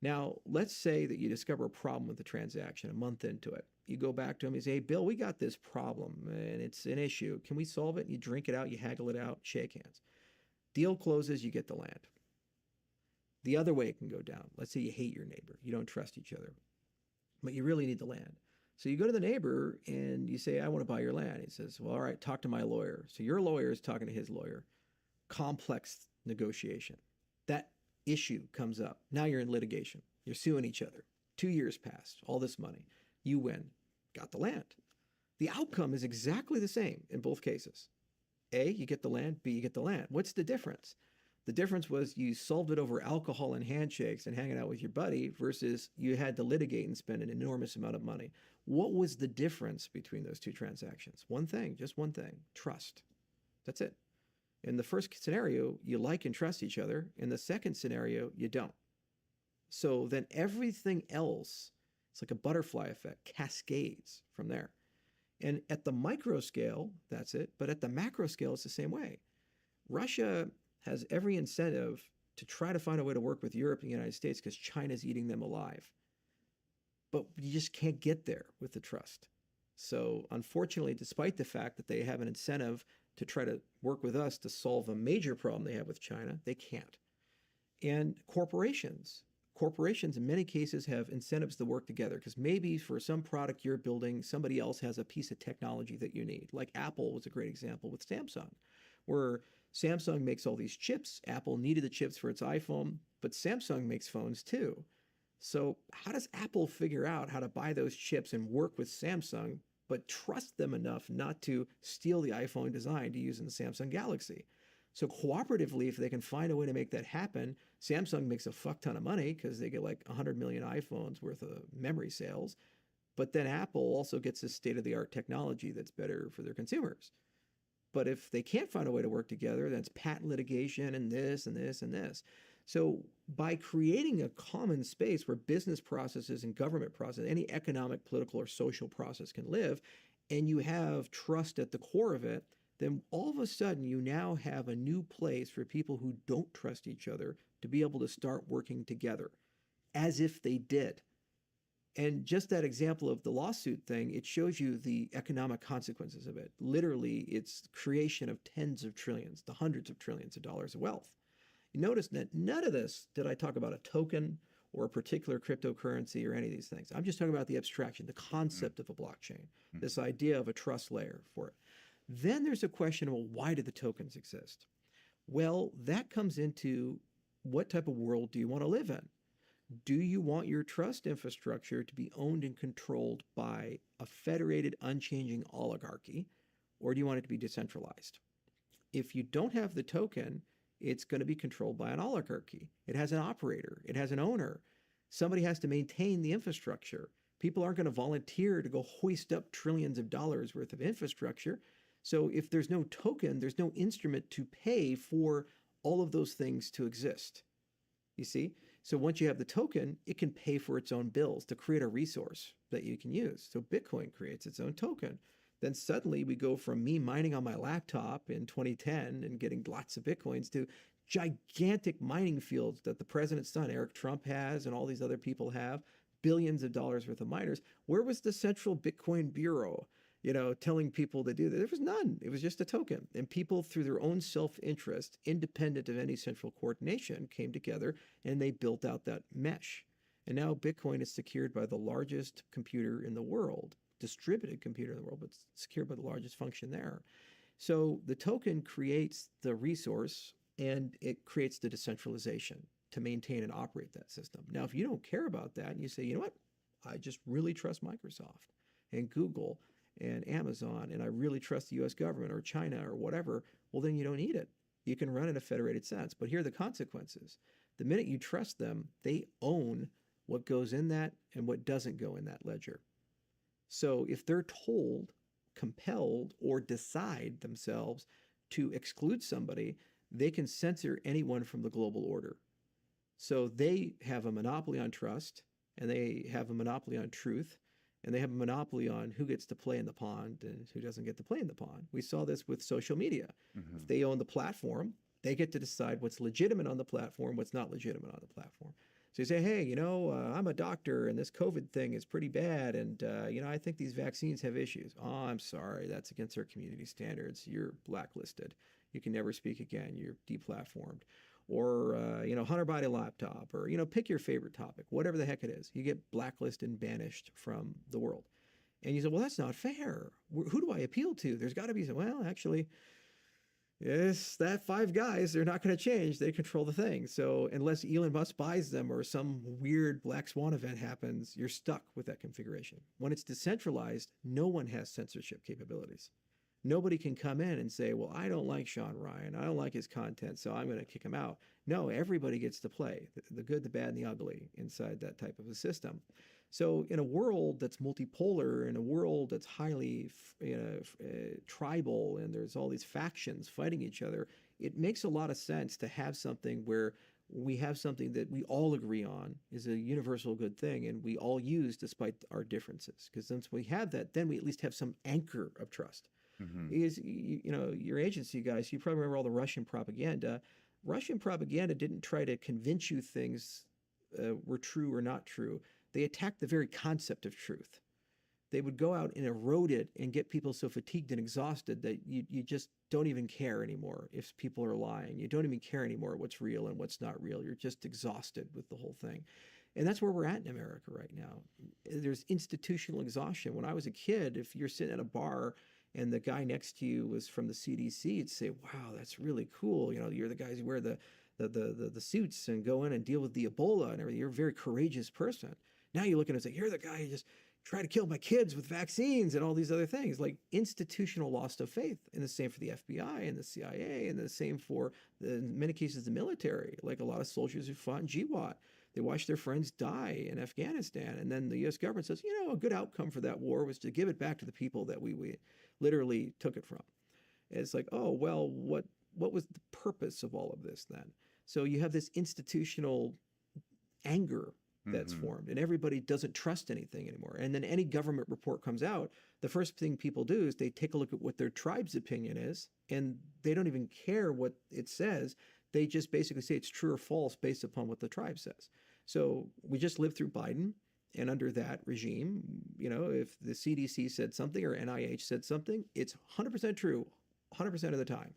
Now, let's say that you discover a problem with the transaction a month into it. You go back to him and say, hey, Bill, we got this problem and it's an issue. Can we solve it? And you drink it out, you haggle it out, shake hands. Deal closes, you get the land. The other way it can go down. Let's say you hate your neighbor. You don't trust each other, but you really need the land. So you go to the neighbor and you say, I want to buy your land. He says, well, all right, talk to my lawyer. So your lawyer is talking to his lawyer. Complex negotiation. That issue comes up. Now you're in litigation. You're suing each other. 2 years passed, all this money. You win, got the land. The outcome is exactly the same in both cases. A, you get the land. B, you get the land. What's the difference? The difference was you solved it over alcohol and handshakes and hanging out with your buddy versus you had to litigate and spend an enormous amount of money. What was the difference between those two transactions? One thing, just one thing, trust. That's it. In the first scenario, you like and trust each other. In the second scenario, you don't. So then everything else It's like a butterfly effect, cascades from there. And at the micro scale, that's it. But at the macro scale, it's the same way. Russia has every incentive to try to find a way to work with Europe and the United States because China's eating them alive. But you just can't get there with the trust. So unfortunately, despite the fact that they have an incentive to try to work with us to solve a major problem they have with China, they can't. And corporations in many cases have incentives to work together because maybe for some product you're building, somebody else has a piece of technology that you need. Like Apple was a great example with Samsung, where Samsung makes all these chips. Apple needed the chips for its iPhone, but Samsung makes phones too. So how does Apple figure out how to buy those chips and work with Samsung, but trust them enough not to steal the iPhone design to use in the Samsung Galaxy? So cooperatively, if they can find a way to make that happen, Samsung makes a fuck ton of money because they get like 100 million iPhones worth of memory sales. But then Apple also gets this state-of-the-art technology that's better for their consumers. But if they can't find a way to work together, then it's patent litigation and this and this and this. So by creating a common space where business processes and government process, any economic, political, or social process can live, and you have trust at the core of it, then all of a sudden you now have a new place for people who don't trust each other to be able to start working together as if they did. And just that example of the lawsuit thing, it shows you the economic consequences of it. Literally, it's creation of tens of trillions to hundreds of trillions of dollars of wealth. You notice that none of this did I talk about a token or a particular cryptocurrency or any of these things. I'm just talking about the abstraction, the concept of a blockchain, this idea of a trust layer for it. Then there's a question of, well, why do the tokens exist? Well, that comes into what type of world do you want to live in? Do you want your trust infrastructure to be owned and controlled by a federated, unchanging oligarchy, or do you want it to be decentralized? If you don't have the token, it's going to be controlled by an oligarchy. It has an operator. It has an owner. Somebody has to maintain the infrastructure. People aren't going to volunteer to go hoist up trillions of dollars worth of infrastructure. So if there's no token, there's no instrument to pay for all of those things to exist. You see? So once you have the token, it can pay for its own bills to create a resource that you can use. So Bitcoin creates its own token. Then suddenly we go from me mining on my laptop in 2010 and getting lots of Bitcoins to gigantic mining fields that the president's son, Eric Trump, has and all these other people have, billions of dollars worth of miners. Where was the central Bitcoin Bureau, telling people to do that? There was none. It was just a token. And people, through their own self-interest, independent of any central coordination, came together and they built out that mesh. And now Bitcoin is secured by the largest computer in the world, distributed computer in the world, but secured by the largest function there. So the token creates the resource and it creates the decentralization to maintain and operate that system. Now, if you don't care about that and you say, you know what, I just really trust Microsoft and Google and Amazon, and I really trust the US government or China or whatever, well, then you don't need it. You can run in a federated sense. But here are the consequences. The minute you trust them, they own what goes in that and what doesn't go in that ledger. So if they're told, compelled, or decide themselves to exclude somebody, they can censor anyone from the global order. So they have a monopoly on trust, and they have a monopoly on truth, and they have a monopoly on who gets to play in the pond and who doesn't get to play in the pond. We saw this with social media. If they own the platform, they get to decide what's legitimate on the platform, what's not legitimate on the platform. So you say, hey, I'm a doctor and this COVID thing is pretty bad. And, I think these vaccines have issues. Oh, I'm sorry. That's against our community standards. You're blacklisted. You can never speak again. You're deplatformed. Or, Hunter Biden laptop, or, pick your favorite topic, whatever the heck it is. You get blacklisted and banished from the world. And you say, well, that's not fair. Who do I appeal to? There's got to be some, well, actually, yes, that five guys, they're not going to change. They control the thing. So unless Elon Musk buys them or some weird black swan event happens, you're stuck with that configuration. When it's decentralized, no one has censorship capabilities. Nobody can come in and say, well, I don't like Sean Ryan. I don't like his content, so I'm going to kick him out. No, everybody gets to play, the good, the bad, and the ugly inside that type of a system. So in a world that's multipolar, in a world that's highly tribal, and there's all these factions fighting each other, it makes a lot of sense to have something where we have something that we all agree on is a universal good thing, and we all use despite our differences. Because once we have that, then we at least have some anchor of trust. Is your agency guys, you probably remember all the Russian propaganda. Russian propaganda didn't try to convince you things were true or not true. They attacked the very concept of truth. They would go out and erode it and get people so fatigued and exhausted that you just don't even care anymore if people are lying. You don't even care anymore what's real and what's not real. You're just exhausted with the whole thing. And that's where we're at in America right now. There's institutional exhaustion. When I was a kid, if you're sitting at a bar and the guy next to you was from the CDC, you'd say, wow, that's really cool. You're the guys who wear the suits and go in and deal with the Ebola and everything. You're a very courageous person. Now you look at it and say, you're the guy who just tried to kill my kids with vaccines and all these other things. Like institutional loss of faith. And the same for the FBI and the CIA, and the same for, in many cases, the military. Like a lot of soldiers who fought in GWAT. They watched their friends die in Afghanistan. And then the U.S. government says, a good outcome for that war was to give it back to the people that we literally took it from. And it's like, oh, well, what was the purpose of all of this then? So you have this institutional anger that's formed, and everybody doesn't trust anything anymore. And then any government report comes out, the first thing people do is they take a look at what their tribe's opinion is, and they don't even care what it says. They just basically say it's true or false based upon what the tribe says. So we just lived through Biden, and under that regime, if the CDC said something or NIH said something, it's 100% true 100% of the time.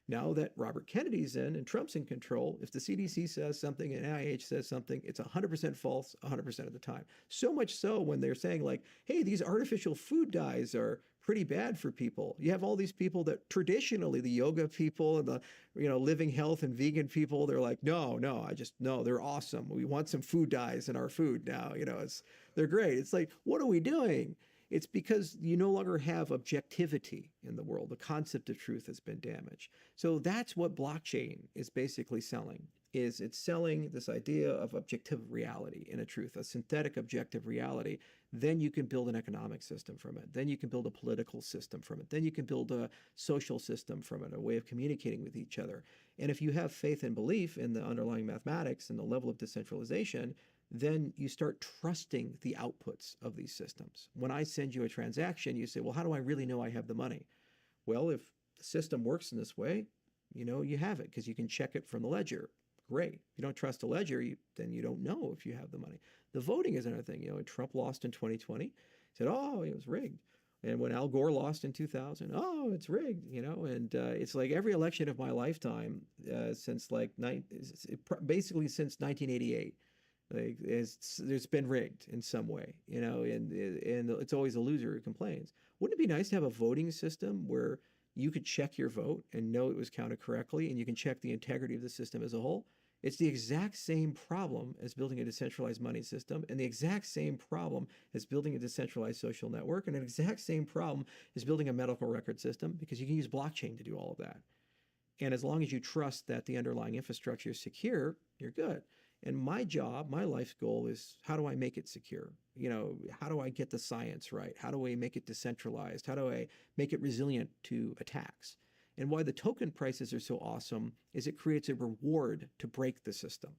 Now that Robert Kennedy's in and Trump's in control, if the CDC says something and NIH says something, it's 100% false 100% of the time. So much so when they're saying like, hey, these artificial food dyes are pretty bad for people. You have all these people that traditionally, the yoga people and the living health and vegan people, they're like, no, they're awesome. We want some food dyes in our food now. They're great. It's like, what are we doing? It's because you no longer have objectivity in the world. The concept of truth has been damaged. So that's what blockchain is basically selling. It's selling this idea of objective reality in a truth, a synthetic objective reality. Then you can build an economic system from it. Then you can build a political system from it. Then you can build a social system from it, a way of communicating with each other. And if you have faith and belief in the underlying mathematics and the level of decentralization, then you start trusting the outputs of these systems. When I send you a transaction, you say, well, how do I really know I have the money? Well, if the system works in this way, you have it because you can check it from the ledger. Great. If you don't trust the ledger, then you don't know if you have the money. The voting is another thing. Trump lost in 2020. Said, oh, it was rigged. And when Al Gore lost in 2000, oh, it's rigged, and it's like every election of my lifetime since basically since 1988. Like there's been rigged in some way, and it's always a loser who complains. Wouldn't it be nice to have a voting system where you could check your vote and know it was counted correctly, and you can check the integrity of the system as a whole? It's the exact same problem as building a decentralized money system, and the exact same problem as building a decentralized social network, and an exact same problem as building a medical record system, because you can use blockchain to do all of that. And as long as you trust that the underlying infrastructure is secure, you're good. And my job, my life's goal is, how do I make it secure? How do I get the science right? How do I make it decentralized? How do I make it resilient to attacks? And why the token prices are so awesome is it creates a reward to break the system.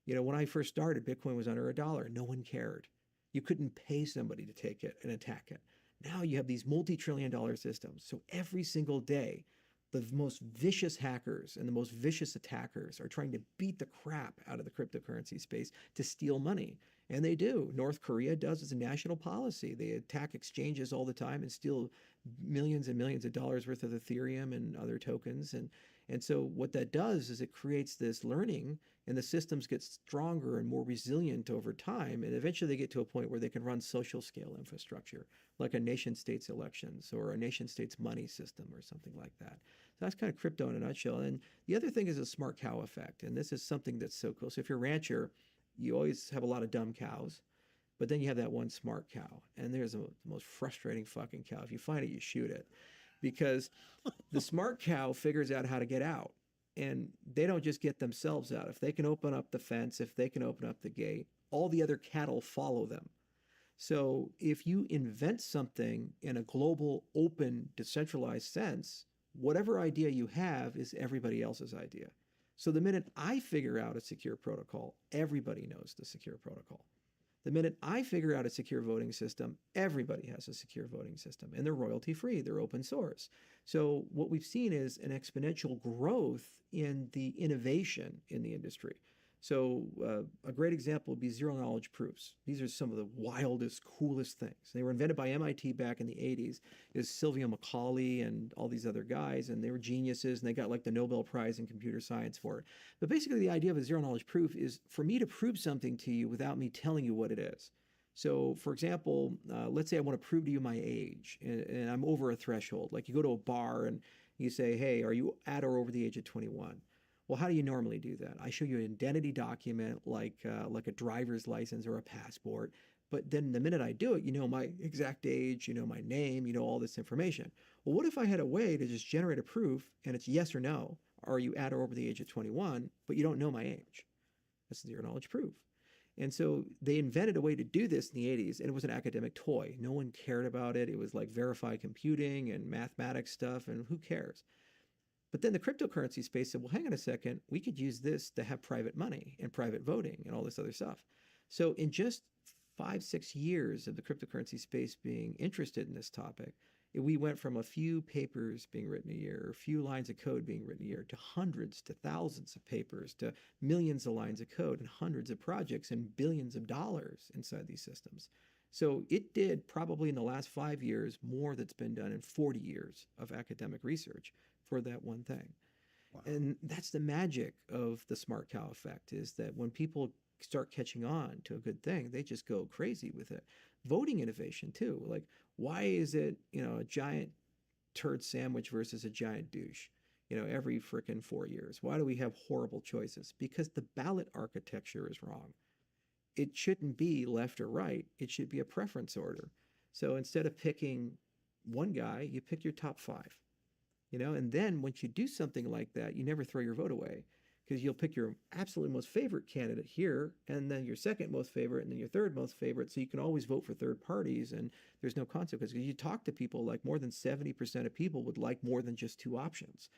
When I first started, Bitcoin was under $1. No one cared. You couldn't pay somebody to take it and attack it. Now you have these multi-trillion-dollar systems. So every single day, the most vicious hackers and the most vicious attackers are trying to beat the crap out of the cryptocurrency space to steal money. And they do. North Korea does as a national policy. They attack exchanges all the time and steal millions and millions of dollars worth of Ethereum and other tokens. And so what that does is it creates this learning, and the systems get stronger and more resilient over time. And eventually they get to a point where they can run social scale infrastructure, like a nation state's elections or a nation state's money system or something like that. So that's kind of crypto in a nutshell. And the other thing is a smart cow effect. And this is something that's so cool. So if you're a rancher, you always have a lot of dumb cows, but then you have that one smart cow. And there's the most frustrating fucking cow. If you find it, you shoot it. Because the smart cow figures out how to get out. And they don't just get themselves out. If they can open up the fence, if they can open up the gate, all the other cattle follow them. So if you invent something in a global, open, decentralized sense, whatever idea you have is everybody else's idea. So the minute I figure out a secure protocol, everybody knows the secure protocol. The minute I figure out a secure voting system, everybody has a secure voting system, and they're royalty free, they're open source. So what we've seen is an exponential growth in the innovation in the industry. So a great example would be zero knowledge proofs. These are some of the wildest, coolest things. They were invented by MIT back in the 80s. It was Sylvia Macaulay and all these other guys, and they were geniuses, and they got like the Nobel Prize in computer science for it. But basically the idea of a zero knowledge proof is for me to prove something to you without me telling you what it is. So for example, let's say I want to prove to you my age, and I'm over a threshold. Like you go to a bar and you say, hey, are you at or over the age of 21? Well, how do you normally do that? I show you an identity document like a driver's license or a passport. But then the minute I do it, you know my exact age, you know my name, you know all this information. Well, what if I had a way to just generate a proof and it's yes or no? Are you at or over the age of 21? But you don't know my age. That's zero knowledge proof. And so they invented a way to do this in the 80s, and it was an academic toy. No one cared about it. It was like verified computing and mathematics stuff, and who cares? But then the cryptocurrency space said, well, hang on a second, we could use this to have private money and private voting and all this other stuff. So in just 5-6 years of the cryptocurrency space being interested in this topic, we went from a few papers being written a year, a few lines of code being written a year, to hundreds, to thousands of papers, to millions of lines of code and hundreds of projects and billions of dollars inside these systems. So it did probably in the last 5 years more that's been done in 40 years of academic research for that one thing. Wow. And that's the magic of the smart cow effect, is that when people start catching on to a good thing, they just go crazy with it. Voting innovation too. Like, why is it, a giant turd sandwich versus a giant douche, every frickin' 4 years? Why do we have horrible choices? Because the ballot architecture is wrong. It shouldn't be left or right. It should be a preference order. So instead of picking one guy, you pick your top 5. And then once you do something like that, you never throw your vote away, because you'll pick your absolutely most favorite candidate here, and then your second most favorite, and then your third most favorite. So you can always vote for third parties, and there's no consequence. Because you talk to people, like more than 70% of people would like more than just 2 options.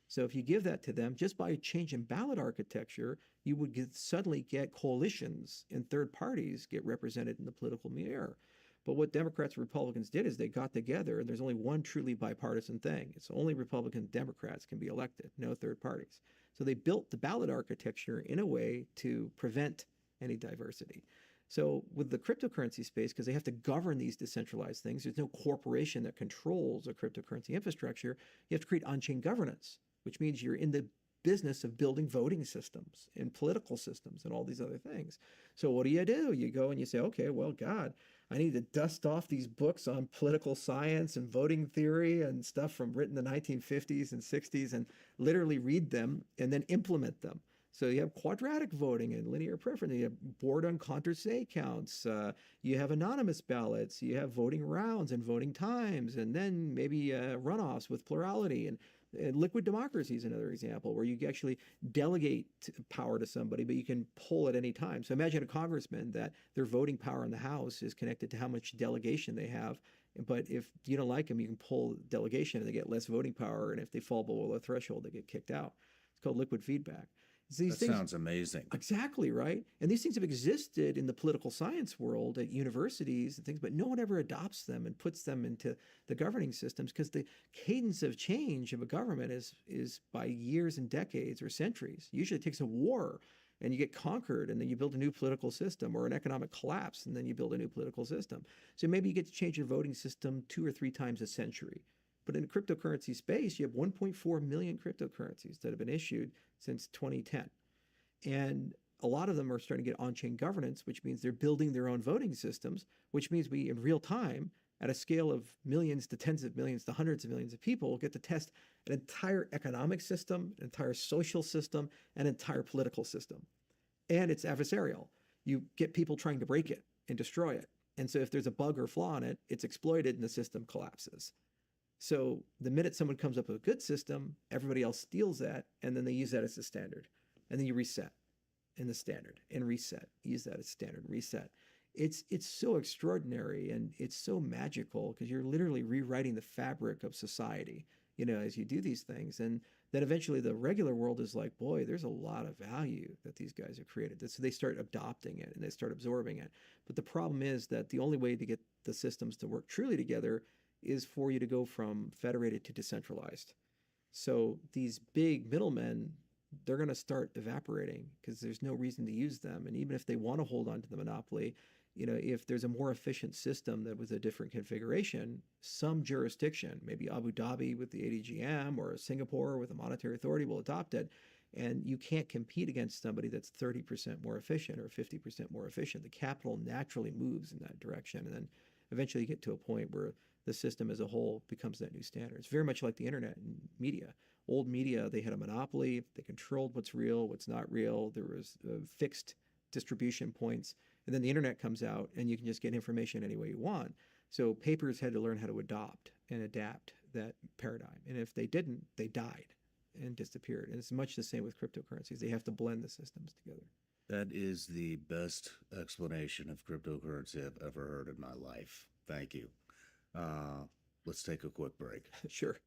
So if you give that to them, just by changing ballot architecture, you would suddenly get coalitions and third parties get represented in the political mirror. But what Democrats and Republicans did is they got together, and there's only one truly bipartisan thing. It's only Republicans and Democrats can be elected, no third parties. So they built the ballot architecture in a way to prevent any diversity. So with the cryptocurrency space, because they have to govern these decentralized things, there's no corporation that controls a cryptocurrency infrastructure. You have to create on-chain governance, which means you're in the business of building voting systems and political systems and all these other things. So what do? You go and you say, okay, well, God, I need to dust off these books on political science and voting theory and stuff from written in the 1950s and 60s and literally read them and then implement them. So you have quadratic voting and linear preference. You have board on Condorcet counts. You have anonymous ballots. You have voting rounds and voting times, and then maybe runoffs with plurality. And liquid democracy is another example where you actually delegate power to somebody, but you can pull at any time. So imagine a congressman that their voting power in the House is connected to how much delegation they have. But if you don't like them, you can pull delegation and they get less voting power. And if they fall below the threshold, they get kicked out. It's called liquid feedback. That sounds amazing. Exactly, right? And these things have existed in the political science world at universities and things, but no one ever adopts them and puts them into the governing systems, because the cadence of change of a government is by years and decades or centuries. Usually it takes a war and you get conquered, and then you build a new political system, or an economic collapse, and then you build a new political system. So maybe you get to change your voting system 2 or 3 times a century. But in the cryptocurrency space, you have 1.4 million cryptocurrencies that have been issued since 2010. And a lot of them are starting to get on-chain governance, which means they're building their own voting systems, which means we, in real time, at a scale of millions to tens of millions to hundreds of millions of people, get to test an entire economic system, an entire social system, an entire political system. And it's adversarial. You get people trying to break it and destroy it. And so if there's a bug or flaw in it, it's exploited and the system collapses. So the minute someone comes up with a good system, everybody else steals that, and then they use that as the standard. And then you reset in the standard and reset. Use that as standard, reset. It's so extraordinary, and it's so magical, because you're literally rewriting the fabric of society, as you do these things. And Then eventually the regular world is like, boy, there's a lot of value that these guys have created. So they start adopting it and they start absorbing it. But the problem is that the only way to get the systems to work truly together is for you to go from federated to decentralized. So these big middlemen, they're going to start evaporating because there's no reason to use them. And even if they want to hold on to the monopoly, if there's a more efficient system that was a different configuration, some jurisdiction, maybe Abu Dhabi with the ADGM or Singapore with a monetary authority, will adopt it. And you can't compete against somebody that's 30% more efficient or 50% more efficient. The capital naturally moves in that direction. And then eventually you get to a point where the system as a whole becomes that new standard. It's very much like the internet and media. Old media, they had a monopoly. They controlled what's real, what's not real. There was fixed distribution points. And then the internet comes out and you can just get information any way you want. So papers had to learn how to adopt and adapt that paradigm. And if they didn't, they died and disappeared. And it's much the same with cryptocurrencies. They have to blend the systems together. That is the best explanation of cryptocurrency I've ever heard in my life. Thank you. Let's take a quick break. Sure.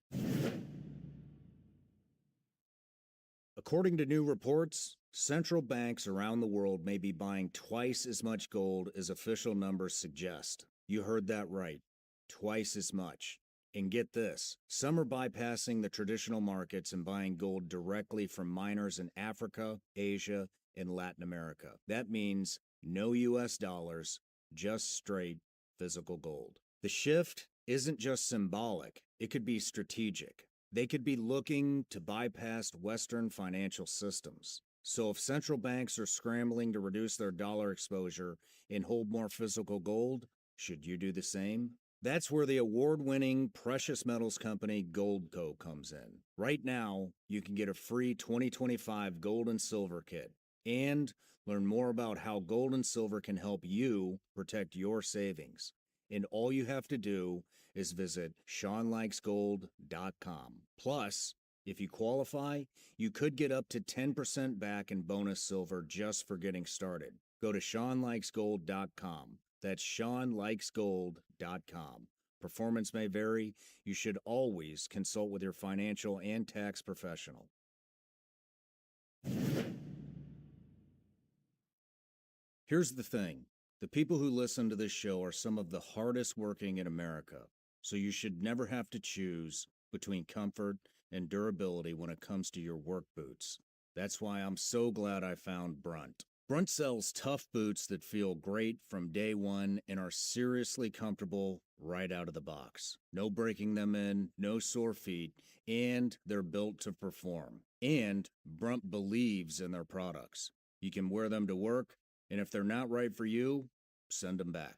According to new reports, central banks around the world may be buying twice as much gold as official numbers suggest. You heard that right. Twice as much. And get this, some are bypassing the traditional markets and buying gold directly from miners in Africa, Asia, and Latin America. That means no US dollars, just straight physical gold. The shift isn't just symbolic, it could be strategic. They could be looking to bypass Western financial systems. So if central banks are scrambling to reduce their dollar exposure and hold more physical gold, should you do the same? That's where the award-winning precious metals company Goldco comes in. Right now, you can get a free 2025 gold and silver kit and learn more about how gold and silver can help you protect your savings. And all you have to do is visit SeanLikesGold.com. Plus, if you qualify, you could get up to 10% back in bonus silver just for getting started. Go to SeanLikesGold.com. That's SeanLikesGold.com. Performance may vary. You should always consult with your financial and tax professional. Here's the thing. The people who listen to this show are some of the hardest working in America, so you should never have to choose between comfort and durability when it comes to your work boots. That's why I'm so glad I found Brunt. Brunt sells tough boots that feel great from day one and are seriously comfortable right out of the box. No breaking them in, no sore feet, and they're built to perform. And Brunt believes in their products. You can wear them to work, and if they're not right for you, send them back.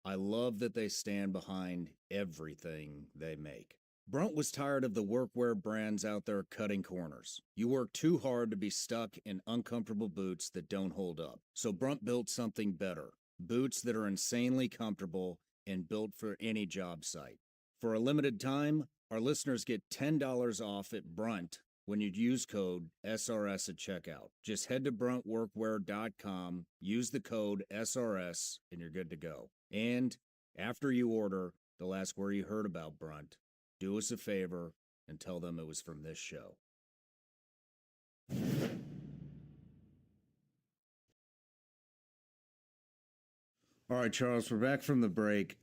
I love that they stand behind everything they make. Brunt was tired of the workwear brands out there cutting corners. You work too hard to be stuck in uncomfortable boots that don't hold up. So Brunt built something better. Boots that are insanely comfortable and built for any job site. For a limited time, our listeners get $10 off at Brunt when you use code SRS at checkout. Just head to bruntworkwear.com, use the code SRS, and you're good to go. And after you order, they'll ask where you heard about Brunt. Do us a favor and tell them it was from this show. All right, Charles, we're back from the break.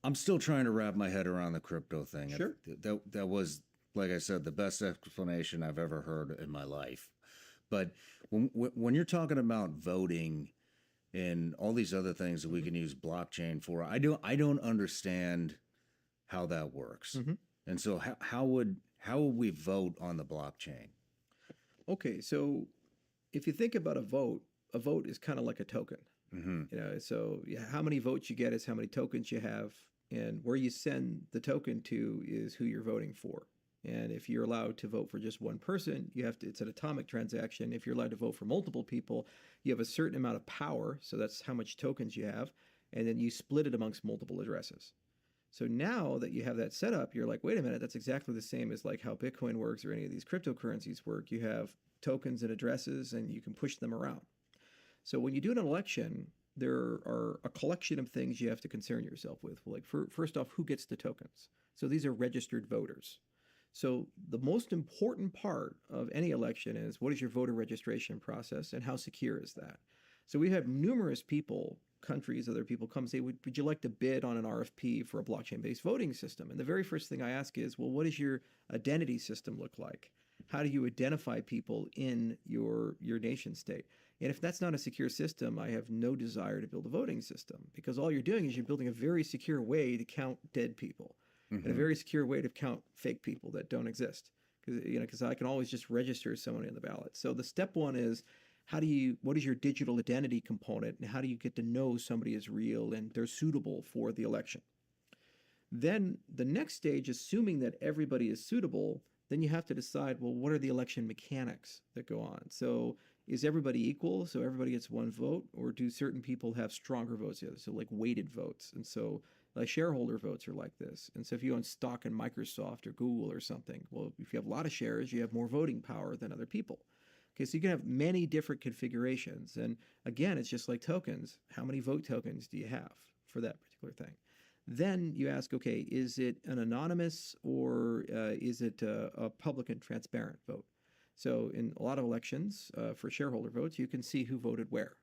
I'm still trying to wrap my head around the crypto thing. Sure. That was, like I said, the best explanation I've ever heard in my life. But when you're talking about voting and all these other things that we can use blockchain for, I don't understand how that works. Mm-hmm. And so how would we vote on the blockchain? Okay, so if you think about a vote is kind of like a token. Mm-hmm. So how many votes you get is how many tokens you have, and where you send the token to is who you're voting for. And if you're allowed to vote for just one person, it's an atomic transaction. If you're allowed to vote for multiple people, you have a certain amount of power, so that's how much tokens you have, and then you split it amongst multiple addresses. So now that you have that set up, you're like, wait a minute, that's exactly the same as like how Bitcoin works or any of these cryptocurrencies work. You have tokens and addresses and you can push them around. So when you do an election, there are a collection of things you have to concern yourself with. Like first off, who gets the tokens? So these are registered voters. So the most important part of any election is what is your voter registration process and how secure is that? So we have numerous people, countries, other people come say, would you like to bid on an RFP for a blockchain-based voting system? And the very first thing I ask is, well, what does your identity system look like? How do you identify people in your nation state? And if that's not a secure system, I have no desire to build a voting system, because all you're doing is you're building a very secure way to count dead people and a very secure way to count fake people that don't exist. Because I can always just register someone in the ballot. So the step one is, what is your digital identity component, and how do you get to know somebody is real and they're suitable for the election? Then the next stage, assuming that everybody is suitable, then you have to decide, well, what are the election mechanics that go on? So is everybody equal, so everybody gets one vote, or do certain people have stronger votes than others, so like weighted votes? And so like shareholder votes are like this. And so if you own stock in Microsoft or Google or something, well, if you have a lot of shares, you have more voting power than other people. Okay, so you can have many different configurations. And again, it's just like tokens. How many vote tokens do you have for that particular thing? Then you ask, okay, is it an anonymous or is it a public and transparent vote? So in a lot of elections for shareholder votes, you can see who voted where.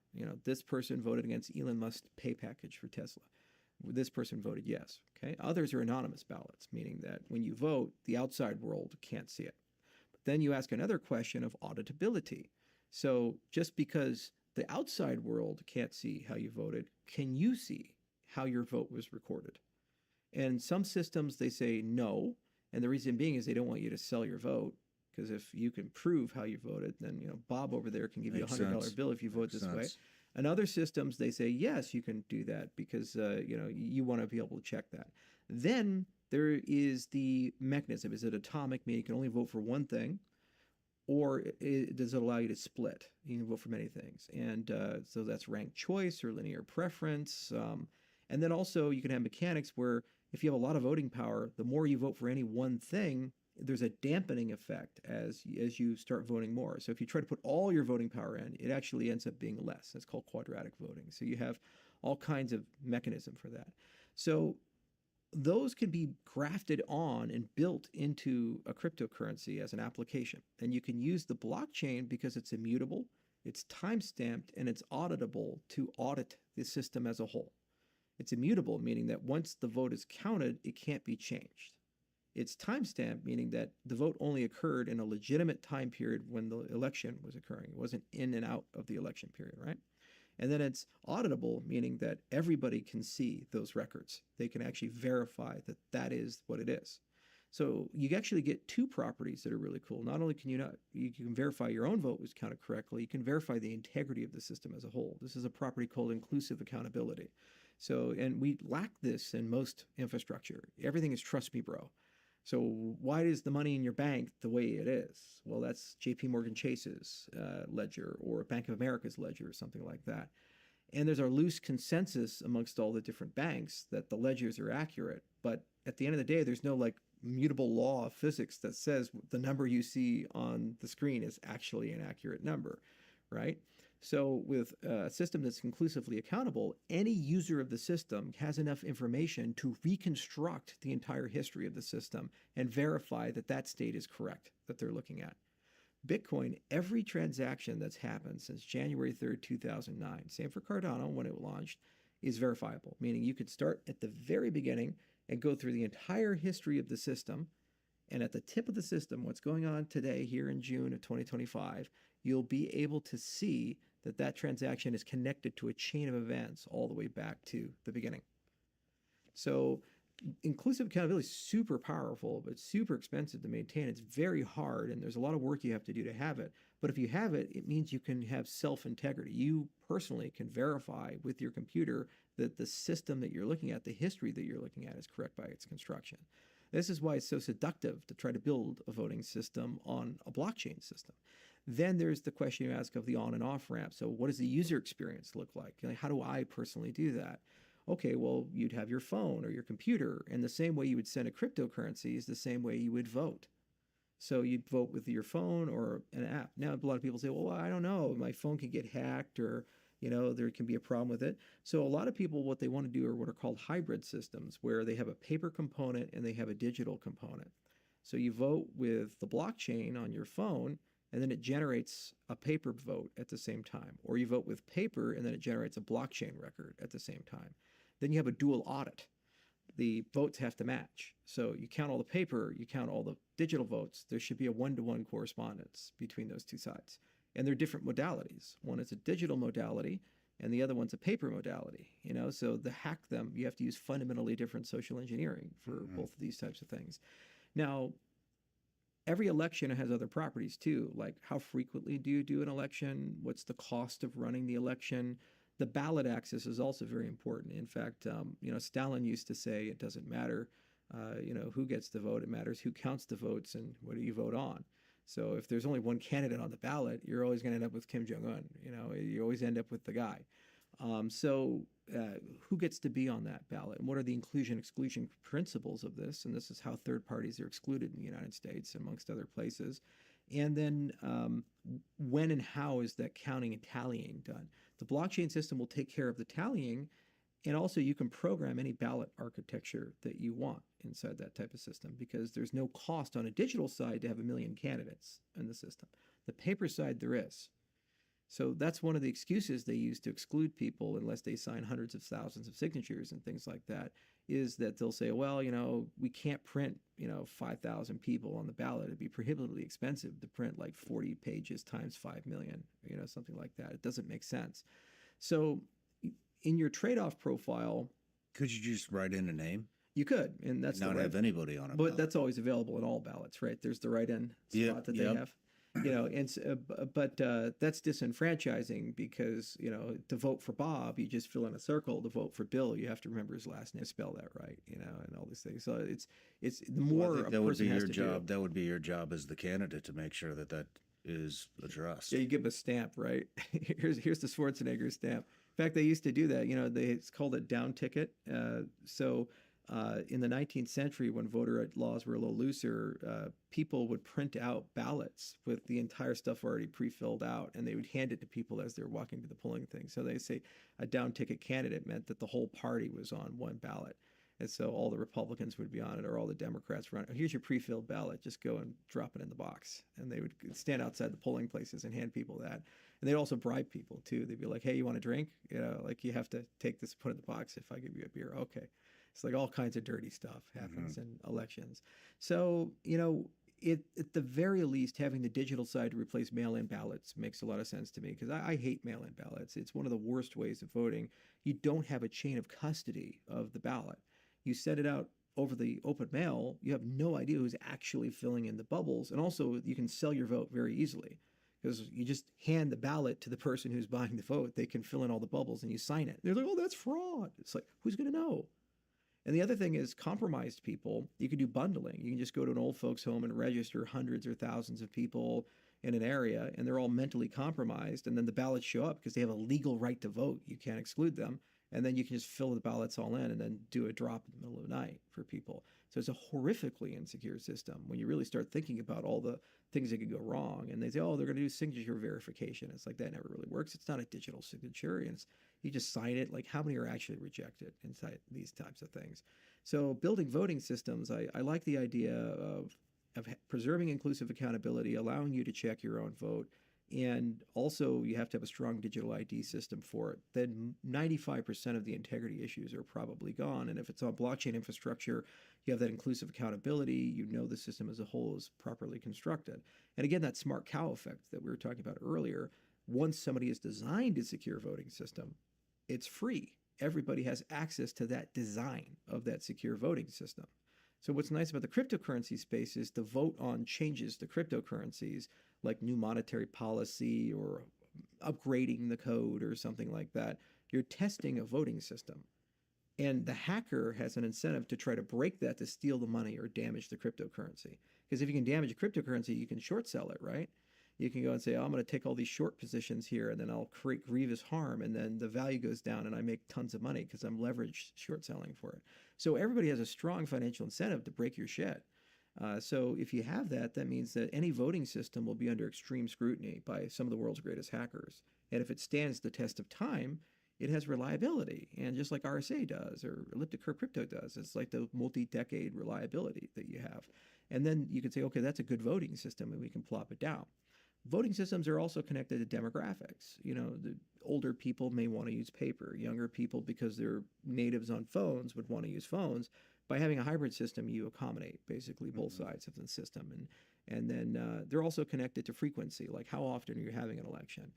This person voted against Elon Musk's pay package for Tesla. This person voted yes. Okay. Others are anonymous ballots, meaning that when you vote, the outside world can't see it. But then you ask another question of auditability. So just because the outside world can't see how you voted, can you see how your vote was recorded? And some systems, they say no. And the reason being is they don't want you to sell your vote, because if you can prove how you voted, then Bob over there can give you a $100 bill if you vote this way. And other systems, they say, yes, you can do that because, you want to be able to check that. Then there is the mechanism. Is it atomic, meaning you can only vote for one thing? Or does it allow you to split? You can vote for many things. And so that's ranked choice or linear preference. And then also you can have mechanics where if you have a lot of voting power, the more you vote for any one thing, there's a dampening effect as you start voting more. So if you try to put all your voting power in, it actually ends up being less. That's called quadratic voting. So you have all kinds of mechanism for that. So those can be grafted on and built into a cryptocurrency as an application. And you can use the blockchain because it's immutable, it's time-stamped, and it's auditable to audit the system as a whole. It's immutable, meaning that once the vote is counted, it can't be changed. It's time-stamped, meaning that the vote only occurred in a legitimate time period when the election was occurring. It wasn't in and out of the election period, right? And then it's auditable, meaning that everybody can see those records. They can actually verify that that is what it is. So you actually get two properties that are really cool. Not only can you can verify your own vote was counted correctly, you can verify the integrity of the system as a whole. This is a property called inclusive accountability. So, and we lack this in most infrastructure. Everything is trust me, bro. So why is the money in your bank the way it is? Well, that's JP Morgan Chase's ledger or Bank of America's ledger or something like that. And there's a loose consensus amongst all the different banks that the ledgers are accurate. But at the end of the day, there's no like mutable law of physics that says the number you see on the screen is actually an accurate number, right? So with a system that's conclusively accountable, any user of the system has enough information to reconstruct the entire history of the system and verify that that state is correct that they're looking at. Bitcoin, every transaction that's happened since January 3rd, 2009, same for Cardano when it launched, is verifiable, meaning you could start at the very beginning and go through the entire history of the system. And at the tip of the system, what's going on today here in June of 2025, you'll be able to see that that transaction is connected to a chain of events all the way back to the beginning. So inclusive accountability is super powerful, but super expensive to maintain. It's very hard, and there's a lot of work you have to do to have it. But if you have it, it means you can have self-integrity. You personally can verify with your computer that the system that you're looking at, the history that you're looking at, is correct by its construction. This is why it's so seductive to try to build a voting system on a blockchain system. Then there's the question you ask of the on and off ramp. So what does the user experience look like? How do I personally do that? Okay, well, you'd have your phone or your computer, and the same way you would send a cryptocurrency is the same way you would vote. So you'd vote with your phone or an app. Now, a lot of people say, well, I don't know, my phone can get hacked, or there can be a problem with it. So a lot of people, what they want to do are what are called hybrid systems, where they have a paper component and they have a digital component. So you vote with the blockchain on your phone, and then it generates a paper vote at the same time. Or you vote with paper, and then it generates a blockchain record at the same time. Then you have a dual audit. The votes have to match. So you count all the paper, you count all the digital votes. There should be a one-to-one correspondence between those two sides. And they're different modalities. One is a digital modality, and the other one's a paper modality. So to hack them, you have to use fundamentally different social engineering for both of these types of things. Now, every election has other properties too, like how frequently do you do an election? What's the cost of running the election? The ballot access is also very important. In fact, Stalin used to say it doesn't matter, who gets the vote. It matters who counts the votes and what do you vote on. So if there's only one candidate on the ballot, you're always going to end up with Kim Jong-un. You always end up with the guy. Who gets to be on that ballot? And what are the inclusion-exclusion principles of this? And this is how third parties are excluded in the United States, amongst other places. And then when and how is that counting and tallying done? The blockchain system will take care of the tallying, and also you can program any ballot architecture that you want inside that type of system, because there's no cost on a digital side to have 1 million candidates in the system. The paper side, there is. So that's one of the excuses they use to exclude people unless they sign hundreds of thousands of signatures and things like that, is that they'll say, well, we can't print, 5,000 people on the ballot. It'd be prohibitively expensive to print like 40 pages times 5 million, something like that. It doesn't make sense. So in your trade-off profile... Could you just write in a name? You could, and that's not have anybody on it. But that's always available in all ballots, right? There's the write-in spot that they have. But that's disenfranchising because, to vote for Bob, you just fill in a circle. To vote for Bill, you have to remember his last name, spell that right, and all these things. So it's the more a person has to do. That would be your job as the candidate to make sure that is addressed. Yeah, you give them a stamp, right? here's the Schwarzenegger stamp. In fact, they used to do that. It's called a down ticket. In the 19th century, when voter laws were a little looser, people would print out ballots with the entire stuff already pre-filled out, and they would hand it to people as they were walking to the polling thing. So they say a down ticket candidate meant that the whole party was on one ballot. And so all the Republicans would be on it, or all the Democrats were on it. Here's your pre-filled ballot. Just go and drop it in the box. And they would stand outside the polling places and hand people that. And they'd also bribe people, too. They'd be like, hey, you want a drink? You have to take this, put it in the box. If I give you a beer, okay. It's like all kinds of dirty stuff happens in elections. So, at the very least, having the digital side to replace mail-in ballots makes a lot of sense to me, because I hate mail-in ballots. It's one of the worst ways of voting. You don't have a chain of custody of the ballot. You set it out over the open mail, you have no idea who's actually filling in the bubbles. And also, you can sell your vote very easily, because you just hand the ballot to the person who's buying the vote. They can fill in all the bubbles and you sign it. They're like, oh, that's fraud. It's like, who's going to know? And the other thing is, compromised people, you can do bundling. You can just go to an old folks home and register hundreds or thousands of people in an area, and they're all mentally compromised. And then the ballots show up because they have a legal right to vote. You can't exclude them. And then you can just fill the ballots all in and then do a drop in the middle of the night for people. So it's a horrifically insecure system when you really start thinking about all the things that could go wrong. And they say, oh, they're going to do signature verification. It's like, that never really works. It's not a digital signature. And you just sign it. Like, how many are actually rejected inside these types of things? So building voting systems, I like the idea of preserving inclusive accountability, allowing you to check your own vote. And also, you have to have a strong digital ID system for it. Then 95% of the integrity issues are probably gone. And if it's on blockchain infrastructure, you have that inclusive accountability. You know the system as a whole is properly constructed. And again, that smart cow effect that we were talking about earlier, once somebody has designed a secure voting system, it's free. Everybody has access to that design of that secure voting system. So what's nice about the cryptocurrency space is to vote on changes to cryptocurrencies, like new monetary policy or upgrading the code or something like that. You're testing a voting system. And the hacker has an incentive to try to break that, to steal the money or damage the cryptocurrency. Because if you can damage a cryptocurrency, you can short sell it, right? You can go and say, oh, I'm going to take all these short positions here, and then I'll create grievous harm, and then the value goes down, and I make tons of money because I'm leveraged short selling for it. So everybody has a strong financial incentive to break your shit. So if you have that, that means that any voting system will be under extreme scrutiny by some of the world's greatest hackers. And if it stands the test of time, it has reliability. And just like RSA does, or elliptic curve crypto does, it's like the multi-decade reliability that you have. And then you could say, okay, that's a good voting system, and we can plop it down. Voting systems are also connected to demographics. The older people may want to use paper. Younger people, because they're natives on phones, would want to use phones. By having a hybrid system, you accommodate basically both sides of the system. And then they're also connected to frequency, like how often are you having an election?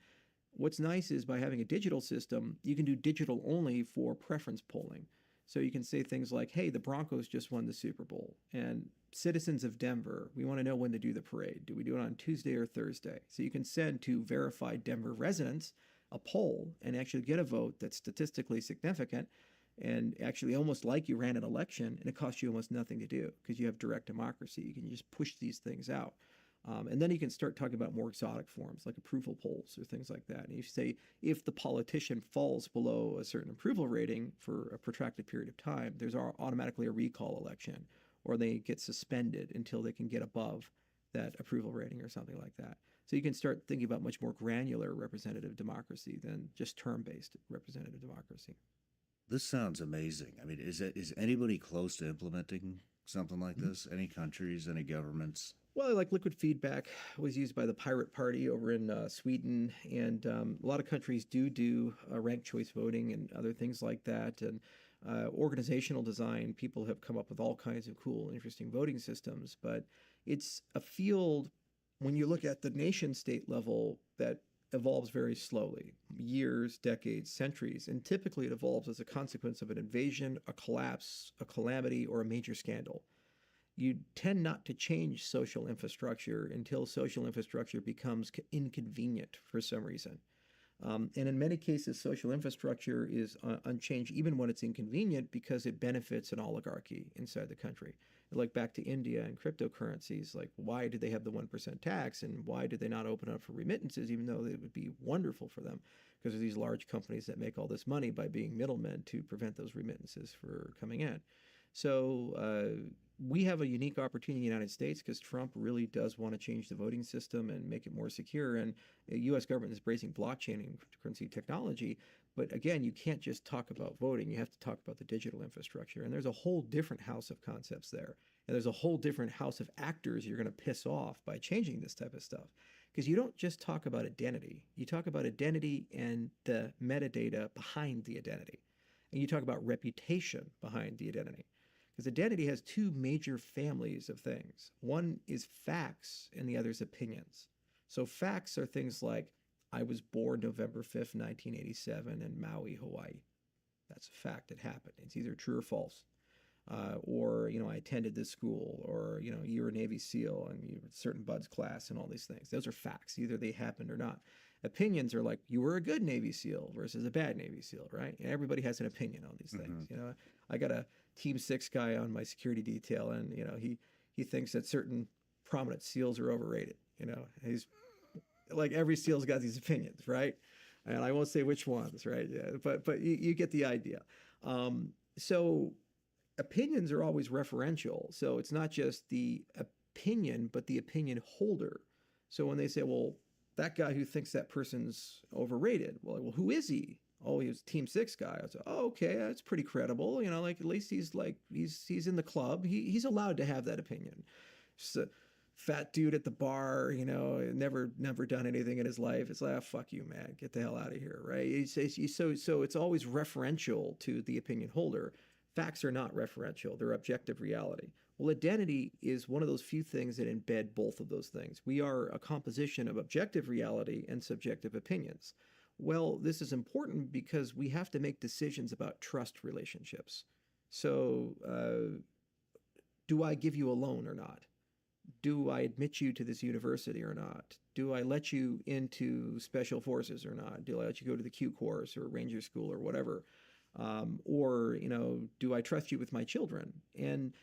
What's nice is by having a digital system, you can do digital only for preference polling. So you can say things like, hey, the Broncos just won the Super Bowl, and citizens of Denver, we want to know when to do the parade. Do we do it on Tuesday or Thursday? So you can send to verified Denver residents a poll and actually get a vote that's statistically significant and actually almost like you ran an election, and it costs you almost nothing to do because you have direct democracy. You can just push these things out. And then you can start talking about more exotic forms like approval polls or things like that. And you say if the politician falls below a certain approval rating for a protracted period of time, there's automatically a recall election, or they get suspended until they can get above that approval rating or something like that. So you can start thinking about much more granular representative democracy than just term-based representative democracy. This sounds amazing. I mean, is anybody close to implementing something like this? Any countries, any governments? Well, like liquid feedback was used by the Pirate Party over in Sweden, and a lot of countries do ranked choice voting and other things like that. And organizational design, people have come up with all kinds of cool, interesting voting systems. But it's a field, when you look at the nation state level, that evolves very slowly, years, decades, centuries. And typically it evolves as a consequence of an invasion, a collapse, a calamity, or a major scandal. You tend not to change social infrastructure until social infrastructure becomes inconvenient for some reason. And in many cases, social infrastructure is unchanged even when it's inconvenient because it benefits an oligarchy inside the country. Like back to India and cryptocurrencies, like why do they have the 1% tax and why do they not open up for remittances, even though it would be wonderful for them? Because of these large companies that make all this money by being middlemen to prevent those remittances from coming in. So we have a unique opportunity in the United States because Trump really does want to change the voting system and make it more secure. And the U.S. government is embracing blockchain and cryptocurrency technology. But again, you can't just talk about voting. You have to talk about the digital infrastructure. And there's a whole different house of concepts there. And there's a whole different house of actors you're going to piss off by changing this type of stuff. Because you don't just talk about identity. You talk about identity and the metadata behind the identity. And you talk about reputation behind the identity. Because identity has two major families of things. One is facts and the other is opinions. So facts are things like, I was born November 5th, 1987 in Maui, Hawaii. That's a fact that happened. It's either true or false. Or, I attended this school, or, you were a Navy SEAL and you were a certain Buds class and all these things. Those are facts. Either they happened or not. Opinions are like, you were a good Navy SEAL versus a bad Navy SEAL, right? And everybody has an opinion on these things. I got a Team 6 guy on my security detail, and, he thinks that certain prominent SEALs are overrated. He's like, every SEAL's got these opinions, right? And I won't say which ones, right? Yeah, but you get the idea. So opinions are always referential. So it's not just the opinion, but the opinion holder. So when they say, well, that guy who thinks that person's overrated, well, who is he? Oh, he was a Team 6 guy. I was like, oh, okay, that's pretty credible. Like at least he's in the club. He's allowed to have that opinion. Just a fat dude at the bar, never done anything in his life. It's like, oh, fuck you, man, get the hell out of here, right? So it's always referential to the opinion holder. Facts are not referential; they're objective reality. Well, identity is one of those few things that embed both of those things. We are a composition of objective reality and subjective opinions. Well, this is important because we have to make decisions about trust relationships. So, do I give you a loan or not? Do I admit you to this university or not? Do I let you into special forces or not? Do I let you go to the Q course or Ranger School or whatever? Or, do I trust you with my children? And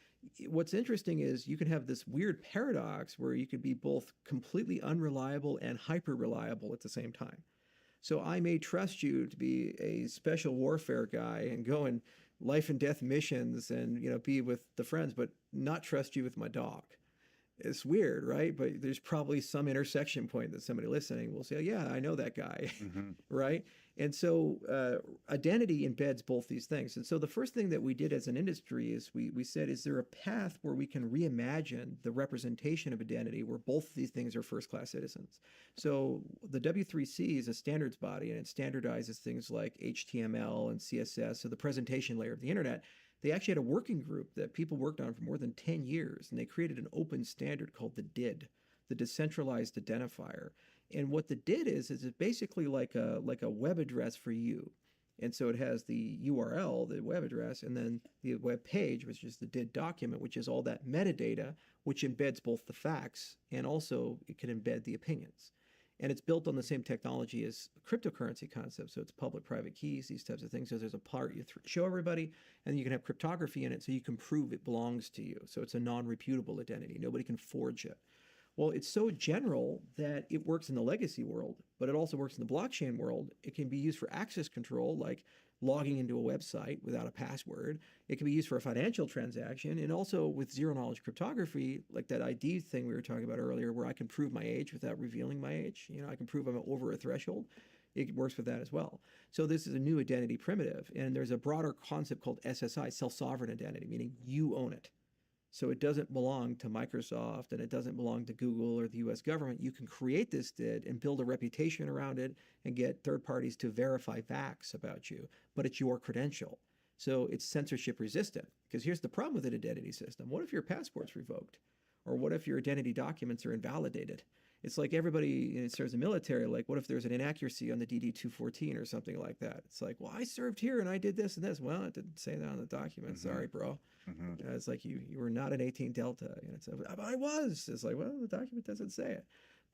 what's interesting is you can have this weird paradox where you could be both completely unreliable and hyper reliable at the same time. So I may trust you to be a special warfare guy and go in life and death missions and, be with the friends, but not trust you with my dog. It's weird, right? But there's probably some intersection point that somebody listening will say, yeah, I know that guy, right? And so identity embeds both these things. And so the first thing that we did as an industry is we said, is there a path where we can reimagine the representation of identity where both of these things are first-class citizens? So the W3C is a standards body, and it standardizes things like HTML and CSS, so the presentation layer of the internet. They actually had a working group that people worked on for more than 10 years, and they created an open standard called the DID, the Decentralized Identifier. And what the DID is it's basically like a web address for you. And so it has the URL, the web address, and then the web page, which is the DID document, which is all that metadata, which embeds both the facts and also it can embed the opinions. And it's built on the same technology as cryptocurrency concepts. So it's public-private keys, these types of things. So there's a part you show everybody, and you can have cryptography in it so you can prove it belongs to you. So it's a non-reputable identity. Nobody can forge it. Well, it's so general that it works in the legacy world, but it also works in the blockchain world. It can be used for access control, like logging into a website without a password. It can be used for a financial transaction, and also with zero-knowledge cryptography, like that ID thing we were talking about earlier, where I can prove my age without revealing my age. You know, I can prove I'm over a threshold. It works with that as well. So this is a new identity primitive, and there's a broader concept called SSI, self-sovereign identity, meaning you own it. So it doesn't belong to Microsoft, and it doesn't belong to Google or the US government. You can create this DID and build a reputation around it and get third parties to verify facts about you, but it's your credential. So it's censorship resistant, because here's the problem with an identity system. What if your passport's revoked? Or what if your identity documents are invalidated? It's like everybody, and it serves the military, like what if there's an inaccuracy on the DD-214 or something like that? It's like, well, I served here and I did this and this. Well, it didn't say that on the document. Sorry, bro. It's like you were not an 18 Delta. And it's like, I was. It's like, well, the document doesn't say it.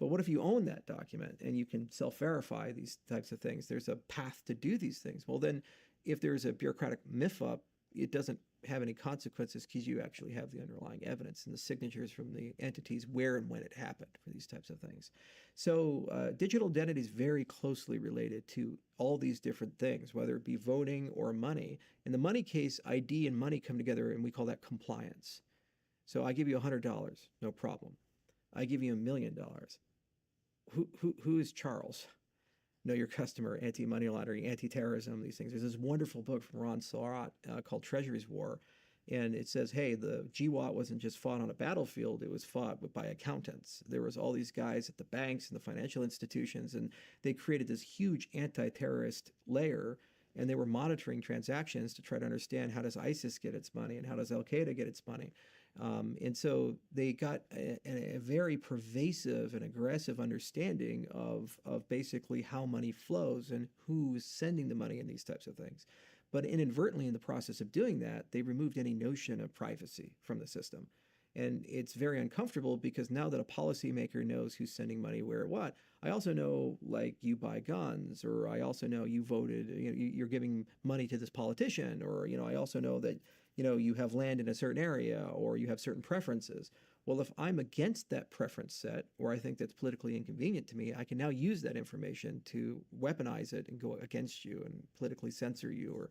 But what if you own that document and you can self-verify these types of things? There's a path to do these things. Well, then if there's a bureaucratic MIF-up, it doesn't have any consequences because you actually have the underlying evidence and the signatures from the entities where and when it happened for these types of things. So digital identity is very closely related to all these different things, whether it be voting or money. In the money case, ID and money come together, and we call that compliance. So I give you $100, no problem. I give you $1 million. Who is Charles? Know your customer, anti-money laundering, anti-terrorism, these things. There's this wonderful book from Ron Surratt called Treasury's War. And it says, hey, the GWAT wasn't just fought on a battlefield, it was fought by accountants. There was all these guys at the banks and the financial institutions, and they created this huge anti-terrorist layer, and they were monitoring transactions to try to understand how does ISIS get its money and how does Al-Qaeda get its money. And so they got a very pervasive and aggressive understanding of basically how money flows and who's sending the money and these types of things. But inadvertently, in the process of doing that, they removed any notion of privacy from the system. And it's very uncomfortable because now that a policymaker knows who's sending money where, what, I also know, like, you buy guns, or I also know you voted, you're giving money to this politician, or, I also know that, you have land in a certain area, or you have certain preferences. Well, if I'm against that preference set, or I think that's politically inconvenient to me, I can now use that information to weaponize it and go against you and politically censor you, or,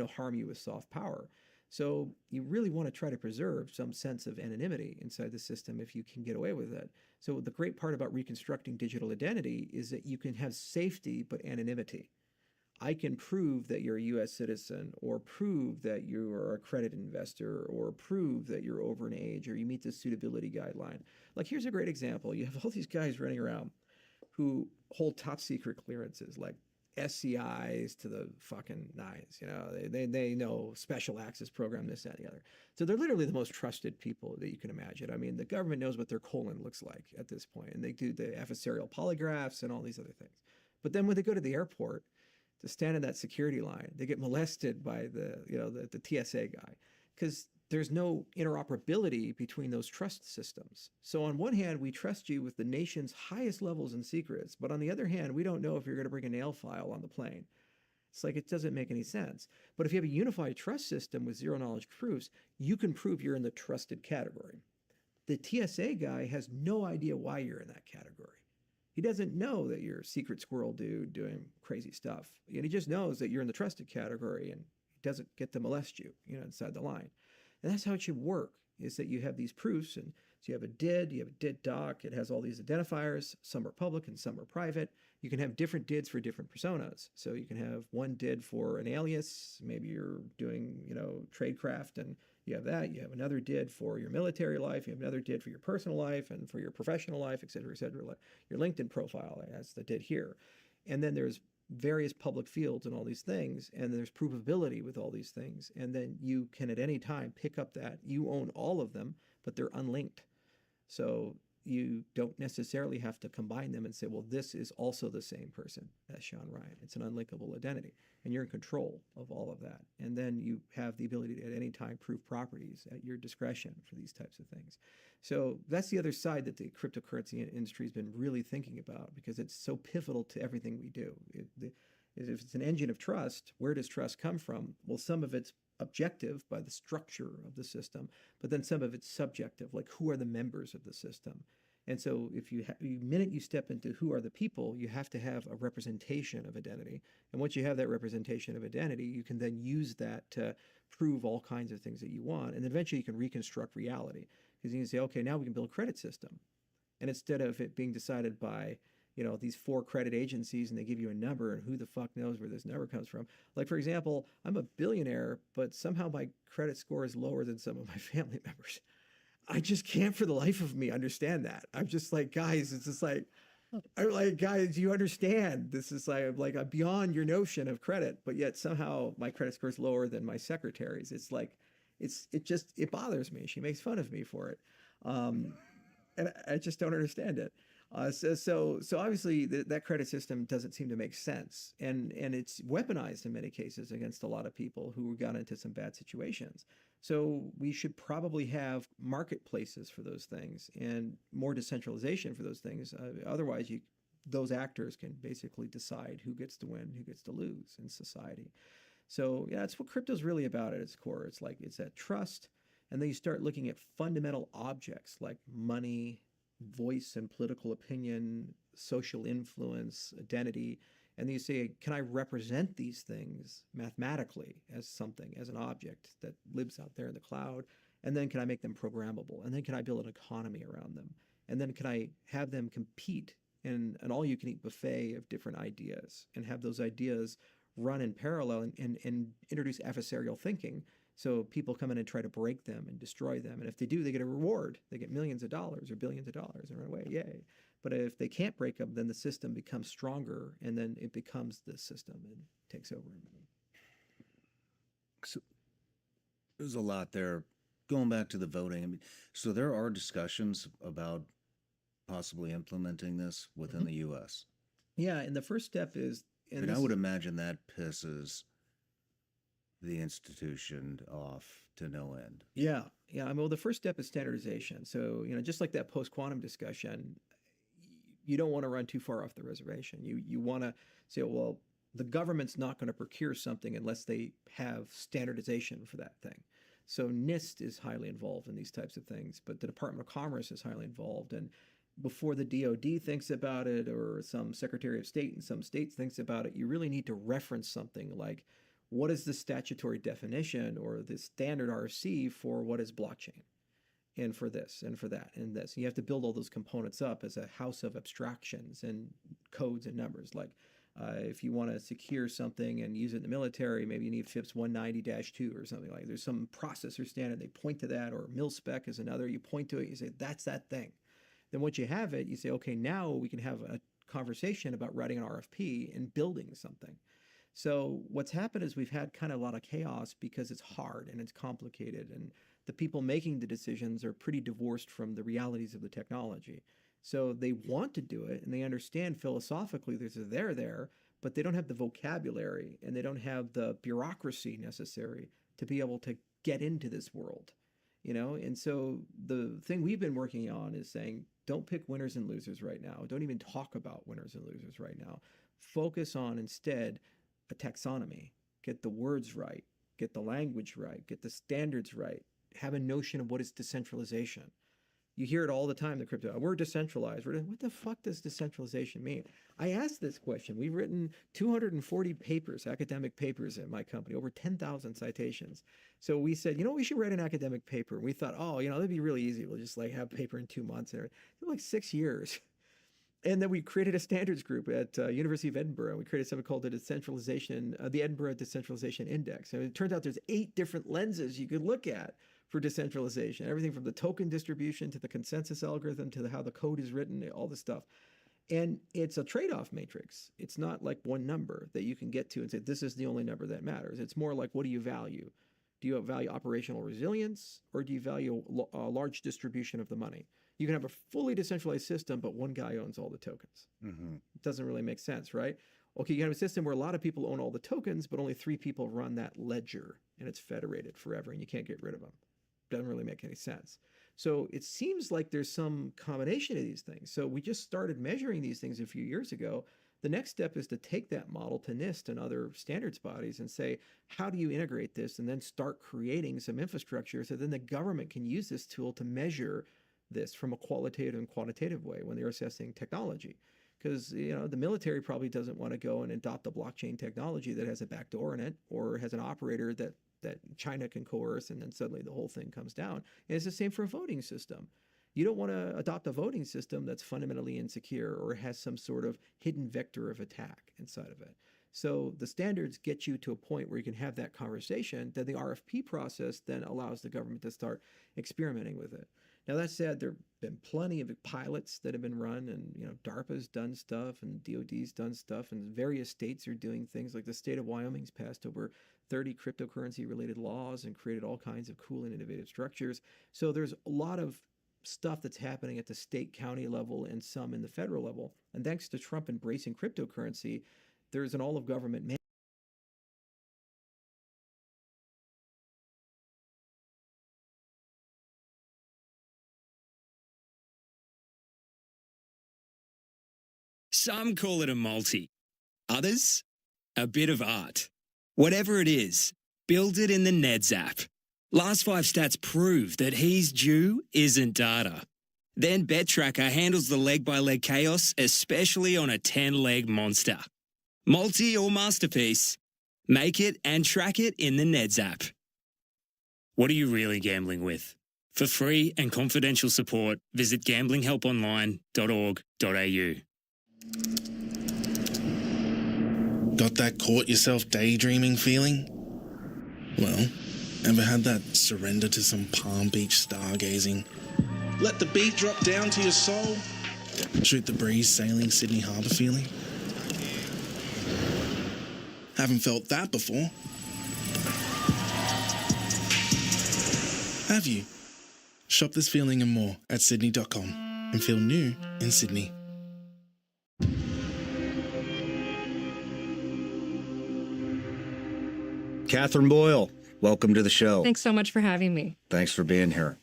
harm you with soft power. So you really want to try to preserve some sense of anonymity inside the system if you can get away with it. So the great part about reconstructing digital identity is that you can have safety but anonymity. I can prove that you're a U.S. citizen, or prove that you are a credit investor, or prove that you're over an age, or you meet the suitability guideline. Like, here's a great example. You have all these guys running around who hold top secret clearances, like SCIs to the fucking nines. They know special access program, this, that, and the other. So they're literally the most trusted people that you can imagine. I mean, the government knows what their colon looks like at this point, and they do the adversarial polygraphs and all these other things. But then when they go to the airport to stand in that security line, they get molested by the TSA guy, because there's no interoperability between those trust systems. So on one hand, we trust you with the nation's highest levels and secrets, but on the other hand, we don't know if you're going to bring a nail file on the plane. It's like, it doesn't make any sense. But if you have a unified trust system with zero knowledge proofs, you can prove you're in the trusted category. The TSA guy has no idea why you're in that category. He doesn't know that you're a secret squirrel dude doing crazy stuff. And he just knows that you're in the trusted category, and he doesn't get to molest you, inside the line. And that's how it should work, is that you have these proofs, and So you have a DID, you have a DID doc. It has all these identifiers. Some are public and some are private. You can have different DIDs for different personas. So you can have one DID for an alias. Maybe you're doing, tradecraft, and you have that. You have another DID for your military life. You have another DID for your personal life and for your professional life, et cetera, et cetera. Your LinkedIn profile, that's the DID here. And then there's various public fields and all these things, and there's provability with all these things. And then you can at any time pick up that. You own all of them, but they're unlinked. So you don't necessarily have to combine them and say, well, this is also the same person as Sean Ryan. It's an unlinkable identity, and you're in control of all of that. And then you have the ability to at any time prove properties at your discretion for these types of things. So that's the other side that the cryptocurrency industry has been really thinking about, because it's so pivotal to everything we do. If it's an engine of trust, where does trust come from? Well, some of it's objective by the structure of the system, but then some of it's subjective, like who are the members of the system. And so if the minute you step into who are the people, you have to have a representation of identity. And once you have that representation of identity, you can then use that to prove all kinds of things that you want. And eventually you can reconstruct reality, because you can say, okay, now we can build a credit system. And instead of it being decided by these 4 credit agencies, and they give you a number, and who the fuck knows where this number comes from. Like, for example, I'm a billionaire, but somehow my credit score is lower than some of my family members. I just can't for the life of me understand that. I'm just like, guys, it's just like, I'm like, guys, you understand, this is like beyond your notion of credit, but yet somehow my credit score is lower than my secretary's. It's like, it bothers me. She makes fun of me for it. And I just don't understand it. So obviously that credit system doesn't seem to make sense, and it's weaponized in many cases against a lot of people who got into some bad situations. So we should probably have marketplaces for those things and more decentralization for those things. Otherwise, those actors can basically decide who gets to win, who gets to lose in society. So yeah, that's what crypto's really about at its core. It's that trust, and then you start looking at fundamental objects like money, voice and political opinion, social influence, identity, and then you say, can I represent these things mathematically as something, as an object that lives out there in the cloud? And then can I make them programmable? And then can I build an economy around them? And then can I have them compete in an all-you-can-eat buffet of different ideas, and have those ideas run in parallel and introduce adversarial thinking? So people come in and try to break them and destroy them. And if they do, they get a reward. They get millions of dollars or billions of dollars and run away. Yay. But if they can't break them, then the system becomes stronger, and then it becomes the system and takes over. So there's a lot there. Going back to the voting, I mean, so there are discussions about possibly implementing this within the U.S. Yeah, and the first step is... And I would imagine that pisses the institution off to no end. Yeah. I mean, well, the first step is standardization. So, just like that post-quantum discussion, you don't want to run too far off the reservation. You want to say, well, the government's not going to procure something unless they have standardization for that thing. So NIST is highly involved in these types of things, but the Department of Commerce is highly involved. And before the DOD thinks about it, or some Secretary of State in some states thinks about it, you really need to reference something like, what is the statutory definition or the standard RFC for what is blockchain, and for this and for that and this? And you have to build all those components up as a house of abstractions and codes and numbers. Like if you want to secure something and use it in the military, maybe you need FIPS 190-2 or something like that. There's some processor standard, they point to that, or mil-spec is another. You point to it, you say, that's that thing. Then once you have it, you say, okay, now we can have a conversation about writing an RFP and building something. So what's happened is we've had kind of a lot of chaos because it's hard and it's complicated, and the people making the decisions are pretty divorced from the realities of the technology. So they want to do it, and they understand philosophically there's a there, but they don't have the vocabulary, and they don't have the bureaucracy necessary to be able to get into this world, And so the thing we've been working on is saying, don't pick winners and losers right now. Don't even talk about winners and losers right now. Focus on instead a taxonomy. Get the words right, get the language right, get the standards right, have a notion of what is decentralization. You hear it all the time, the crypto. We're decentralized. What the fuck does decentralization mean? I asked this question. We've written 240 papers, academic papers at my company, over 10,000 citations. So we said, we should write an academic paper. And we thought, that'd be really easy. We'll just like have a paper in 2 months. And it took like 6 years. And then we created a standards group at University of Edinburgh. We created something called the Edinburgh Decentralization Index. And it turns out there's 8 different lenses you could look at for decentralization. Everything from the token distribution to the consensus algorithm to how the code is written, all this stuff. And it's a trade-off matrix. It's not like one number that you can get to and say, this is the only number that matters. It's more like, what do you value? Do you value operational resilience, or do you value a large distribution of the money? You can have a fully decentralized system, but one guy owns all the tokens. It doesn't really make sense, right? Okay, you have a system where a lot of people own all the tokens, but only 3 people run that ledger, and it's federated forever, and you can't get rid of them. Doesn't really make any sense. So it seems like there's some combination of these things. So we just started measuring these things a few years ago. The next step is to take that model to NIST and other standards bodies and say, how do you integrate this, and then start creating some infrastructure so then the government can use this tool to measure this from a qualitative and quantitative way when they're assessing technology. Because the military probably doesn't want to go and adopt a blockchain technology that has a backdoor in it or has an operator that China can coerce, and then suddenly the whole thing comes down. And it's the same for a voting system. You don't want to adopt a voting system that's fundamentally insecure or has some sort of hidden vector of attack inside of it. So the standards get you to a point where you can have that conversation. Then the RFP process then allows the government to start experimenting with it. Now, that said, there have been plenty of pilots that have been run, and DARPA's done stuff, and DOD's done stuff, and various states are doing things. Like the state of Wyoming's passed over 30 cryptocurrency-related laws and created all kinds of cool and innovative structures. So there's a lot of stuff that's happening at the state, county level, and some in the federal level. And thanks to Trump embracing cryptocurrency, there's an all-of-government Some call it a multi. Others, a bit of art. Whatever it is, build it in the Neds app. Last 5 stats prove that he's due isn't data. Then BetTracker handles the leg-by-leg chaos, especially on a 10-leg monster. Multi or masterpiece, make it and track it in the Neds app. What are you really gambling with? For free and confidential support, visit gamblinghelponline.org.au. Got that caught yourself daydreaming feeling? Well, ever had that surrender to some Palm Beach stargazing? Let the beat drop down to your soul? Shoot the breeze sailing Sydney Harbour feeling? Haven't felt that before. Have you? Shop this feeling and more at sydney.com and feel new in Sydney. Catherine Boyle, welcome to the show. Thanks so much for having me. Thanks for being here.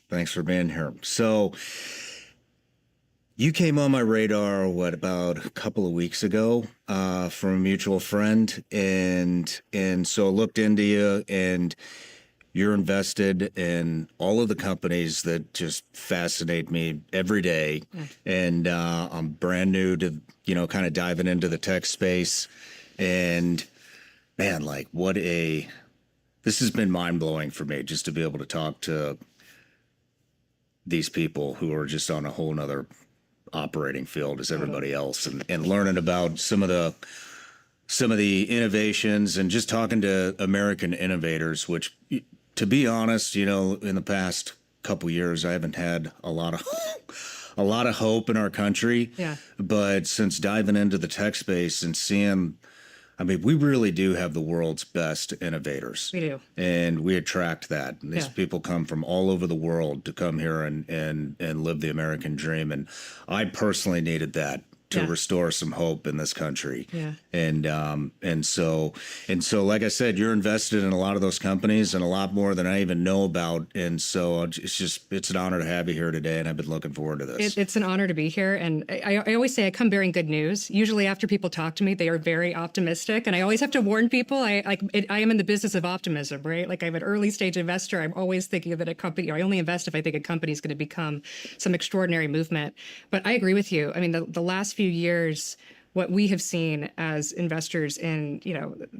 So you came on my radar, about a couple of weeks ago from a mutual friend. And so I looked into you, and you're invested in all of the companies that just fascinate me every day. Yeah. And I'm brand new to, kind of diving into the tech space. And man, this has been mind-blowing for me, just to be able to talk to these people who are just on a whole nother operating field as everybody else, and learning about some of the innovations, and just talking to American innovators, which, to be honest, in the past couple years, I haven't had a lot of hope in our country. Yeah. But since diving into the tech space and seeing, we really do have the world's best innovators. We do. And we attract that. And these people come from all over the world to come here and live the American dream. And I personally needed that to restore some hope in this country. Yeah. And so like I said, you're invested in a lot of those companies and a lot more than I even know about. And so it's an honor to have you here today, and I've been looking forward to this. It's an honor to be here, and I always say I come bearing good news. Usually after people talk to me, they are very optimistic, and I always have to warn people. I am in the business of optimism, right? Like I'm an early stage investor. I'm always thinking that a company, or I only invest if I think a company is going to become some extraordinary movement. But I agree with you. I mean, the last few years, what we have seen as investors in,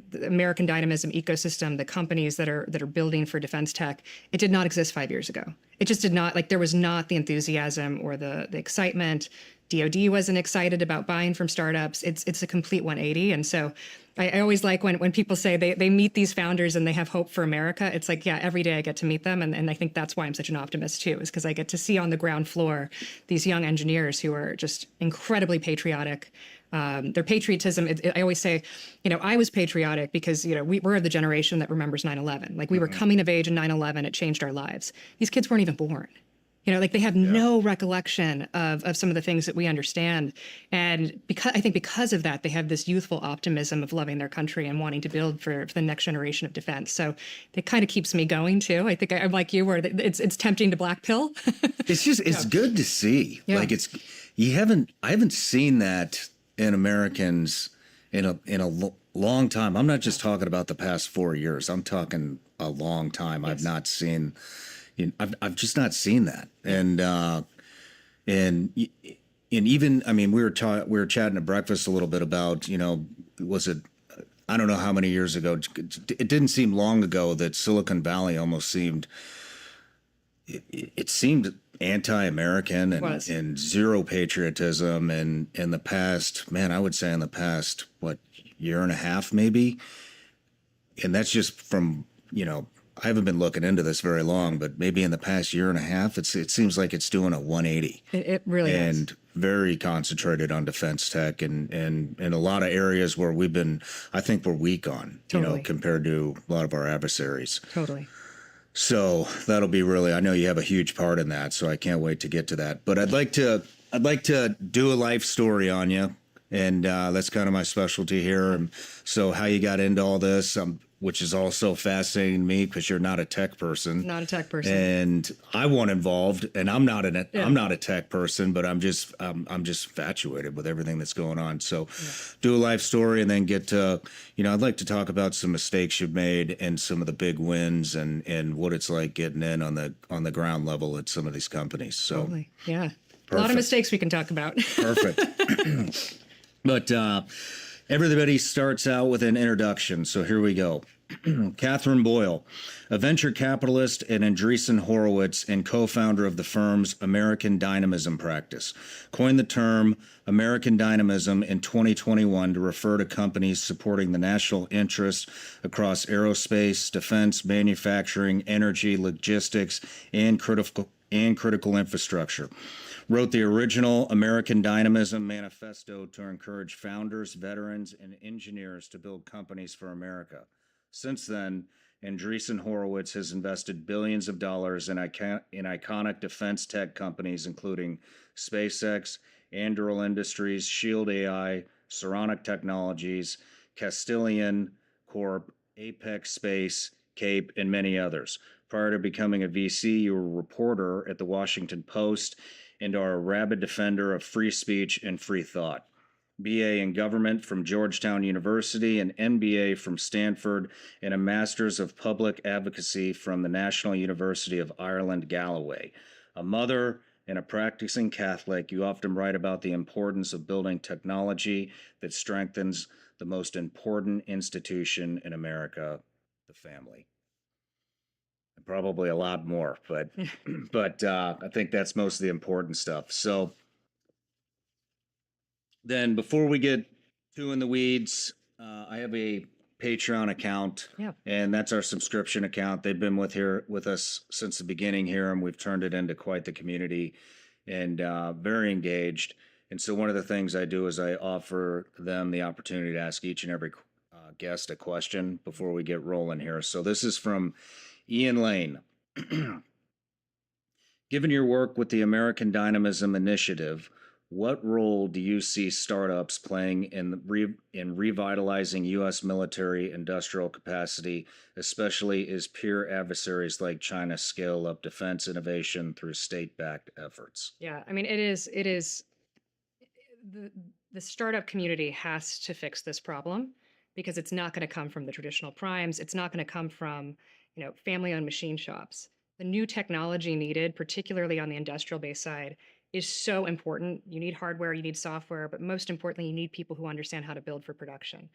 the American dynamism ecosystem, the companies that are building for defense tech, it did not exist 5 years ago. It just did not, there was not the enthusiasm or the excitement. DoD wasn't excited about buying from startups. It's a complete 180. And so I always like when people say they meet these founders and they have hope for America. It's like, yeah, every day I get to meet them. And I think that's why I'm such an optimist too, is because I get to see on the ground floor these young engineers who are just incredibly patriotic. Their patriotism, I always say, I was patriotic because, we're the generation that remembers 9/11. Like we were coming of age in 9/11. It changed our lives. These kids weren't even born. They have no recollection of some of the things that we understand. And I think because of that, they have this youthful optimism of loving their country and wanting to build for the next generation of defense. So it kind of keeps me going too. I think I'm like you, where it's tempting to black pill. It's good to see. Yeah. Like I haven't seen that in Americans in a long time. I'm not just talking about the past 4 years. I'm talking a long time. Yes. I've just not seen that. And even, I mean, we were chatting at breakfast a little bit about, was it, I don't know how many years ago, it didn't seem long ago that Silicon Valley almost seemed, it seemed anti-American and zero patriotism. And in the past, I would say in the past, year and a half, maybe. And that's just from, I haven't been looking into this very long, but maybe in the past year and a half, it seems like it's doing a 180. It really is. And very concentrated on defense tech and in a lot of areas where I think we're weak on, totally. Compared to a lot of our adversaries. Totally. So that'll be I know you have a huge part in that, so I can't wait to get to that. But I'd like to do a life story on you. And that's kind of my specialty here. And so how you got into all this, which is also fascinating to me because you're not a tech person. Not a tech person. And I want involved, and I'm not a tech person, but I'm just infatuated with everything that's going on. So do a life story and then get to, I'd like to talk about some mistakes you've made and some of the big wins and what it's like getting in on the ground level at some of these companies. So totally. Yeah. Perfect. A lot of mistakes we can talk about. Perfect. But everybody starts out with an introduction, so here we go. Catherine Boyle, a venture capitalist at Andreessen Horowitz and co-founder of the firm's American Dynamism practice, coined the term American Dynamism in 2021 to refer to companies supporting the national interests across aerospace, defense, manufacturing, energy, logistics, and critical infrastructure. Wrote the original American Dynamism Manifesto to encourage founders, veterans, and engineers to build companies for America. Since then, Andreessen Horowitz has invested billions of dollars in iconic defense tech companies, including SpaceX, Anduril Industries, Shield AI, Saronic Technologies, Castilian Corp, Apex Space, Cape, and many others. Prior to becoming a VC, you were a reporter at the Washington Post and are a rabid defender of free speech and free thought. BA in Government from Georgetown University, an MBA from Stanford, and a Master's of Public Advocacy from the National University of Ireland, Galloway. A mother and a practicing Catholic, you often write about the importance of building technology that strengthens the most important institution in America, the family. Probably a lot more, but I think that's most of the important stuff. So then before we get too in the weeds, I have a Patreon account, and that's our subscription account. They've been with us since the beginning here, and we've turned it into quite the community and very engaged. And so one of the things I do is I offer them the opportunity to ask each and every guest a question before we get rolling here. So this is from Ian Lane. Given your work with the American Dynamism Initiative, what role do you see startups playing in revitalizing U.S. military industrial capacity, especially as peer adversaries like China scale up defense innovation through state-backed efforts? Yeah, I mean, it is the the startup community has to fix this problem because it's not going to come from the traditional primes. It's not going to come from, family-owned machine shops. The new technology needed, particularly on the industrial base side, is so important. You need hardware, you need software, but most importantly, you need people who understand how to build for production.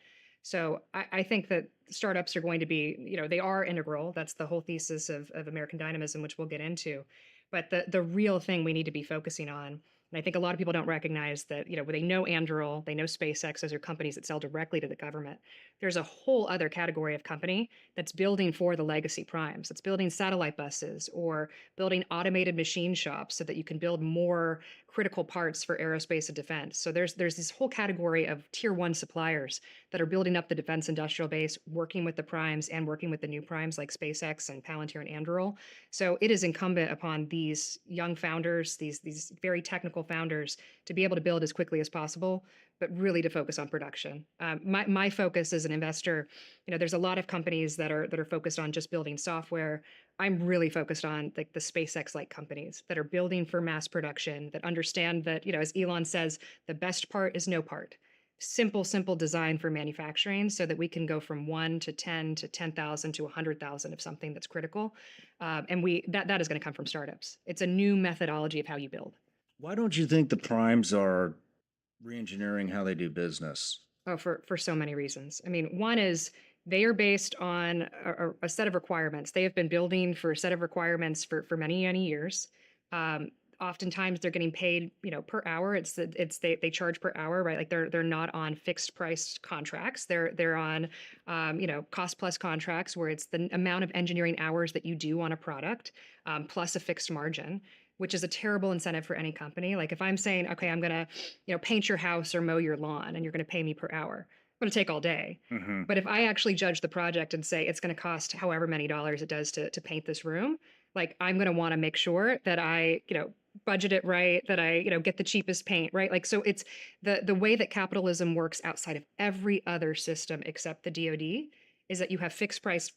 So I think that startups are going to be, they are integral. That's the whole thesis of American dynamism, which we'll get into. But the real thing we need to be focusing on, and I think a lot of people don't recognize that, they know Anduril, they know SpaceX, those are companies that sell directly to the government. There's a whole other category of company that's building for the legacy primes. That's building satellite buses or building automated machine shops so that you can build more critical parts for aerospace and defense. So there's this whole category of tier one suppliers that are building up the defense industrial base, working with the primes and working with the new primes like SpaceX and Palantir and Anduril. So it is incumbent upon these young founders, these very technical founders, to be able to build as quickly as possible, but really to focus on production. My focus as an investor, there's a lot of companies that are focused on just building software. I'm really focused on like the SpaceX-like companies that are building for mass production, that understand that, as Elon says, the best part is no part. Simple design for manufacturing so that we can go from 1 to 10 to 10,000 to 100,000 of something that's critical. And that is going to come from startups. It's a new methodology of how you build. Why don't you think the primes are re-engineering how they do business? Oh, for so many reasons. I mean, one is they are based on a set of requirements. They have been building for a set of requirements for many years. Oftentimes they're getting paid, per hour. They charge per hour, right? Like they're not on fixed price contracts. They're on, cost plus contracts where it's the amount of engineering hours that you do on a product, plus a fixed margin, which is a terrible incentive for any company. Like if I'm saying, okay, I'm going to, paint your house or mow your lawn and you're going to pay me per hour, I'm going to take all day. Mm-hmm. But if I actually judge the project and say it's going to cost however many dollars it does to paint this room, like I'm going to want to make sure that I, budget it right, that I, get the cheapest paint, right? Like, so it's the way that capitalism works outside of every other system except the DoD is that you have fixed price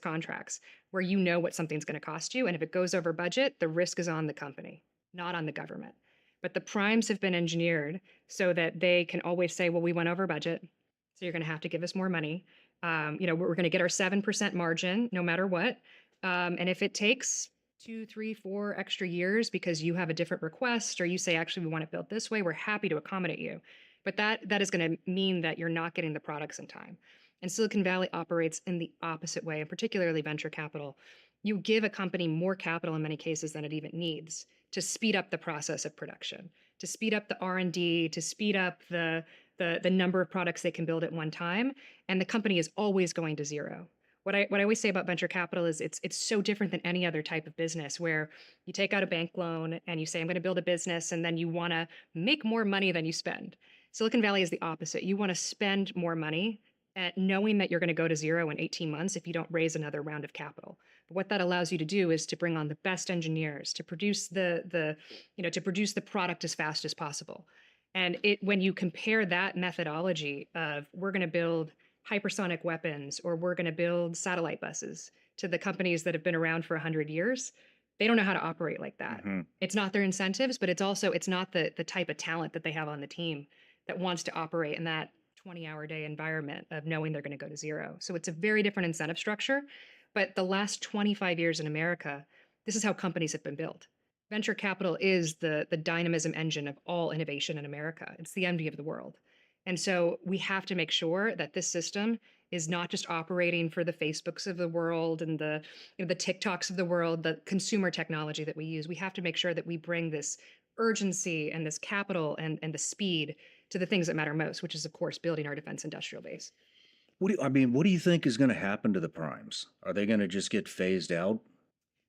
contracts where you know what something's going to cost you. And if it goes over budget, the risk is on the company, not on the government. But the primes have been engineered so that they can always say, well, we went over budget, so you're going to have to give us more money. We're going to get our 7% margin no matter what. And if it takes 2, 3, 4 extra years because you have a different request or you say, actually, we want it built this way, we're happy to accommodate you. But that is going to mean that you're not getting the products in time. And Silicon Valley operates in the opposite way, and particularly venture capital. You give a company more capital in many cases than it even needs to speed up the process of production, to speed up the R&D, to speed up the number of products they can build at one time. And the company is always going to zero. What I always say about venture capital is it's so different than any other type of business where you take out a bank loan and you say, I'm going to build a business, and then you want to make more money than you spend. Silicon Valley is the opposite. You want to spend more money knowing that you're going to go to zero in 18 months if you don't raise another round of capital. But what that allows you to do is to bring on the best engineers to produce the product as fast as possible. And when you compare that methodology of we're going to build hypersonic weapons or we're going to build satellite buses to the companies that have been around for 100 years, they don't know how to operate like that. Mm-hmm. It's not their incentives, but it's not the type of talent that they have on the team that wants to operate in that 20-hour-day environment of knowing they're going to go to zero. So it's a very different incentive structure. But the last 25 years in America, this is how companies have been built. Venture capital is the dynamism engine of all innovation in America. It's the envy of the world. And so we have to make sure that this system is not just operating for the Facebooks of the world and the TikToks of the world, the consumer technology that we use. We have to make sure that we bring this urgency and this capital and the speed to the things that matter most, which is, of course, building our defense industrial base. What do you think is going to happen to the primes? Are they going to just get phased out?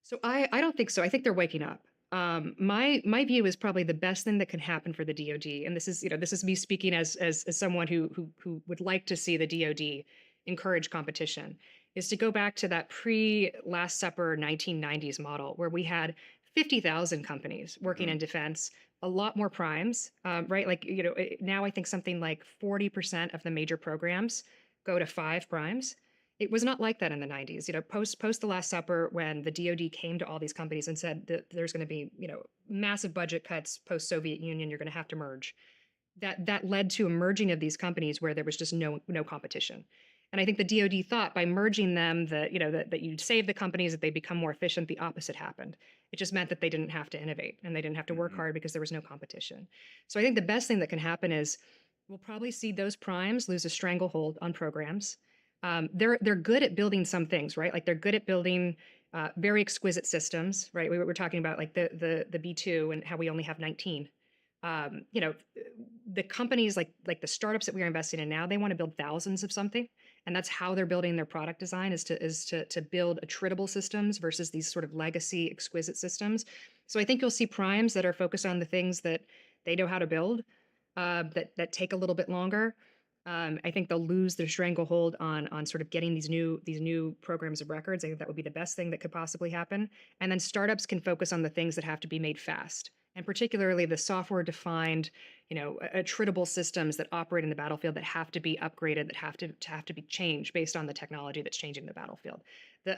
So I don't think so. I think they're waking up. My view is probably the best thing that can happen for the DoD, and this is me speaking as someone who would like to see the DoD encourage competition, is to go back to that pre-Last Supper 1990s model where we had 50,000 companies working in defense, a lot more primes, right? Like, now I think something like 40% of the major programs go to 5 primes. It was not like that in the 90s. Post the Last Supper, when the DoD came to all these companies and said that there's going to be, massive budget cuts post Soviet Union, you're going to have to merge. That led to a merging of these companies where there was just no competition. And I think the DoD thought by merging them that you'd save the companies, that they become more efficient. The opposite happened. It just meant that they didn't have to innovate and they didn't have to work hard because there was no competition. So I think the best thing that can happen is we'll probably see those primes lose a stranglehold on programs. They're good at building some things, right? Like they're good at building very exquisite systems, right? We were talking about like the B2 and how we only have 19. The companies like the startups that we are investing in now, they want to build thousands of something, and that's how they're building their product design is to build attritable systems versus these sort of legacy exquisite systems. So I think you'll see primes that are focused on the things that they know how to build, that take a little bit longer. I think they'll lose their stranglehold on sort of getting these new programs of records. I think that would be the best thing that could possibly happen. And then startups can focus on the things that have to be made fast, and particularly the software-defined, attritable systems that operate in the battlefield that have to be upgraded, that have to be changed based on the technology that's changing the battlefield.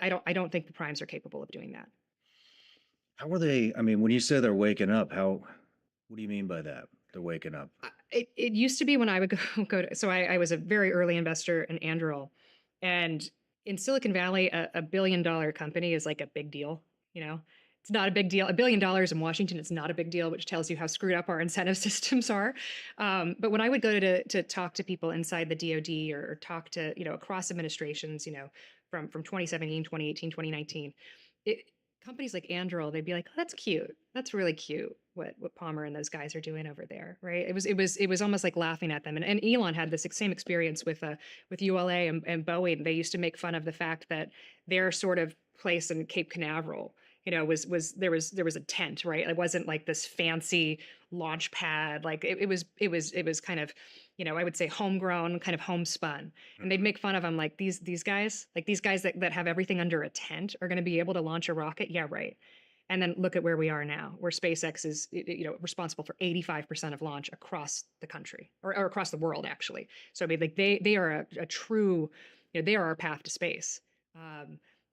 I don't think the primes are capable of doing that. How are they? I mean, when you say they're waking up, what do you mean by that? They're waking up. It used to be when I would go to, so I was a very early investor in Anduril, and in Silicon Valley, a $1 billion company is like a big deal. It's not a big deal. $1 billion in Washington, it's not a big deal, which tells you how screwed up our incentive systems are. But when I would go to talk to people inside the DoD or talk to, across administrations, from 2017, 2018, 2019, companies like Anduril, they'd be like, oh, that's cute. That's really cute what Palmer and those guys are doing over there, right? It was almost like laughing at them. And Elon had this same experience with ULA and Boeing. They used to make fun of the fact that their sort of place in Cape Canaveral, there was a tent, right? It wasn't like this fancy launch pad. Like it was kind of, I would say homegrown, kind of homespun. And they'd make fun of them like these guys that have everything under a tent are going to be able to launch a rocket. Yeah, right. And then look at where we are now, where SpaceX is, responsible for 85% of launch across the country or across the world, actually. So I mean, like they are a true, they are our path to space.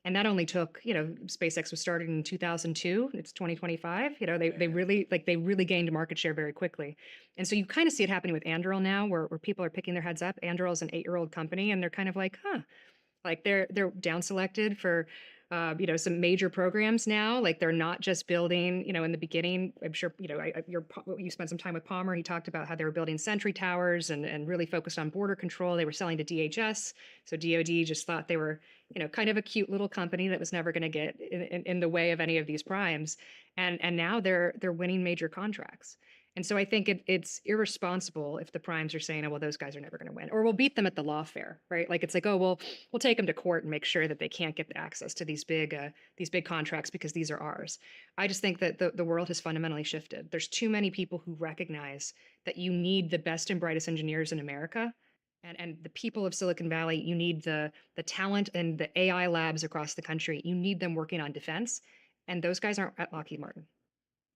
And that only took, SpaceX was started in 2002. It's 2025. They really gained market share very quickly. And so you kind of see it happening with Anduril now, where people are picking their heads up. Anduril is an 8-year-old company, and they're kind of like, like they're down selected for, some major programs now. Like they're not just building, in the beginning, I'm sure, you spent some time with Palmer. He talked about how they were building sentry towers and really focused on border control. They were selling to DHS. So DoD just thought they were, kind of a cute little company that was never going to get in the way of any of these primes. And now they're winning major contracts. And so I think it's irresponsible if the primes are saying, oh, well, those guys are never going to win, or we'll beat them at the lawfare, right? Like it's like, oh, well, we'll take them to court and make sure that they can't get the access to these big contracts because these are ours. I just think that the world has fundamentally shifted. There's too many people who recognize that you need the best and brightest engineers in America. And the people of Silicon Valley, you need the talent and the AI labs across the country. You need them working on defense. And those guys aren't at Lockheed Martin.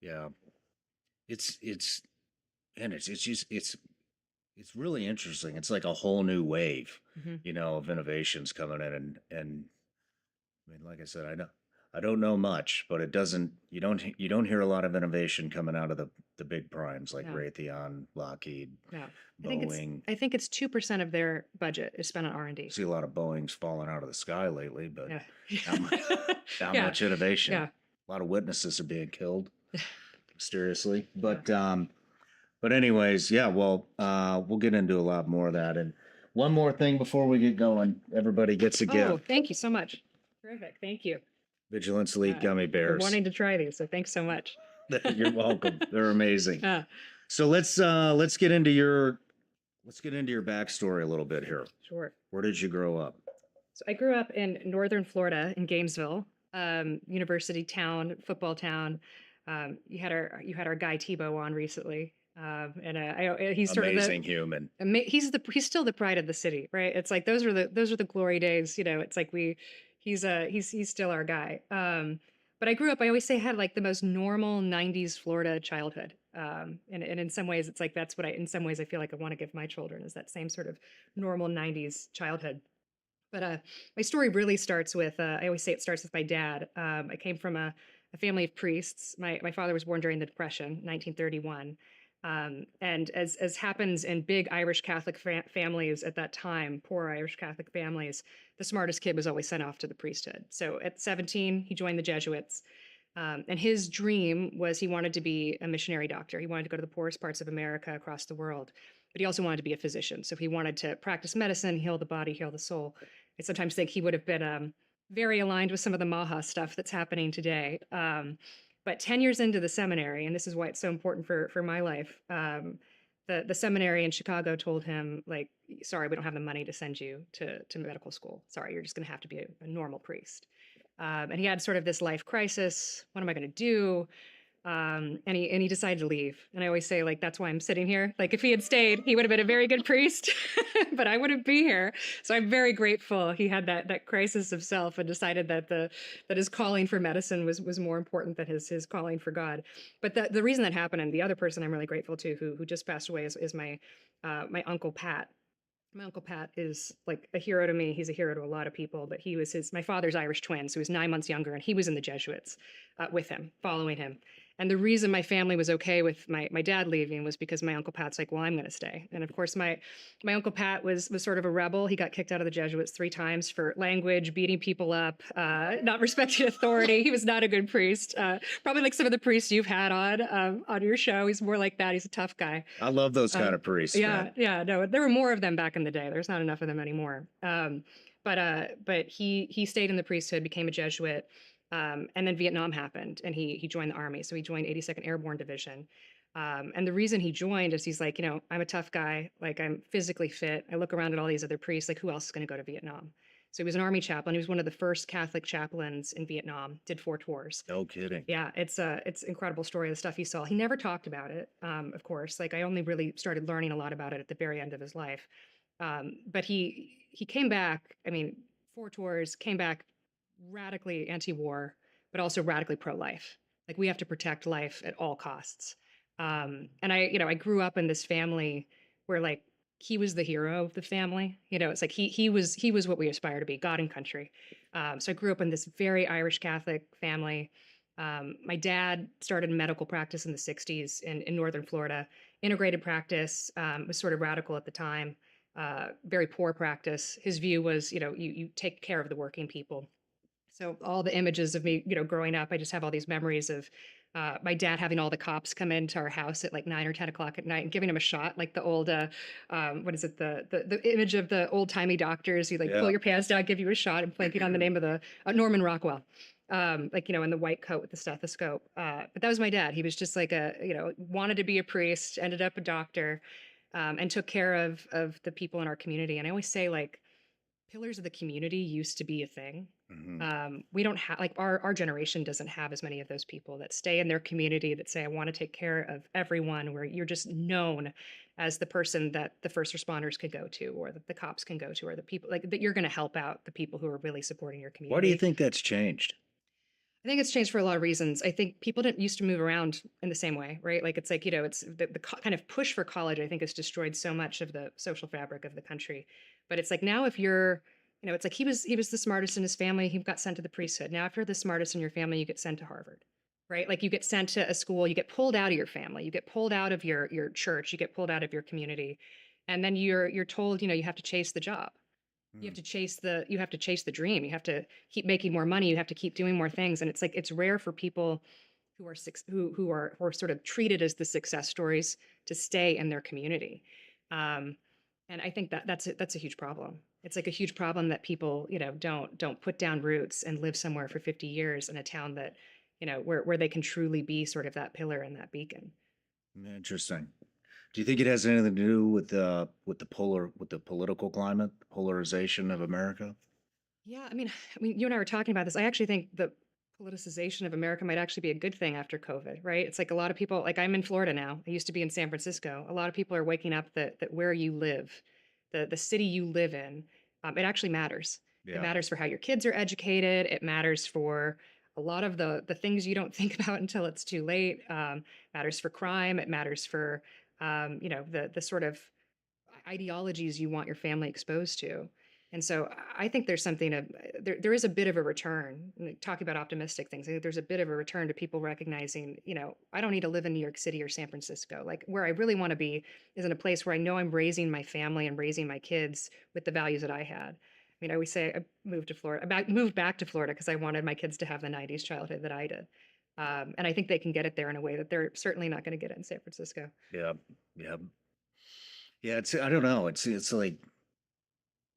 Yeah. It's really interesting. It's like a whole new wave, of innovations coming in, and I mean, like I said, I don't know much, but you don't hear a lot of innovation coming out of the big primes like Raytheon, Lockheed, Boeing. I think it's 2% of their budget is spent on R&D. See a lot of Boeings falling out of the sky lately, but not much innovation. Yeah. A lot of witnesses are being killed. Mysteriously, but anyways, well, we'll get into a lot more of that. And one more thing before we get going, everybody gets a gift. Oh, thank you so much. Terrific, thank you. Vigilance Elite gummy bears. Wanting to try these, so thanks so much. You're welcome. They're amazing. So let's get into your backstory a little bit here. Sure. Where did you grow up? So I grew up in northern Florida in Gainesville, university town, football town. You had our guy Tebow on recently, and he's sort amazing human. He's still the pride of the city, right? It's like those are the glory days. It's like he's still our guy. But I grew up, I always say I had like the most normal 90s Florida childhood. And in some ways, it's like that's what in some ways, I feel like I want to give my children is that same sort of normal 90s childhood. But my story really starts with, I always say it starts with my dad. I came from a family of priests. My father was born during the Depression, 1931. And as happens in big Irish Catholic families at that time, poor Irish Catholic families, the smartest kid was always sent off to the priesthood. So at 17, he joined the Jesuits. And his dream was he wanted to be a missionary doctor. He wanted to go to the poorest parts of America across the world, but he also wanted to be a physician. So he wanted to practice medicine, heal the body, heal the soul. I sometimes think he would have been very aligned with some of the Maha stuff that's happening today. But 10 years into the seminary, and this is why it's so important for my life, the seminary in Chicago told him, like, sorry, we don't have the money to send you to medical school. Sorry, you're just going to have to be a normal priest. And he had sort of this life crisis. What am I going to do? And he decided to leave. And I always say, like, that's why I'm sitting here. Like, if he had stayed, he would have been a very good priest, but I wouldn't be here. So I'm very grateful he had that crisis of self and decided that his calling for medicine was more important than his calling for God. But the reason that happened, and the other person I'm really grateful to who just passed away is my Uncle Pat. My Uncle Pat is like a hero to me. He's a hero to a lot of people, but he was my father's Irish twin, so he was 9 months younger, and he was in the Jesuits with him, following him. And the reason my family was okay with my dad leaving was because my Uncle Pat's like, well, I'm going to stay. And of course, my Uncle Pat was sort of a rebel. He got kicked out of the Jesuits 3 times for language, beating people up, not respecting authority. He was not a good priest. Probably like some of the priests you've had on your show. He's more like that. He's a tough guy. I love those kind of priests. Yeah, yeah. No, there were more of them back in the day. There's not enough of them anymore. But he stayed in the priesthood, became a Jesuit. And then Vietnam happened and he joined the army. So he joined 82nd Airborne Division. And the reason he joined is he's like, I'm a tough guy. Like, I'm physically fit. I look around at all these other priests. Like, who else is going to go to Vietnam? So he was an army chaplain. He was one of the first Catholic chaplains in Vietnam, did 4 tours. No kidding. Yeah, it's an incredible story, the stuff he saw. He never talked about it, of course. Like, I only really started learning a lot about it at the very end of his life. But he came back, 4 tours, came back radically anti-war, but also radically pro-life. Like, we have to protect life at all costs. And I grew up in this family where, like, he was the hero of the family. It's like he was what we aspire to be, God and country. So I grew up in this very Irish Catholic family. My dad started medical practice in the 60s in northern Florida. Integrated practice, was sort of radical at the time. Very poor practice. His view was, you take care of the working people. So all the images of me, growing up, I just have all these memories of my dad having all the cops come into our house at like 9 or 10 o'clock at night and giving him a shot, like the old, what is it, the image of the old timey doctors. You pull your pants down, give you a shot, and planking on the name of the Norman Rockwell, in the white coat with the stethoscope. But that was my dad. He was just like wanted to be a priest, ended up a doctor, and took care of the people in our community. And I always say, like, pillars of the community used to be a thing. Mm-hmm. We don't have, like, our generation doesn't have as many of those people that stay in their community, that say, I want to take care of everyone, where you're just known as the person that the first responders could go to, or that the cops can go to, or the people, like, that you're going to help out the people who are really supporting your community. Why do you think that's changed? I think it's changed for a lot of reasons. I think people didn't used to move around in the same way, right? Like, it's like, it's the kind of push for college, I think, has destroyed so much of the social fabric of the country. But it's like, now if you're, it's like he was the smartest in his family. He got sent to the priesthood. Now, if you're the smartest in your family, you get sent to Harvard, right? Like, you get sent to a school, you get pulled out of your family, you get pulled out of your church, you get pulled out of your community. And then you're told, you have to chase the job. You have to chase the dream. You have to keep making more money. You have to keep doing more things. And it's like, it's rare for people who are sort of treated as the success stories to stay in their community. And I think that's a huge problem. It's like a huge problem that people, don't put down roots and live somewhere for 50 years in a town that, where they can truly be sort of that pillar and that beacon. Interesting. Do you think it has anything to do with the political climate, the polarization of America? Yeah, I mean, you and I were talking about this. I actually think the politicization of America might actually be a good thing after COVID, right? It's like a lot of people, like, I'm in Florida now. I used to be in San Francisco. A lot of people are waking up that where you live, the city you live in, it actually matters. Yeah. It matters for how your kids are educated. It matters for a lot of the things you don't think about until it's too late. Matters for crime. It matters for the sort of ideologies you want your family exposed to. And so I think there's something of there is a bit of a return. Talking about optimistic things, I think there's a bit of a return to people recognizing, I don't need to live in New York City or San Francisco. Like where I really want to be is in a place where I know I'm raising my family and raising my kids with the values that I had. I mean, I always say I moved to Florida. Moved back to Florida because I wanted my kids to have the '90s childhood that I did, and I think they can get it there in a way that they're certainly not going to get it in San Francisco. Yeah, yeah, yeah. I don't know. It's like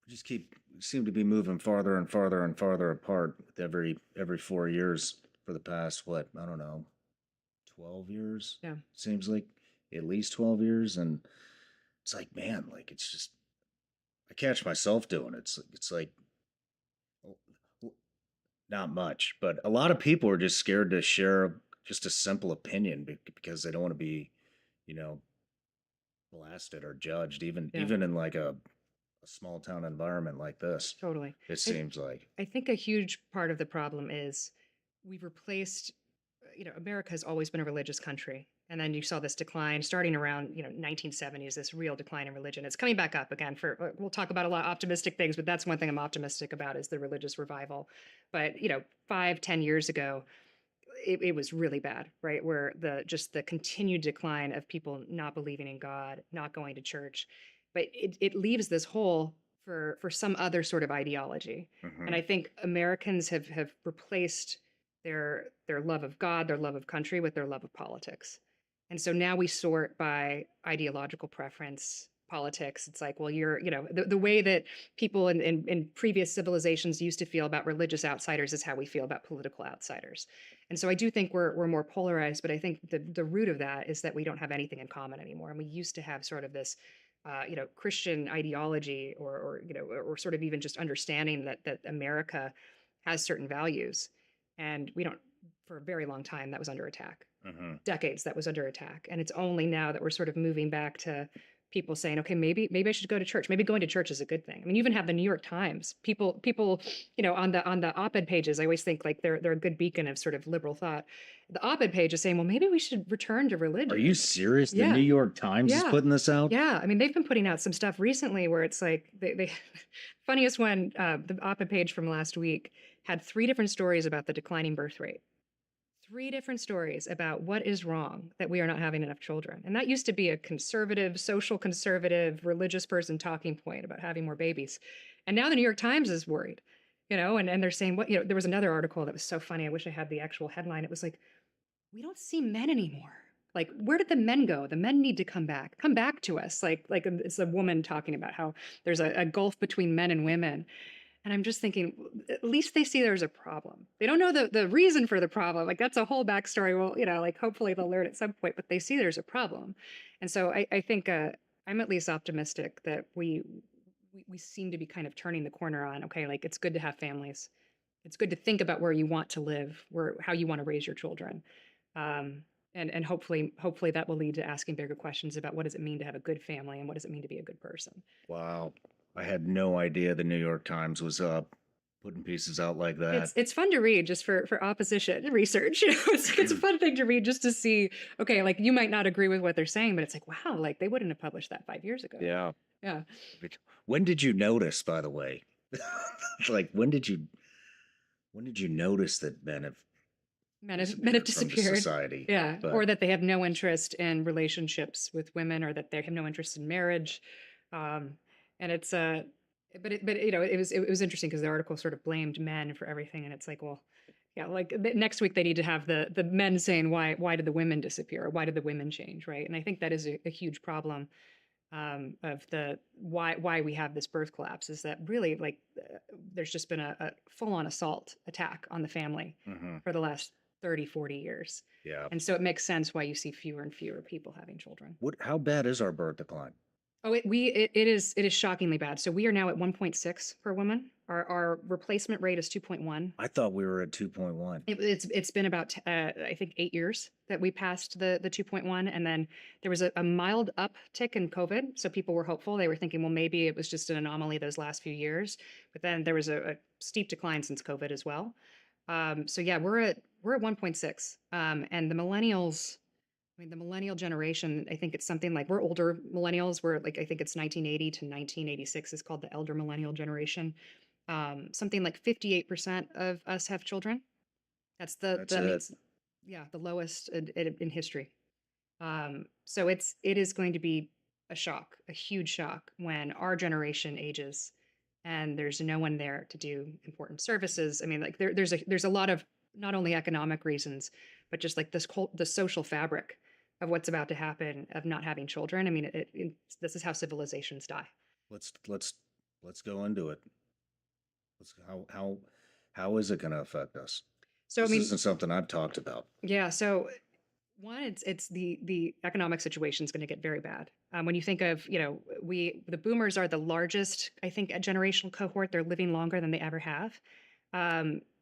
we just seem to be moving farther and farther and farther apart with every 4 years for the past what, I don't know, 12 years. Yeah, Seems like at least 12 years, and it's like, man, like it's just I catch myself doing it. It's like not much, but a lot of people are just scared to share just a simple opinion because they don't want to be, you know, blasted or judged, yeah, even in like a small town environment like this. totally. It seems like. I think a huge part of the problem is we've replaced, America has always been a religious country. And then you saw this decline starting around, 1970s, this real decline in religion. It's coming back up again we'll talk about a lot of optimistic things, but that's one thing I'm optimistic about is the religious revival. But, 5, 10 years ago, it was really bad, right? Where the continued decline of people not believing in God, not going to church, but it leaves this hole for some other sort of ideology. And I think Americans have replaced their love of God, their love of country with their love of politics. And so now we sort by ideological preference, politics. It's like, well, the way that people in previous civilizations used to feel about religious outsiders is how we feel about political outsiders. And so I do think we're more polarized, but I think the root of that is that we don't have anything in common anymore. And we used to have sort of this, Christian ideology or sort of even just understanding that America has certain values. And we don't, for a very long time, that was under attack. Decades that was under attack. And it's only now that we're sort of moving back to people saying, okay, maybe I should go to church. Maybe going to church is a good thing. I mean, you even have the New York Times. People, on the op-ed pages, I always think like they're a good beacon of sort of liberal thought. The op-ed page is saying, well, maybe we should return to religion. Are you serious? Yeah. The New York Times is Yeah. putting this out? Yeah, I mean, they've been putting out some stuff recently where it's like they funniest one, the op-ed page from last week had 3 different stories about the declining birth rate. 3 different stories about what is wrong that we are not having enough children. And that used to be a conservative, social conservative, religious person talking point about having more babies. And now the New York Times is worried, and they're saying, there was another article that was so funny. I wish I had the actual headline. It was like, we don't see men anymore. Like, where did the men go? The men need to come back to us. Like it's a woman talking about how there's a gulf between men and women. And I'm just thinking, at least they see there's a problem. They don't know the reason for the problem. Like that's a whole backstory. Well, like hopefully they'll learn at some point, but they see there's a problem. And so I think I'm at least optimistic that we seem to be kind of turning the corner on, okay, like it's good to have families. It's good to think about where you want to live, how you want to raise your children. And hopefully that will lead to asking bigger questions about what does it mean to have a good family and what does it mean to be a good person. Wow. I had no idea the New York Times was putting pieces out like that. It's fun to read just for opposition research. It's a fun thing to read just to see, okay, like you might not agree with what they're saying, but it's like, wow, like they wouldn't have published that 5 years ago. Yeah. Yeah. When did you notice, by the way? Like when did you notice that men have disappeared from the society? Yeah. Or that they have no interest in relationships with women, or that they have no interest in marriage. And it's but it was interesting because the article sort of blamed men for everything, and it's like, well, yeah, like next week they need to have the men saying why did the women disappear? Why did the women change? Right. And I think that is a huge problem of the why we have this birth collapse is that really like there's just been a full-on assault attack on the family for the last 30, 40 years. Yeah. And so it makes sense why you see fewer and fewer people having children. How bad is our birth decline? Oh, it is shockingly bad. So we are now at 1.6 per woman. Our replacement rate is 2.1. I thought we were at 2.1. It's been about I think 8 years that we passed the 2.1, and then there was a mild uptick in COVID. So people were hopeful. They were thinking, well, maybe it was just an anomaly those last few years. But then there was a steep decline since COVID as well. So yeah, we're at 1.6. And the millennials, I mean, the millennial generation, I think it's something like we're older millennials. We're like, I think it's 1980 to 1986 is called the elder millennial generation. Something like 58% of us have children. That means, yeah, the lowest in history. So it is going to be a shock, a huge shock when our generation ages and there's no one there to do important services. I mean, like there's a lot of not only economic reasons, but just like the social fabric of what's about to happen of not having children. I mean, this is how civilizations die. Let's go into it. How is it going to affect us? So This I mean, isn't something I've talked about. yeah. So one, it's the economic situation is going to get very bad. When you think of, the boomers are the largest, I think, a generational cohort. They're living longer than they ever have.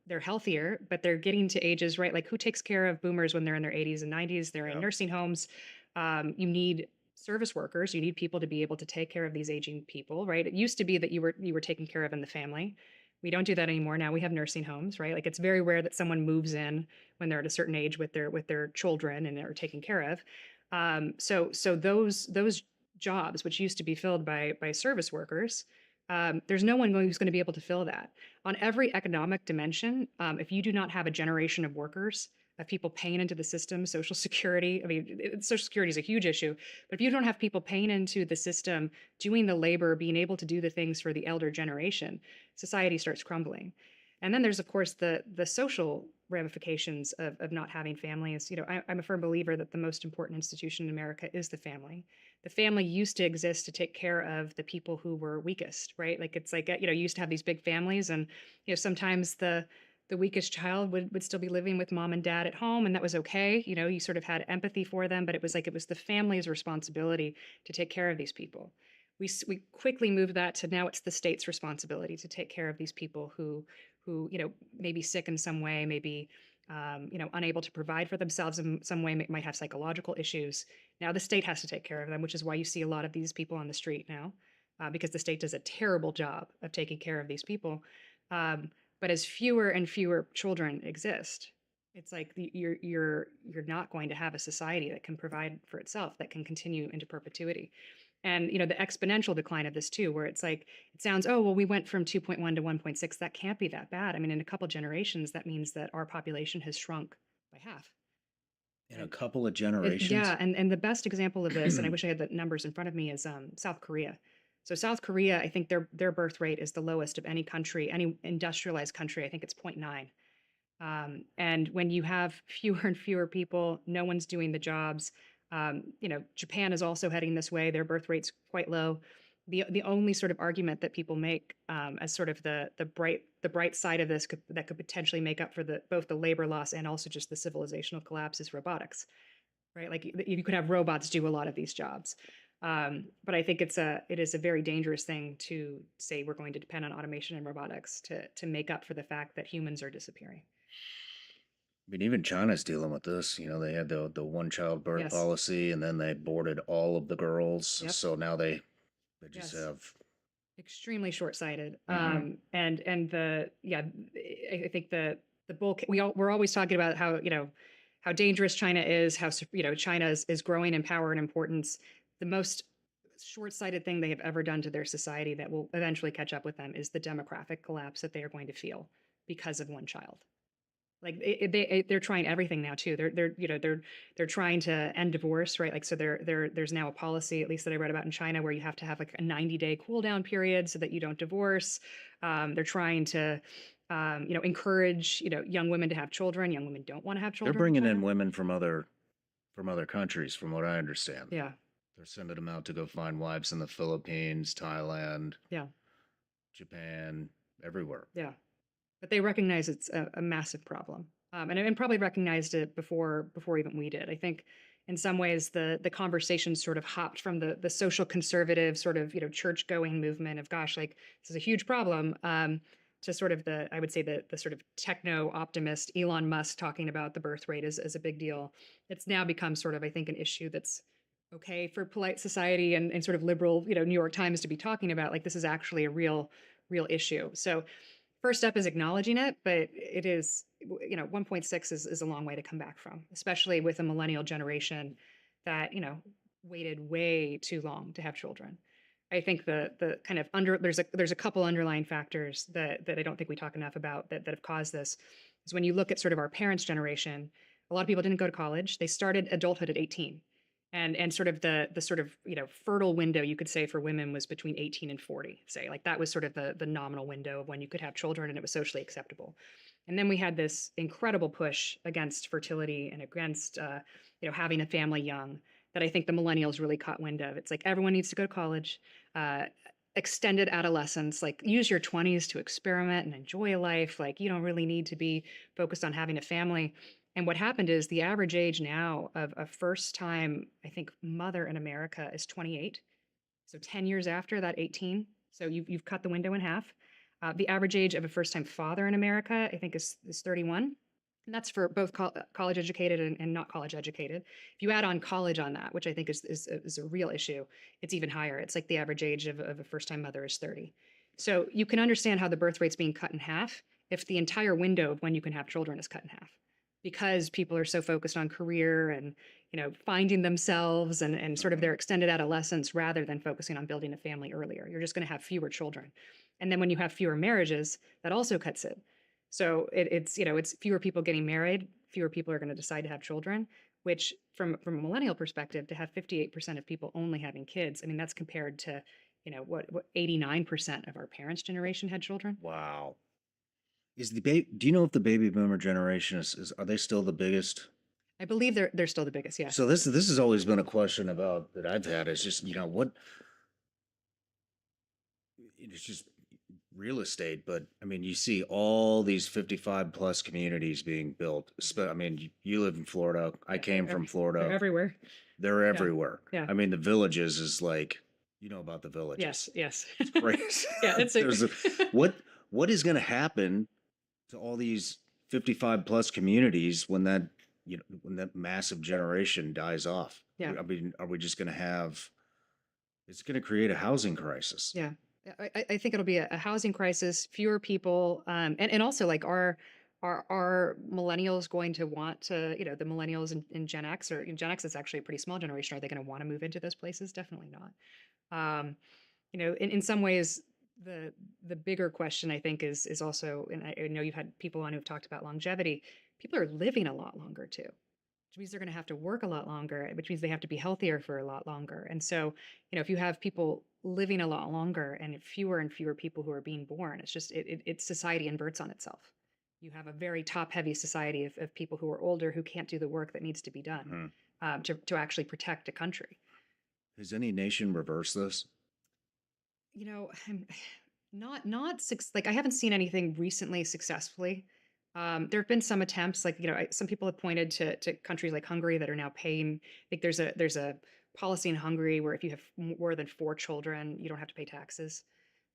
They're healthier, but they're getting to ages, right? Like who takes care of boomers when they're in their 80s and 90s? They're in nursing homes. You need service workers. You need people to be able to take care of these aging people, right? It used to be that you were taken care of in the family. We don't do that anymore. Now we have nursing homes, right? Like it's very rare that someone moves in when they're at a certain age with their children and they're taken care of. So those jobs, which used to be filled by service workers, there's no one who's going to be able to fill that. On every economic dimension, if you do not have a generation of workers, of people paying into the system, Social Security, I mean, Social Security is a huge issue, but if you don't have people paying into the system, doing the labor, being able to do the things for the elder generation, society starts crumbling. And then there's, of course, the social ramifications of not having families. I'm a firm believer that the most important institution in America is the family. The family used to exist to take care of the people who were weakest, right? Like it's like, you used to have these big families and, sometimes the weakest child would still be living with mom and dad at home, and that was okay. You sort of had empathy for them, but it was the family's responsibility to take care of these people. We quickly moved that to now it's the state's responsibility to take care of these people who may be sick in some way, maybe unable to provide for themselves in some way, might have psychological issues. Now the state has to take care of them, which is why you see a lot of these people on the street now, because the state does a terrible job of taking care of these people. But as fewer and fewer children exist, it's like you're not going to have a society that can provide for itself, that can continue into perpetuity. And the exponential decline of this too, where it's like it sounds, oh well, we went from 2.1 to 1.6. That can't be that bad. I mean, in a couple generations, that means that our population has shrunk by half. In a couple of generations. Yeah, and the best example of this, and I wish I had the numbers in front of me, is South Korea. So South Korea, I think their birth rate is the lowest of any country, any industrialized country. I think it's 0.9. And when you have fewer and fewer people, no one's doing the jobs. Japan is also heading this way. Their birth rate's quite low. The only sort of argument that people make as sort of the bright side of this that could potentially make up for both the labor loss and also just the civilizational collapse is robotics, right? Like you could have robots do a lot of these jobs. But I think it is a very dangerous thing to say we're going to depend on automation and robotics to make up for the fact that humans are disappearing. I mean, even China's dealing with this. They had the one-child birth Yes. policy, and then they boarded all of the girls. Yep. So now they just Yes. have. Extremely short-sighted. Mhm. And I think the bulk we're always talking about how dangerous China is, how China is growing in power and importance. The most short-sighted thing they have ever done to their society that will eventually catch up with them is the demographic collapse that they are going to feel because of one child. Like they're trying everything now too. They're trying to end divorce, right? Like so there's now a policy, at least that I read about in China, where you have to have like a 90-day cool down period so that you don't divorce. They're trying to encourage young women to have children. Young women don't want to have children. They're bringing in women from other countries, from what I understand. Yeah. They're sending them out to go find wives in the Philippines, Thailand, Yeah. Japan, everywhere. Yeah. But they recognize it's a massive problem, and probably recognized it before even we did. I think in some ways the conversation sort of hopped from the social conservative sort of church going movement of gosh, like this is a huge problem, to sort of I would say the sort of techno optimist Elon Musk talking about the birth rate as a big deal. It's now become sort of, I think, an issue that's okay for polite society and sort of liberal New York Times to be talking about. Like this is actually a real issue. So first step is acknowledging it, but it is 1.6 is a long way to come back from, especially with a millennial generation that, waited way too long to have children. I think the kind of there's a couple underlying factors that I don't think we talk enough about that have caused this. Is when you look at sort of our parents' generation, a lot of people didn't go to college. They started adulthood at 18. And sort of the sort of fertile window, you could say, for women was between 18 and 40, say. Like that was sort of the nominal window of when you could have children and it was socially acceptable. And then we had this incredible push against fertility and against having a family young, that I think the millennials really caught wind of. It's like everyone needs to go to college, extended adolescence, like use your 20s to experiment and enjoy life. Like you don't really need to be focused on having a family. And what happened is the average age now of a first time, I think, mother in America is 28. So 10 years after that, 18. So you've cut the window in half. The average age of a first time father in America, I think, is 31. And that's for both college educated and not college educated. If you add on college on that, which I think is a real issue, it's even higher. It's like the average age of a first time mother is 30. So you can understand how the birth rate's being cut in half if the entire window of when you can have children is cut in half, because people are so focused on career and finding themselves and sort of their extended adolescence rather than focusing on building a family earlier. You're just going to have fewer children. And then when you have fewer marriages, that also cuts it. So it's fewer people getting married, fewer people are going to decide to have children, which from a millennial perspective, to have 58% of people only having kids, I mean, that's compared to, what 89% of our parents' generation had children. Wow. Do you know if the baby boomer generation are they still the biggest? I believe they're still the biggest, yeah. So this has always been a question about that I've had, is just, what it's just real estate, but I mean, you see all these 55 plus communities being built. I mean, you live in Florida. I came from Florida. They're everywhere. They're everywhere. Yeah. I mean, the Villages is like, about the Villages. Yes. It's crazy. Yeah, what is going to happen to all these 55 plus communities when that massive generation dies off? Yeah. I mean, are we just going to have? It's going to create a housing crisis. Yeah. I think it'll be a housing crisis, fewer people, and also like are millennials going to want to, the millennials in Gen X, or Gen X is actually a pretty small generation. Are they going to want to move into those places? Definitely not. In some ways, the bigger question I think is also, and I know you've had people on who've talked about longevity. People are living a lot longer too, which means they're going to have to work a lot longer, which means they have to be healthier for a lot longer. And so, if you have people living a lot longer and fewer people who are being born, it's just, it's society inverts on itself. You have a very top-heavy society of people who are older who can't do the work that needs to be done to actually protect a country. Has any nation reversed this? Like I haven't seen anything recently successfully. There have been some attempts, like some people have pointed to countries like Hungary that are now paying. I think there's a policy in Hungary where if you have more than 4 children, you don't have to pay taxes.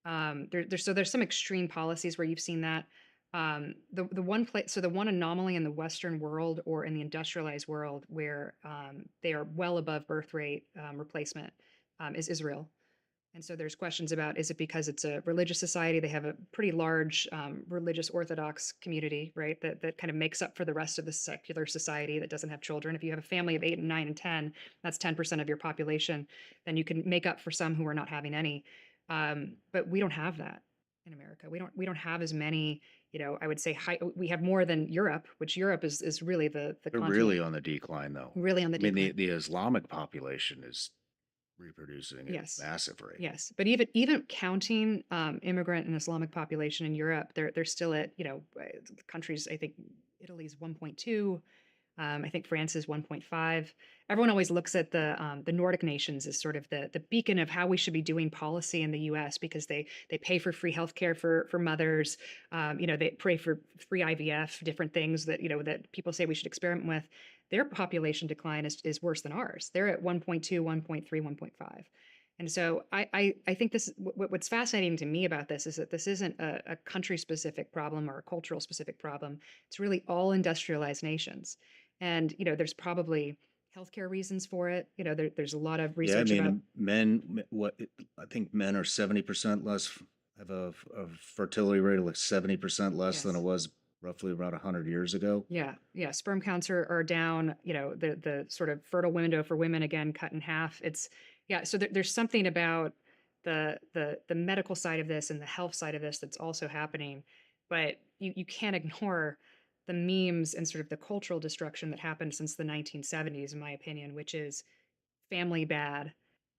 There's some extreme policies where you've seen that. The one anomaly in the Western world or in the industrialized world where they are well above birth rate replacement is Israel. And so there's questions about, is it because it's a religious society? They have a pretty large religious Orthodox community, right? That kind of makes up for the rest of the secular society that doesn't have children. If you have a family of 8 and 9 and 10, that's 10% of your population. Then you can make up for some who are not having any. But we don't have that in America. We don't have as many. I would say we have more than Europe, which Europe is really the They're continent. really on the decline, though. Really on the decline. I mean, the Islamic population is reproducing at Yes. a massive rate. Yes, but even counting immigrant and Islamic population in Europe, they're still at countries. I think Italy's 1.2. I think France is 1.5. Everyone always looks at the Nordic nations as sort of the beacon of how we should be doing policy in the U.S. because they pay for free healthcare for mothers. They pay for free IVF, different things that that people say we should experiment with. Their population decline is worse than ours. They're at 1.2, 1.3, 1.5. And so I think what's fascinating to me about this is that this isn't a country-specific problem or a cultural-specific problem. It's really all industrialized nations. And, there's probably healthcare reasons for it. There's a lot of research about I think men are 70% less, have a fertility rate of like 70% less than it was roughly about 100 years ago. Yeah, yeah. Sperm counts are down. You know, the sort of fertile window for women again cut in half. It's yeah. So there's something about the medical side of this and the health side of this that's also happening, but you can't ignore the memes and sort of the cultural destruction that happened since the 1970s, in my opinion, which is family bad,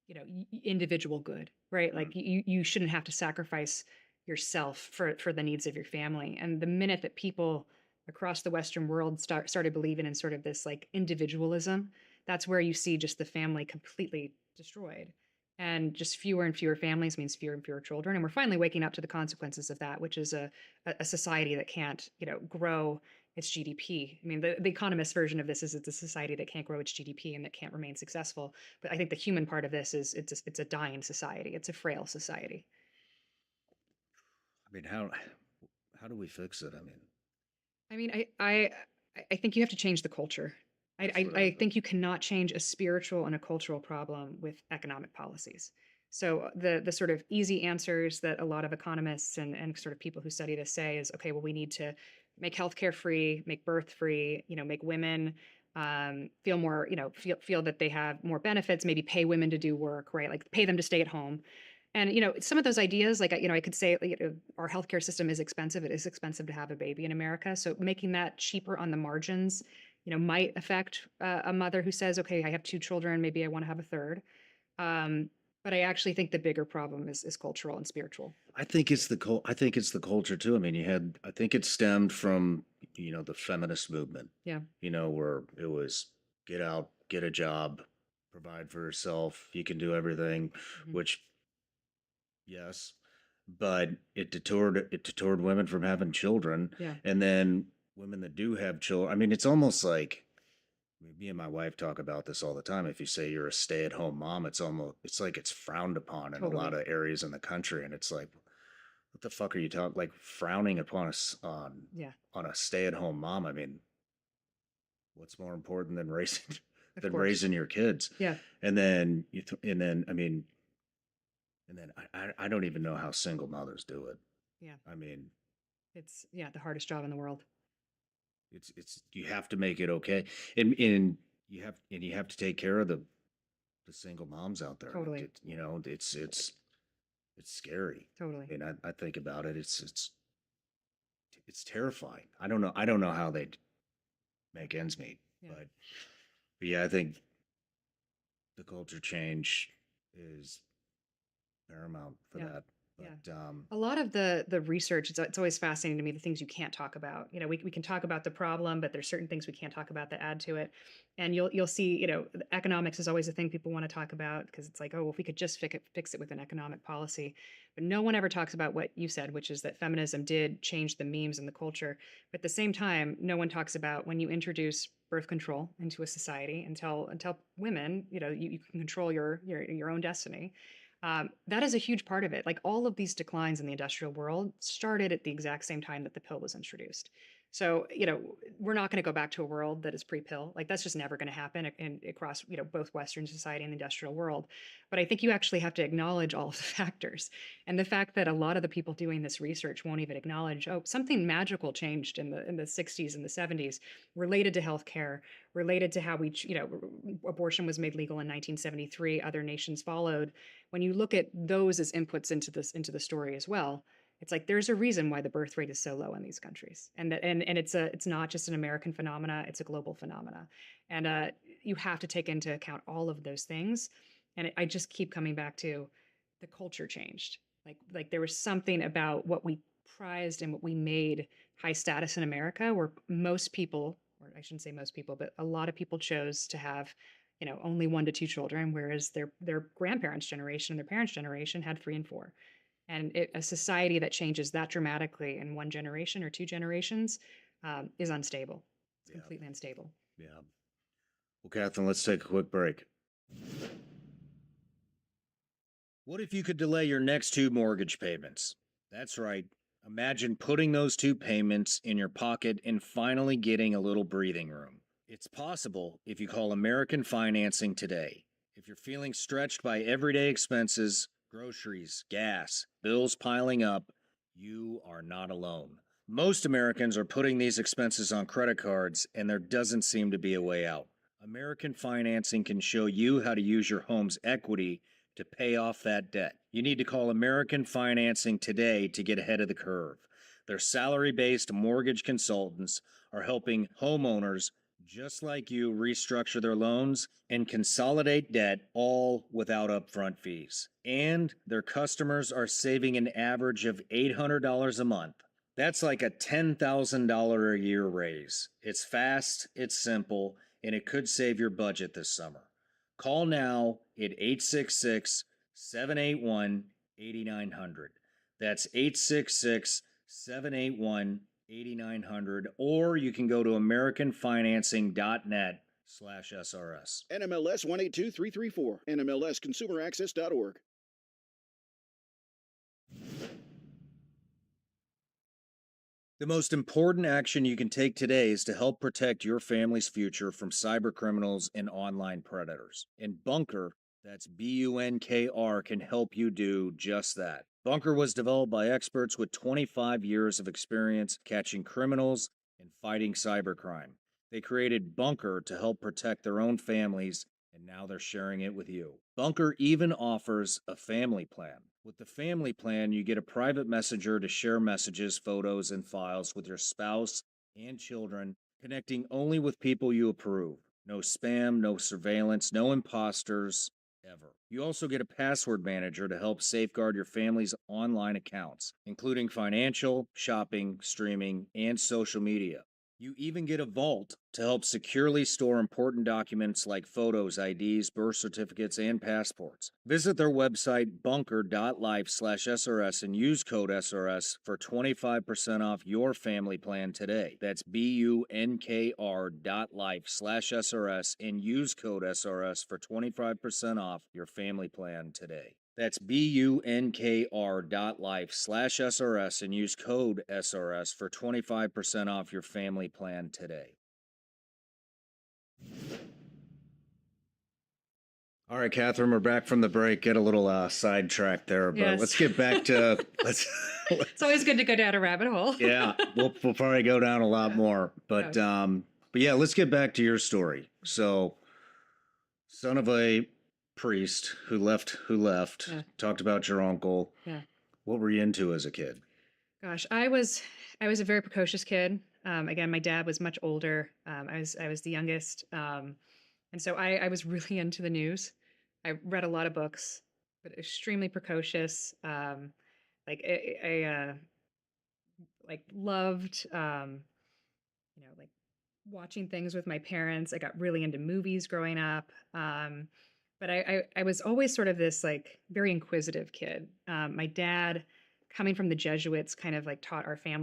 you know, individual good, right? Like you shouldn't have to sacrifice yourself for the needs of your family. And the minute that people across the Western world started believing in sort of this like individualism, that's where you see just the family completely destroyed. And just fewer and fewer families means fewer and fewer children. And we're finally waking up to the consequences of that, which is a society that can't, you know, grow its GDP. I mean, the economist version of this is it's a society that can't grow its GDP and that can't remain successful. But I think the human part of this is it's a dying society. It's a frail society. I mean, how do we fix it? I mean, I think you have to change the culture. I think you cannot change a spiritual and a cultural problem with economic policies. So the sort of easy answers that a lot of economists and sort of people who study this say is, okay, well, we need to make healthcare free, make birth free, you know, make women feel more, you know, feel that they have more benefits, maybe pay women to do work, right? Like pay them to stay at home. And, you know, some of those ideas, like, you know, I could say you know, our healthcare system is expensive. It is expensive to have a baby in America. So making that cheaper on the margins, you know, might affect a mother who says, okay, I have 2 children, maybe I want to have a third. But I actually think the bigger problem is cultural and spiritual. I think it's the culture too. I mean, I think it stemmed from, you know, the feminist movement. Yeah. You know, where it was get out, get a job, provide for yourself, you can do everything, which yes, but it detoured women from having children. Yeah. And then women that do have children, I mean, it's almost like me and my wife talk about this all the time. If you say you're a stay-at-home mom, it's like it's frowned upon in a lot Totally. of areas in the country, and it's like, what the fuck are you talking? Like frowning upon Yeah. on a stay-at-home mom. I mean, what's more important than raising Of course. your kids? Yeah. And then and then I mean, and then I don't even know how single mothers do it. Yeah. I mean, It's yeah, the hardest job in the world. it's you have to make it okay, and you have to take care of the single moms out there. Totally. You know, it's scary. Totally. And I think about it, it's terrifying. I don't know how they make ends meet, Yeah. but yeah, I think the culture change is paramount for Yeah. that. Yeah. But A lot of the research, it's always fascinating to me, the things you can't talk about. You know, we can talk about the problem, but there's certain things we can't talk about that add to it. And you'll see, you know, the economics is always a thing people want to talk about because it's like, oh, well, if we could just fix it with an economic policy. But no one ever talks about what you said, which is that feminism did change the memes and the culture. But at the same time, no one talks about when you introduce birth control into a society and tell women, you know, you can control your own destiny. That is a huge part of it. Like all of these declines in the industrial world started at the exact same time that the pill was introduced. So, you know, we're not going to go back to a world that is pre-pill. Like that's just never going to happen across, you know, both Western society and the industrial world. But I think you actually have to acknowledge all of the factors. And the fact that a lot of the people doing this research won't even acknowledge, oh, something magical changed in the 60s and the 70s related to healthcare, related to how you know, abortion was made legal in 1973, other nations followed. When you look at those as inputs into the story as well, it's like there's a reason why the birth rate is so low in these countries, and it's not just an American phenomena; it's a global phenomena, and you have to take into account all of those things. And I just keep coming back to the culture changed. Like there was something about what we prized and what we made high status in America, where most people, or I shouldn't say most people, but a lot of people chose to have, you know, only 1 to 2 children, whereas their grandparents' generation and their parents' generation had 3 and 4. And a society that changes that dramatically in 1 generation or 2 generations is unstable. It's completely unstable. yeah. Well, Catherine, let's take a quick break. What if you could delay your next 2 mortgage payments? That's right. Imagine putting those 2 payments in your pocket and finally getting a little breathing room. It's possible if you call American Financing today. If you're feeling stretched by everyday expenses, groceries, gas, bills piling up, you are not alone. Most Americans are putting these expenses on credit cards, and there doesn't seem to be a way out. American Financing can show you how to use your home's equity to pay off that debt. You need to call American Financing today to get ahead of the curve. Their salary-based mortgage consultants are helping homeowners just like you restructure their loans and consolidate debt, all without upfront fees. And their customers are saving an average of $800 a month. That's like a $10,000 a year raise. It's fast, it's simple, and it could save your budget this summer. Call now at 866-781-8900. That's 866-781-8900, or you can go to americanfinancing.net/SRS. NMLS 182334, NMLSconsumeraccess.org. The most important action you can take today is to help protect your family's future from cyber criminals and online predators. And Bunker, that's Bunkr, can help you do just that. Bunker was developed by experts with 25 years of experience catching criminals and fighting cybercrime. They created Bunker to help protect their own families, and now they're sharing it with you. Bunker even offers a family plan. With the family plan, you get a private messenger to share messages, photos, and files with your spouse and children, connecting only with people you approve. No spam, no surveillance, no imposters, ever. You also get a password manager to help safeguard your family's online accounts, including financial, shopping, streaming, and social media. You even get a vault to help securely store important documents like photos, IDs, birth certificates, and passports. Visit their website, bunker.life/SRS, and use code SRS for 25% off your family plan today. That's bunkr.life/SRS and use code SRS for 25% off your family plan today. That's bunkr.life/SRS and use code SRS for 25% off your family plan today. All right, Catherine, we're back from the break. Get a little sidetracked there, but Yes. let's get back to It's always good to go down a rabbit hole. yeah, we'll probably go down a lot more, but yeah, let's get back to your story. So, son of a priest who left, Yeah. talked about your uncle. Yeah. What were you into as a kid? Gosh, I was a very precocious kid. Again, my dad was much older. I was the youngest, and so I was really into the news. I read a lot of books, but extremely precocious. I loved like watching things with my parents. I got really into movies growing up. But I was always sort of this like very inquisitive kid. My dad, coming from the Jesuits, kind of like taught our family